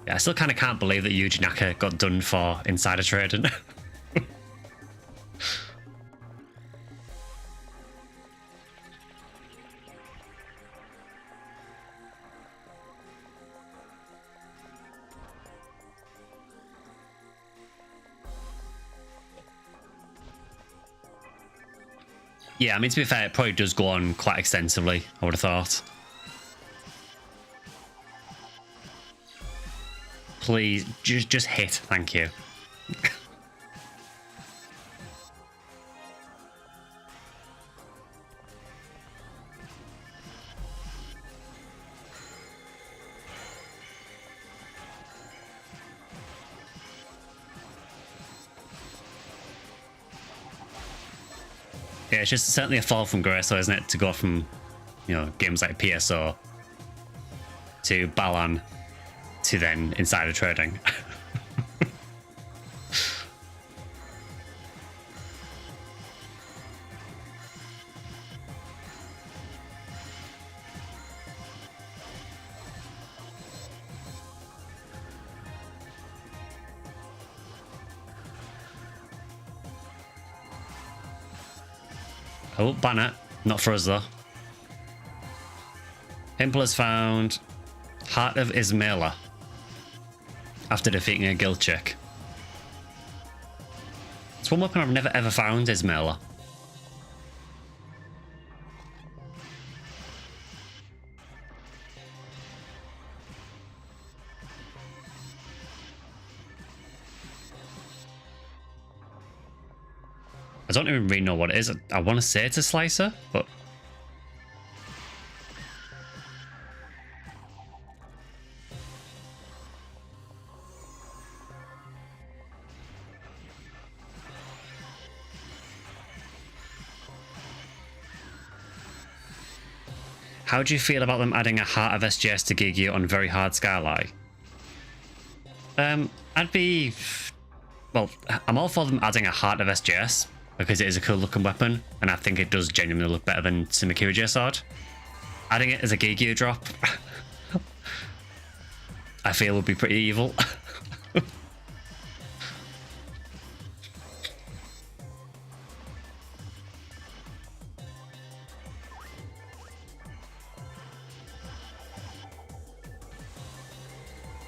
Yeah, I still kind of can't believe that Yuji Naka got done for insider trading. Yeah, I mean, to be fair, it probably does go on quite extensively, I would have thought. Please, just hit, thank you. Yeah, it's just certainly a fall from grace, isn't it, to go from, you know, games like PSO to Balan to then insider trading. Oh, banner. Not for us, though. Pimple has found Heart of Ismaila after defeating a guild chick. It's one weapon I've never ever found, Ismaila. I don't even really know what it is. I want to say it's a slicer, but... How do you feel about them adding a Heart of SGS to Gigi on very hard Skylight? I'd be... Well, I'm all for them adding a Heart of SGS, because it is a cool looking weapon, and I think it does genuinely look better than Sumakura sword. Adding it as a Gigi drop, I feel would be pretty evil.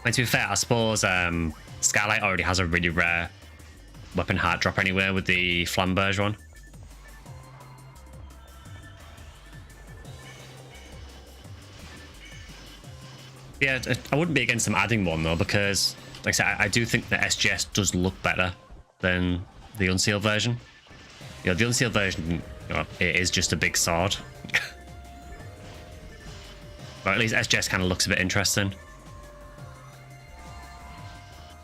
And to be fair, I suppose Skylight already has a really rare weapon heart drop anyway with the Flamberge one. Yeah, I wouldn't be against them adding one though, because like I said, I do think the SGS does look better than the unsealed version. You know, the unsealed version, you know, it is just a big sword. But at least SGS kind of looks a bit interesting.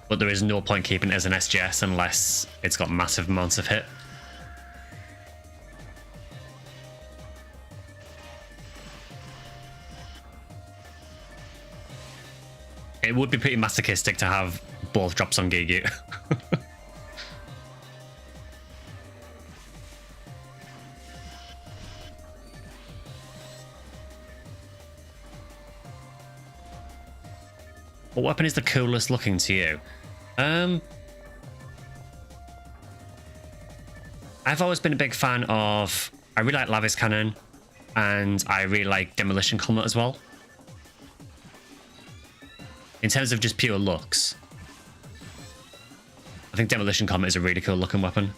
But there is no point keeping it as an SGS unless it's got massive amounts of hit. It would be pretty masochistic to have both drops on Gigi. What weapon is the coolest looking to you? I've always been a big fan of... I really like Lavis Cannon, and I really like Demolition Comet as well. In terms of just pure looks, I think Demolition Comet is a really cool looking weapon.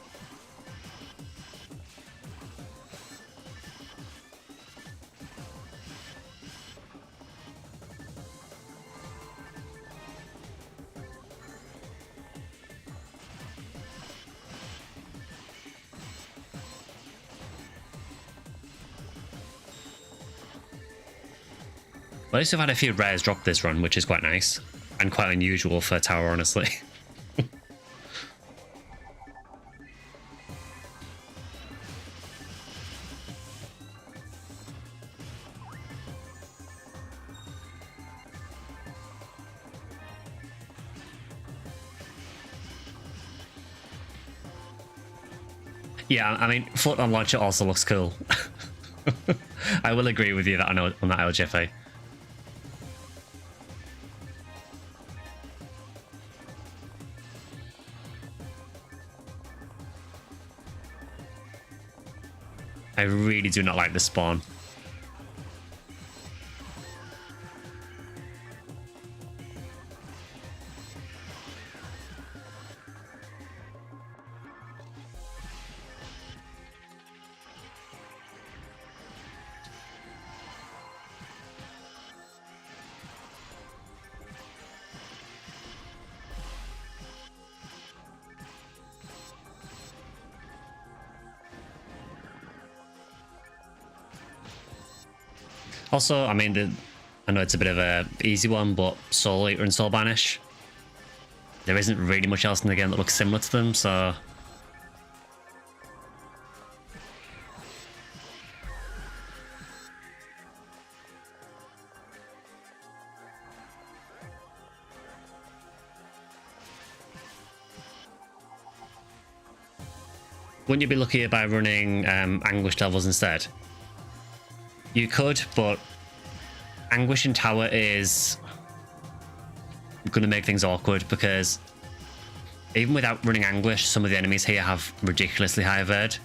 Well, at least we've had a few rares drop this run, which is quite nice. And quite unusual for Tower, honestly. Yeah, I mean, Float on Launcher also looks cool. I will agree with you that I know on that LGFA. I really do not like the spawn. Also, I mean, I know it's a bit of a easy one, but Soul Eater and Soul Banish, there isn't really much else in the game that looks similar to them, so... Wouldn't you be luckier by running Anguish levels instead? You could, but Anguish in Tower is going to make things awkward because even without running Anguish, some of the enemies here have ridiculously high evade.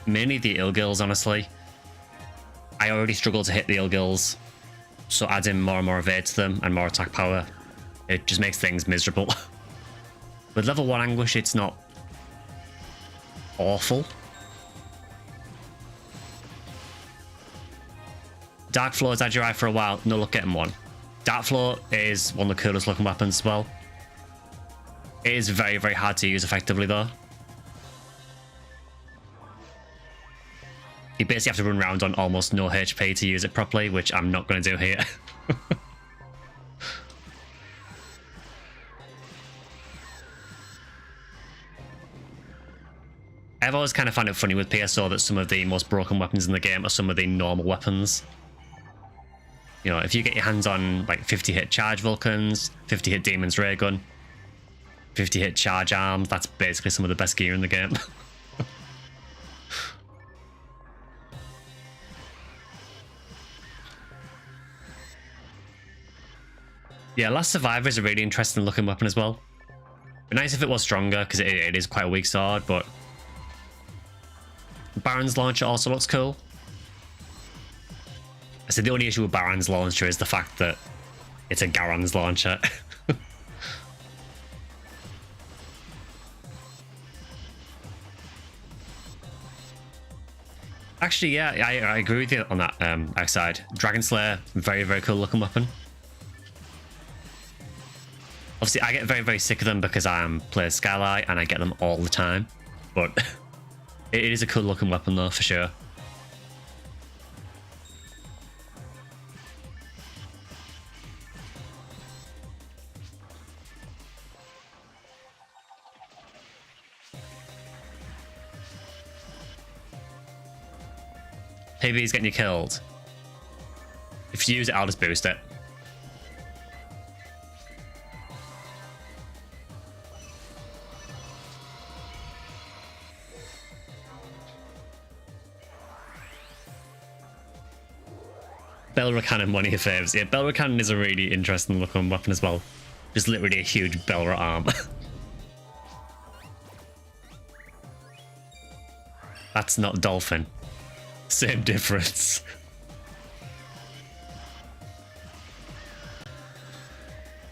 Mainly the Ilgils, honestly. I already struggle to hit the Ilgils, so adding more and more evade to them and more attack power, it just makes things miserable. With level 1 Anguish, it's not awful. Dark Flow has had your eye for a while. No luck getting one. Dark Flow is one of the coolest looking weapons as well. It is very, very hard to use effectively though. You basically have to run around on almost no HP to use it properly, which I'm not going to do here. I've always kind of found it funny with PSO that some of the most broken weapons in the game are some of the normal weapons. You know, if you get your hands on like 50 hit charge Vulcans, 50 hit Demon's Ray Gun, 50 hit charge arms, that's basically some of the best gear in the game. Yeah, Last Survivor is a really interesting looking weapon as well. It'd be nice if it was stronger, because it is quite a weak sword, but Baron's Launcher also looks cool. I said the only issue with Baron's Launcher is the fact that it's a Garan's Launcher. Actually, yeah, I agree with you on that outside. Dragon Slayer, very, very cool looking weapon. Obviously, I get very, very sick of them because I play Skylight and I get them all the time. But it is a cool looking weapon though, for sure. PB's getting you killed. If you use it, I'll just boost it. Belra Cannon, one of your faves. Yeah, Belra Cannon is a really interesting looking weapon as well. Just literally a huge Belra arm. That's not Dolphin. Same difference.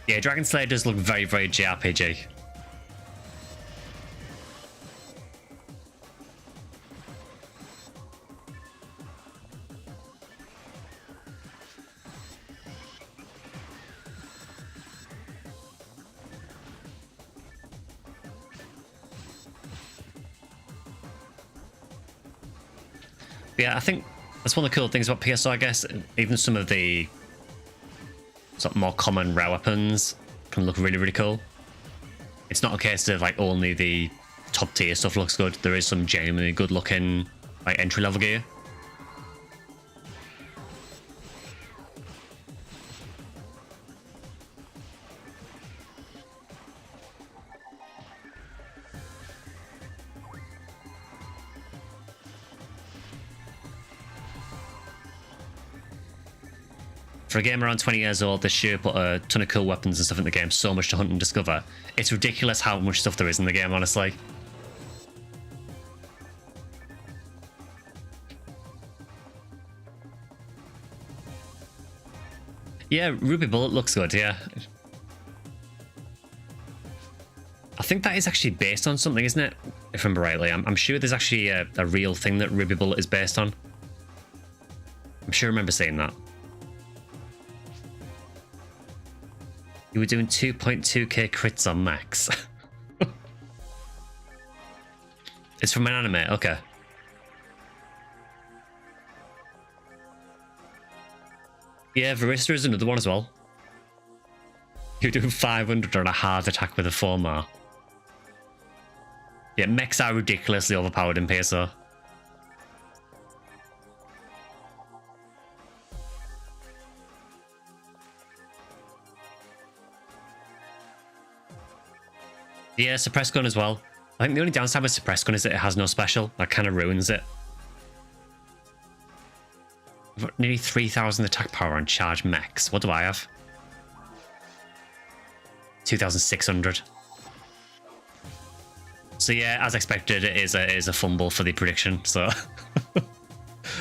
Yeah, Dragon Slayer does look very, very JRPG. Yeah, I think that's one of the cool things about PSO, I guess. Even some of the sort of more common rare weapons can look really, really cool. It's not a case of like only the top tier stuff looks good. There is some genuinely good looking like entry level gear. For a game around 20 years old, this year put a ton of cool weapons and stuff in the game, so much to hunt and discover. It's ridiculous how much stuff there is in the game, honestly. Yeah, Ruby Bullet looks good, yeah. I think that is actually based on something, isn't it? If I remember rightly. I'm sure there's actually a real thing that Ruby Bullet is based on. I'm sure I remember saying that. You were doing 2.2k crits on max. It's from an anime, okay. Yeah, Varista is another one as well. You're doing 500 on a hard attack with a 4-mar. Yeah, mechs are ridiculously overpowered in PSO. Yeah, Suppress Gun as well. I think the only downside with Suppress Gun is that it has no special. That kind of ruins it. I've got nearly 3,000 attack power on charge mechs. What do I have? 2,600. So yeah, as expected, it is a fumble for the prediction. So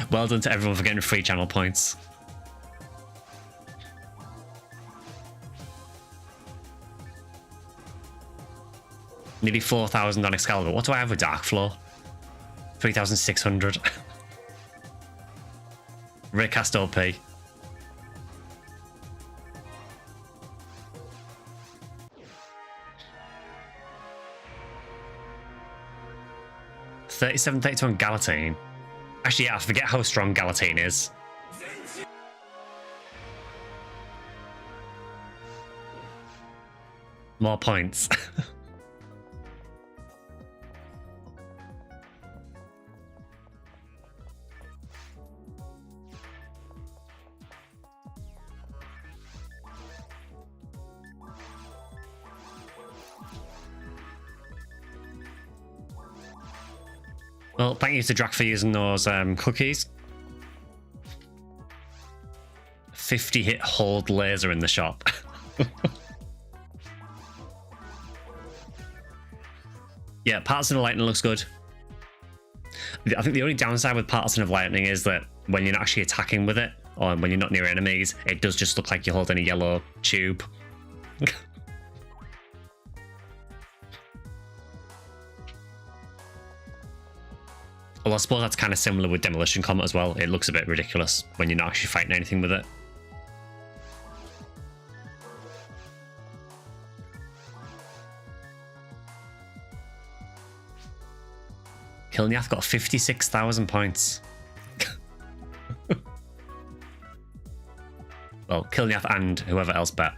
well done to everyone for getting free channel points. Nearly 4,000 on Excalibur. What do I have with Dark Floor? 3,600. Recast OP. $37.32 on Galatine. Actually, yeah, I forget how strong Galatine is. More points. Well, thank you to Drac for using those cookies. 50 hit hold laser in the shop. Yeah, Partisan of Lightning looks good. I think the only downside with Partisan of Lightning is that when you're not actually attacking with it, or when you're not near enemies, it does just look like you're holding a yellow tube. Well, I suppose that's kind of similar with Demolition Comet as well. It looks a bit ridiculous when you're not actually fighting anything with it. Kilniath got 56,000 points. Well, Kilniath and whoever else bet.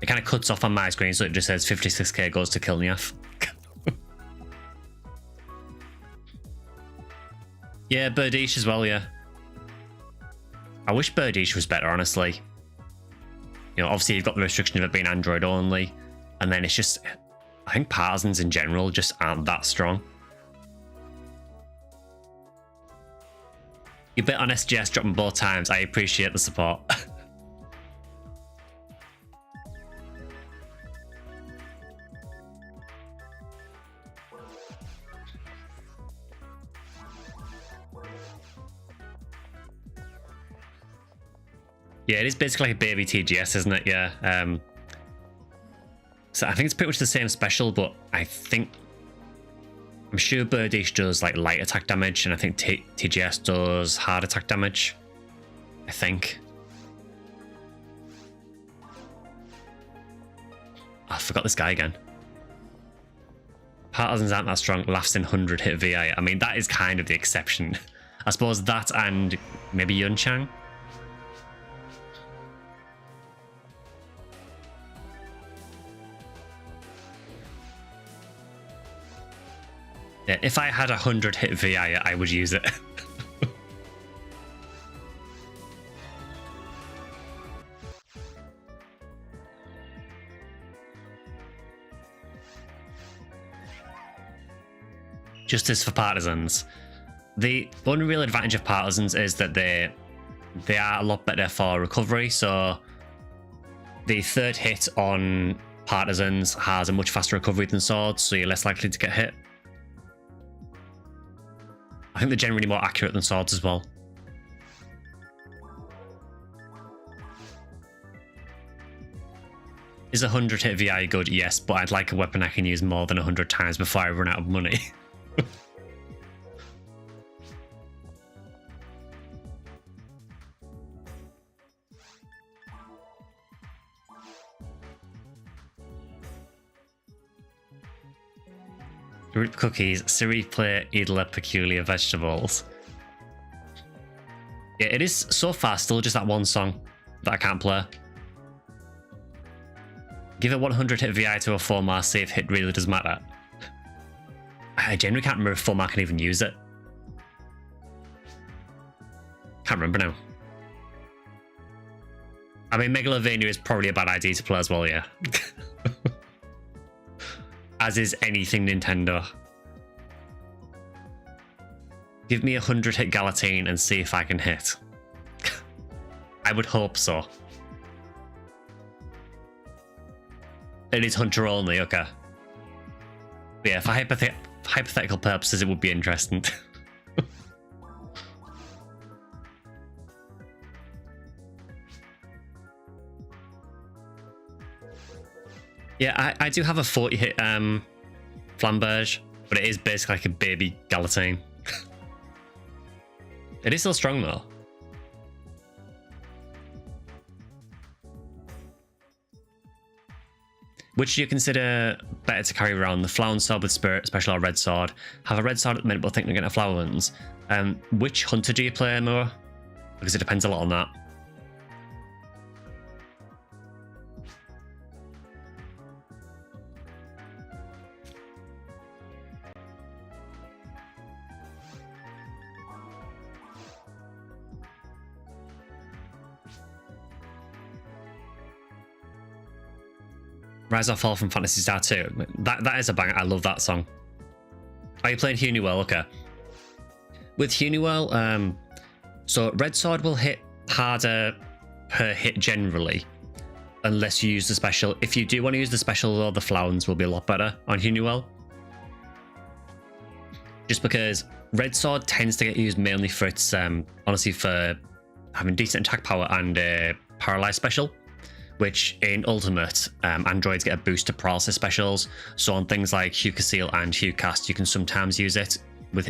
It kind of cuts off on my screen, so it just says 56k goes to Kilniath. Yeah, Birdish as well, yeah. I wish Birdish was better, honestly. You know, obviously you've got the restriction of it being Android only, and then it's just... I think Partisans in general just aren't that strong. You bet on SGS dropping both times. I appreciate the support. Yeah, it is basically like a baby TGS, isn't it? Yeah. So I think it's pretty much the same special, but I'm sure Birdish does like light attack damage, and I think TGS does hard attack damage. I think. I forgot this guy again. Partisans aren't that strong. Laughs in 100 hit VI. I mean, that is kind of the exception. I suppose that and maybe Yunchang. Yeah, if I had 100 hit VI, I would use it. Justice for Partisans. The only real advantage of Partisans is that they are a lot better for recovery. So the third hit on Partisans has a much faster recovery than Swords, so you're less likely to get hit. I think they're generally more accurate than Swords as well. Is 100 hit VI good? Yes, but I'd like a weapon I can use more than 100 times before I run out of money. Root cookies, Siri play Idla peculiar vegetables. Yeah, it is so far still just that one song that I can't play. Give it 100 hit VI to a 4-mar, see if hit really does matter. I generally can't remember if 4-mar can even use it. Can't remember now. I mean, Megalovania is probably a bad idea to play as well, yeah. As is anything Nintendo. Give me 100 hit Galatine and see if I can hit. I would hope so. It is Hunter only, okay. But yeah, for hypothetical purposes, it would be interesting. Yeah, I do have a 40 hit Flamberge, but it is basically like a baby Galatine. It is still strong though. Which do you consider better to carry around? The Flower Sword with Spirit Special or Red Sword? Have a Red Sword at the minute, but think they're getting a Flower ones. Which Hunter do you play more? Because it depends a lot on that. Rise or Fall from Phantasy Star 2. That is a banger. I love that song. Are you playing Hunuel? Okay. With Hunuel, so Red Sword will hit harder per hit generally, unless you use the special. If you do want to use the special, though, the Flowers will be a lot better on Hunuel. Just because Red Sword tends to get used mainly for its, honestly, for having decent attack power and paralyze special, which in Ultimate, androids get a boost to paralysis specials. So on things like Seal and Cast, you can sometimes use it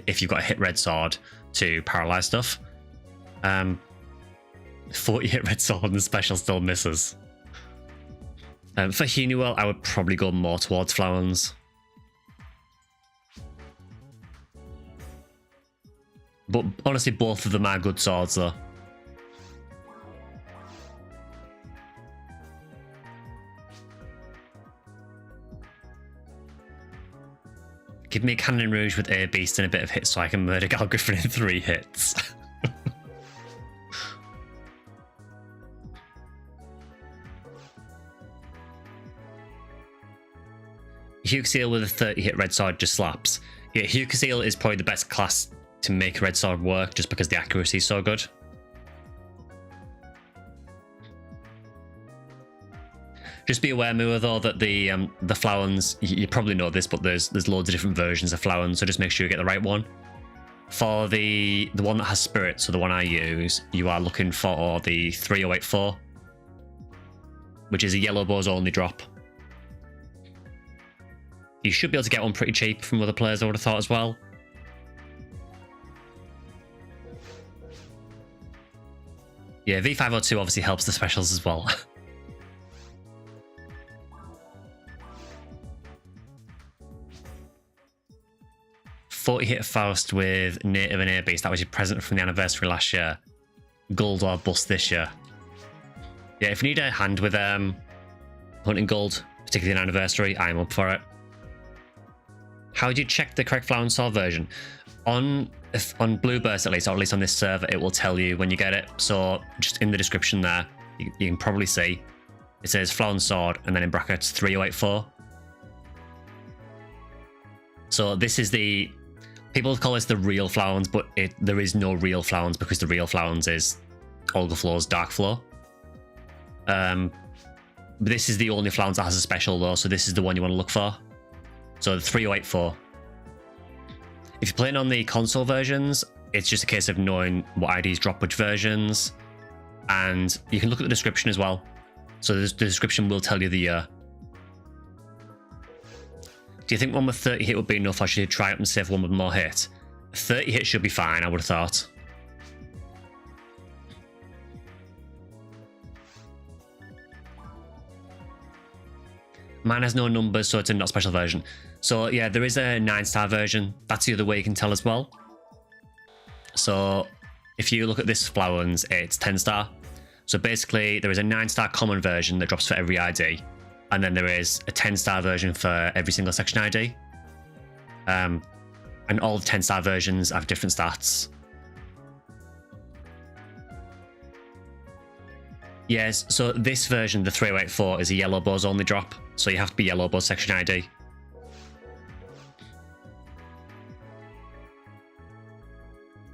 if you've got a hit Red Sword to paralyze stuff. 40 hit Red Sword and the special still misses. For Hunuel, I would probably go more towards Flowers. But honestly, both of them are good swords, though. Give me a Cannon Rouge with Air Beast and a bit of hit so I can murder Gal Griffin in 3 hits. Seal with a 30 hit Red Sword just slaps. Yeah, Seal is probably the best class to make Red Sword work just because the accuracy is so good. Just be aware, Mua, though, that the Flowers, you probably know this, but there's loads of different versions of Flowers, so just make sure you get the right one. For the one that has Spirit, so the one I use, you are looking for the 3084, which is a yellow bows only drop. You should be able to get one pretty cheap from other players, I would have thought, as well. Yeah, V502 obviously helps the specials as well. $40 hit Faust with Native and Air Beast. That was your present from the anniversary last year. Gold or bust this year. Yeah, if you need a hand with hunting gold, particularly an anniversary, I'm up for it. How do you check the correct Flower and Sword version? On Blueburst, at least, or at least on this server, it will tell you when you get it. So just in the description there, you can probably see it says Flower and Sword, and then in brackets 3084. So this is the people call this the real Flowers, but there is no real Flowers because the real Flowers is Olga Flow's Dark Flow. But this is the only Flowers that has a special though, so this is the one you want to look for. So the 3084. If you're playing on the console versions, it's just a case of knowing what IDs drop which versions, and you can look at the description as well. So the description will tell you the year. Do you think one with 30 hit would be enough, or should you try it and save one with more hit? 30 hit should be fine, I would have thought. Mine has no numbers, so it's a not special version. So yeah, there is a 9-star version. That's the other way you can tell as well. So if you look at this Flowers, it's 10-star. So basically, there is a 9-star common version that drops for every ID. And then there is a 10-star version for every single section ID. And all the 10-star versions have different stats. Yes, so this version, the 3084, is a yellow bows only drop. So you have to be yellow bows section ID.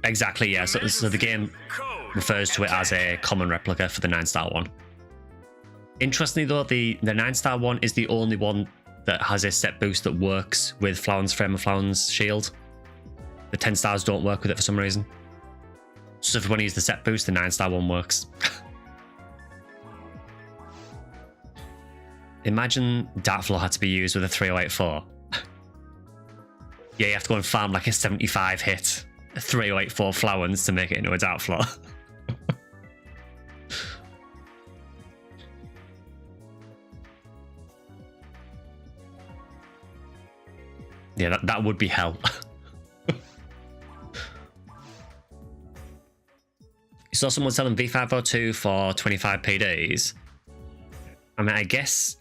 Exactly, yeah. So the game refers to it as a common replica for the 9-star one. Interestingly though, the 9-star one is the only one that has a set boost that works with Flowers Frame and Flowers Shield. The 10 stars don't work with it for some reason. So if you want to use the set boost, the 9-star one works. Imagine Darkflow had to be used with a 3084. Yeah, you have to go and farm like a 75 hit 3084 Flowers to make it into a Darkflow. Yeah, that would be hell. You saw someone selling V502 for 25 PDs. I mean, I guess...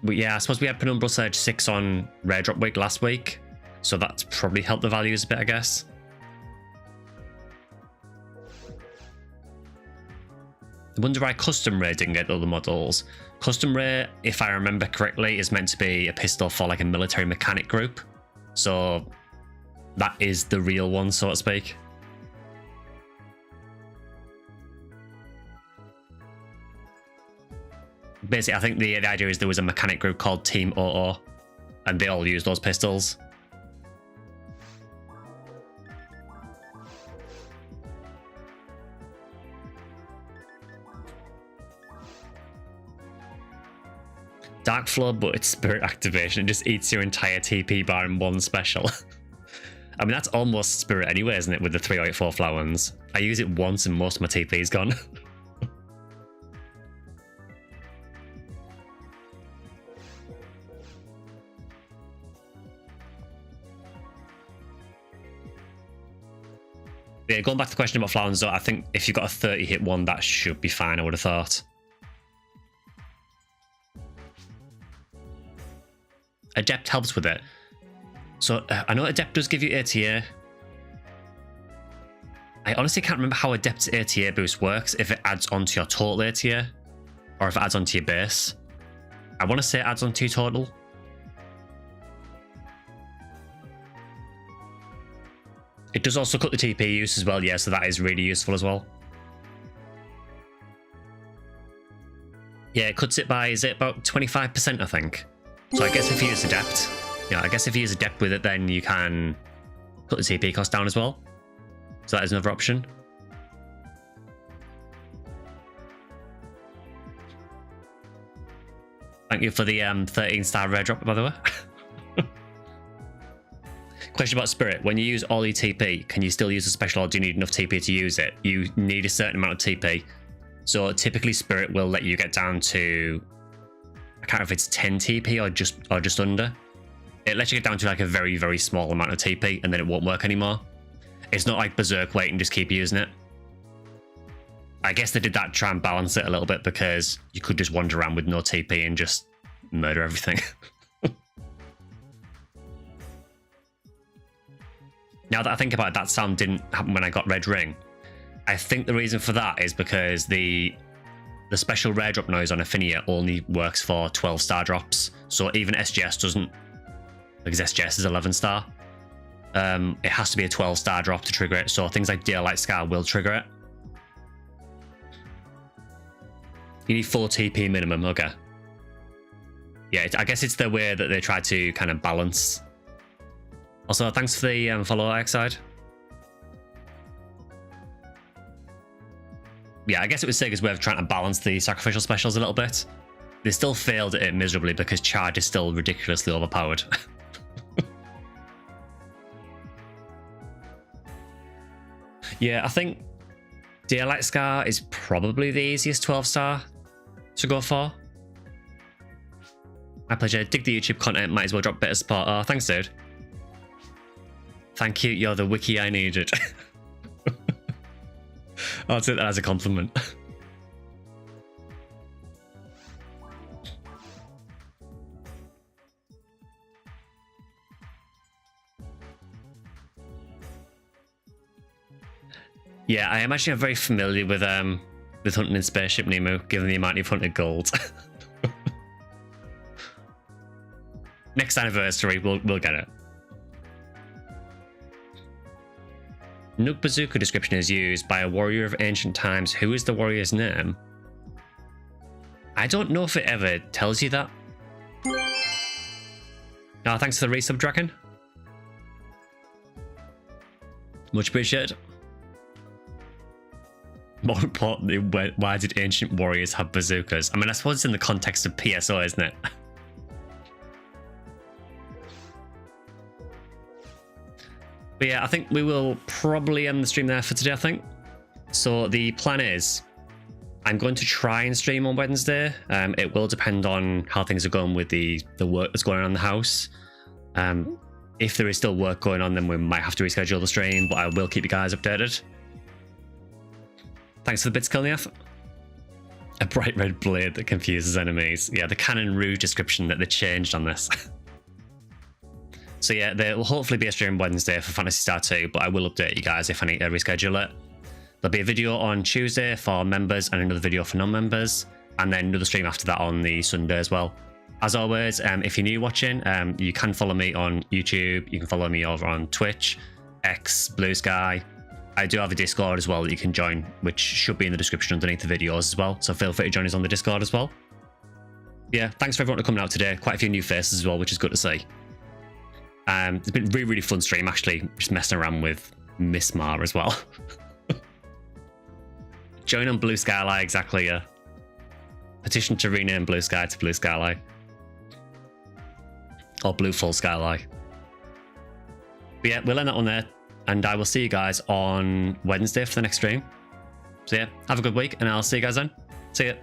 yeah, I suppose we had Penumbral Surge 6 on Rare Drop Week last week. So that's probably helped the values a bit, I guess. I wonder why Custom Ray didn't get other models. Custom Ray, if I remember correctly, is meant to be a pistol for like a military mechanic group. So that is the real one, so to speak. Basically, I think the idea is there was a mechanic group called Team OO, and they all use those pistols. Dark Flow, but it's spirit activation. It just eats your entire TP bar in one special. I mean, that's almost spirit anyway, isn't it, with the 384 flowers? I use it once and most of my TP is gone. Yeah, going back to the question about flowers, though, I think if you've got a 30 hit one, that should be fine, I would have thought. Adept helps with it. So I know Adept does give you ATA. I honestly can't remember how Adept's ATA boost works, if it adds onto your total ATA or if it adds onto your base. I want to say it adds onto your total. It does also cut the TP use as well, yeah, so that is really useful as well. Yeah, it cuts it by, is it about 25%, I think? So I guess if you use Adept, yeah, I guess if you use Adept with it, then you can cut the TP cost down as well. So that is another option. Thank you for the 13-star rare drop, by the way. Question about Spirit. When you use all your TP, can you still use a special, or do you need enough TP to use it? You need a certain amount of TP. So typically Spirit will let you get down to, I can't remember if it's 10 TP or just under. It lets you get down to like a very, very small amount of TP and then it won't work anymore. It's not like Berserk Weight and just keep using it. I guess they did that to try and balance it a little bit, because you could just wander around with no TP and just murder everything. Now that I think about it, that sound didn't happen when I got Red Ring. I think the reason for that is because the special rare drop noise on Ephinea only works for 12-star drops. So even SGS doesn't, because SGS is 11-star. It has to be a 12-star drop to trigger it. So things like Daylight Scar will trigger it. You need 4 TP minimum, okay. Yeah, I guess it's the way that they try to kind of balance. Also, thanks for the follow, Xside. Yeah, I guess it was Sega's way of trying to balance the sacrificial specials a little bit. They still failed at it miserably because charge is still ridiculously overpowered. Yeah, I think Daylight Scar is probably the easiest 12-star to go for. My pleasure. Dig the YouTube content, might as well drop a bit of support. Oh, thanks, dude. Thank you, you're the wiki I needed. I'll take that as a compliment. Yeah, I imagine you're very familiar with hunting in Spaceship Nemo, given the amount you've hunted gold. Next anniversary, we'll get it. Nook Bazooka description is used by a warrior of ancient times. Who is the warrior's name? I don't know if it ever tells you that. No, thanks for the resub, Dragon. Much appreciated. More importantly, why did ancient warriors have bazookas? I mean, I suppose it's in the context of PSO, isn't it? But yeah, I think we will probably end the stream there for today, I think. So the plan is, I'm going to try and stream on Wednesday. It will depend on how things are going with the work that's going on in the house. If there is still work going on, then we might have to reschedule the stream, but I will keep you guys updated. Thanks for the bits, Kilniath. A bright red blade that confuses enemies. Yeah, the Canon Rouge description that they changed on this. So yeah, there will hopefully be a stream Wednesday for Phantasy Star 2, but I will update you guys if I need to reschedule it. There'll be a video on Tuesday for members and another video for non-members, and then another stream after that on the Sunday as well. As always, if you're new watching, you can follow me on YouTube. You can follow me over on Twitch, X, Bluesky. I do have a Discord as well that you can join, which should be in the description underneath the videos as well. So feel free to join us on the Discord as well. Yeah, thanks for everyone for coming out today. Quite a few new faces as well, which is good to see. It's been a really, really fun stream, actually, just messing around with Miss Mar as well. Join on Blue Skylight, exactly, yeah. Petition to rename Blue Sky to Blue Skylight. Or Blue Full Skylight. But yeah, we'll end that one there. And I will see you guys on Wednesday for the next stream. So yeah, have a good week, and I'll see you guys then. See ya.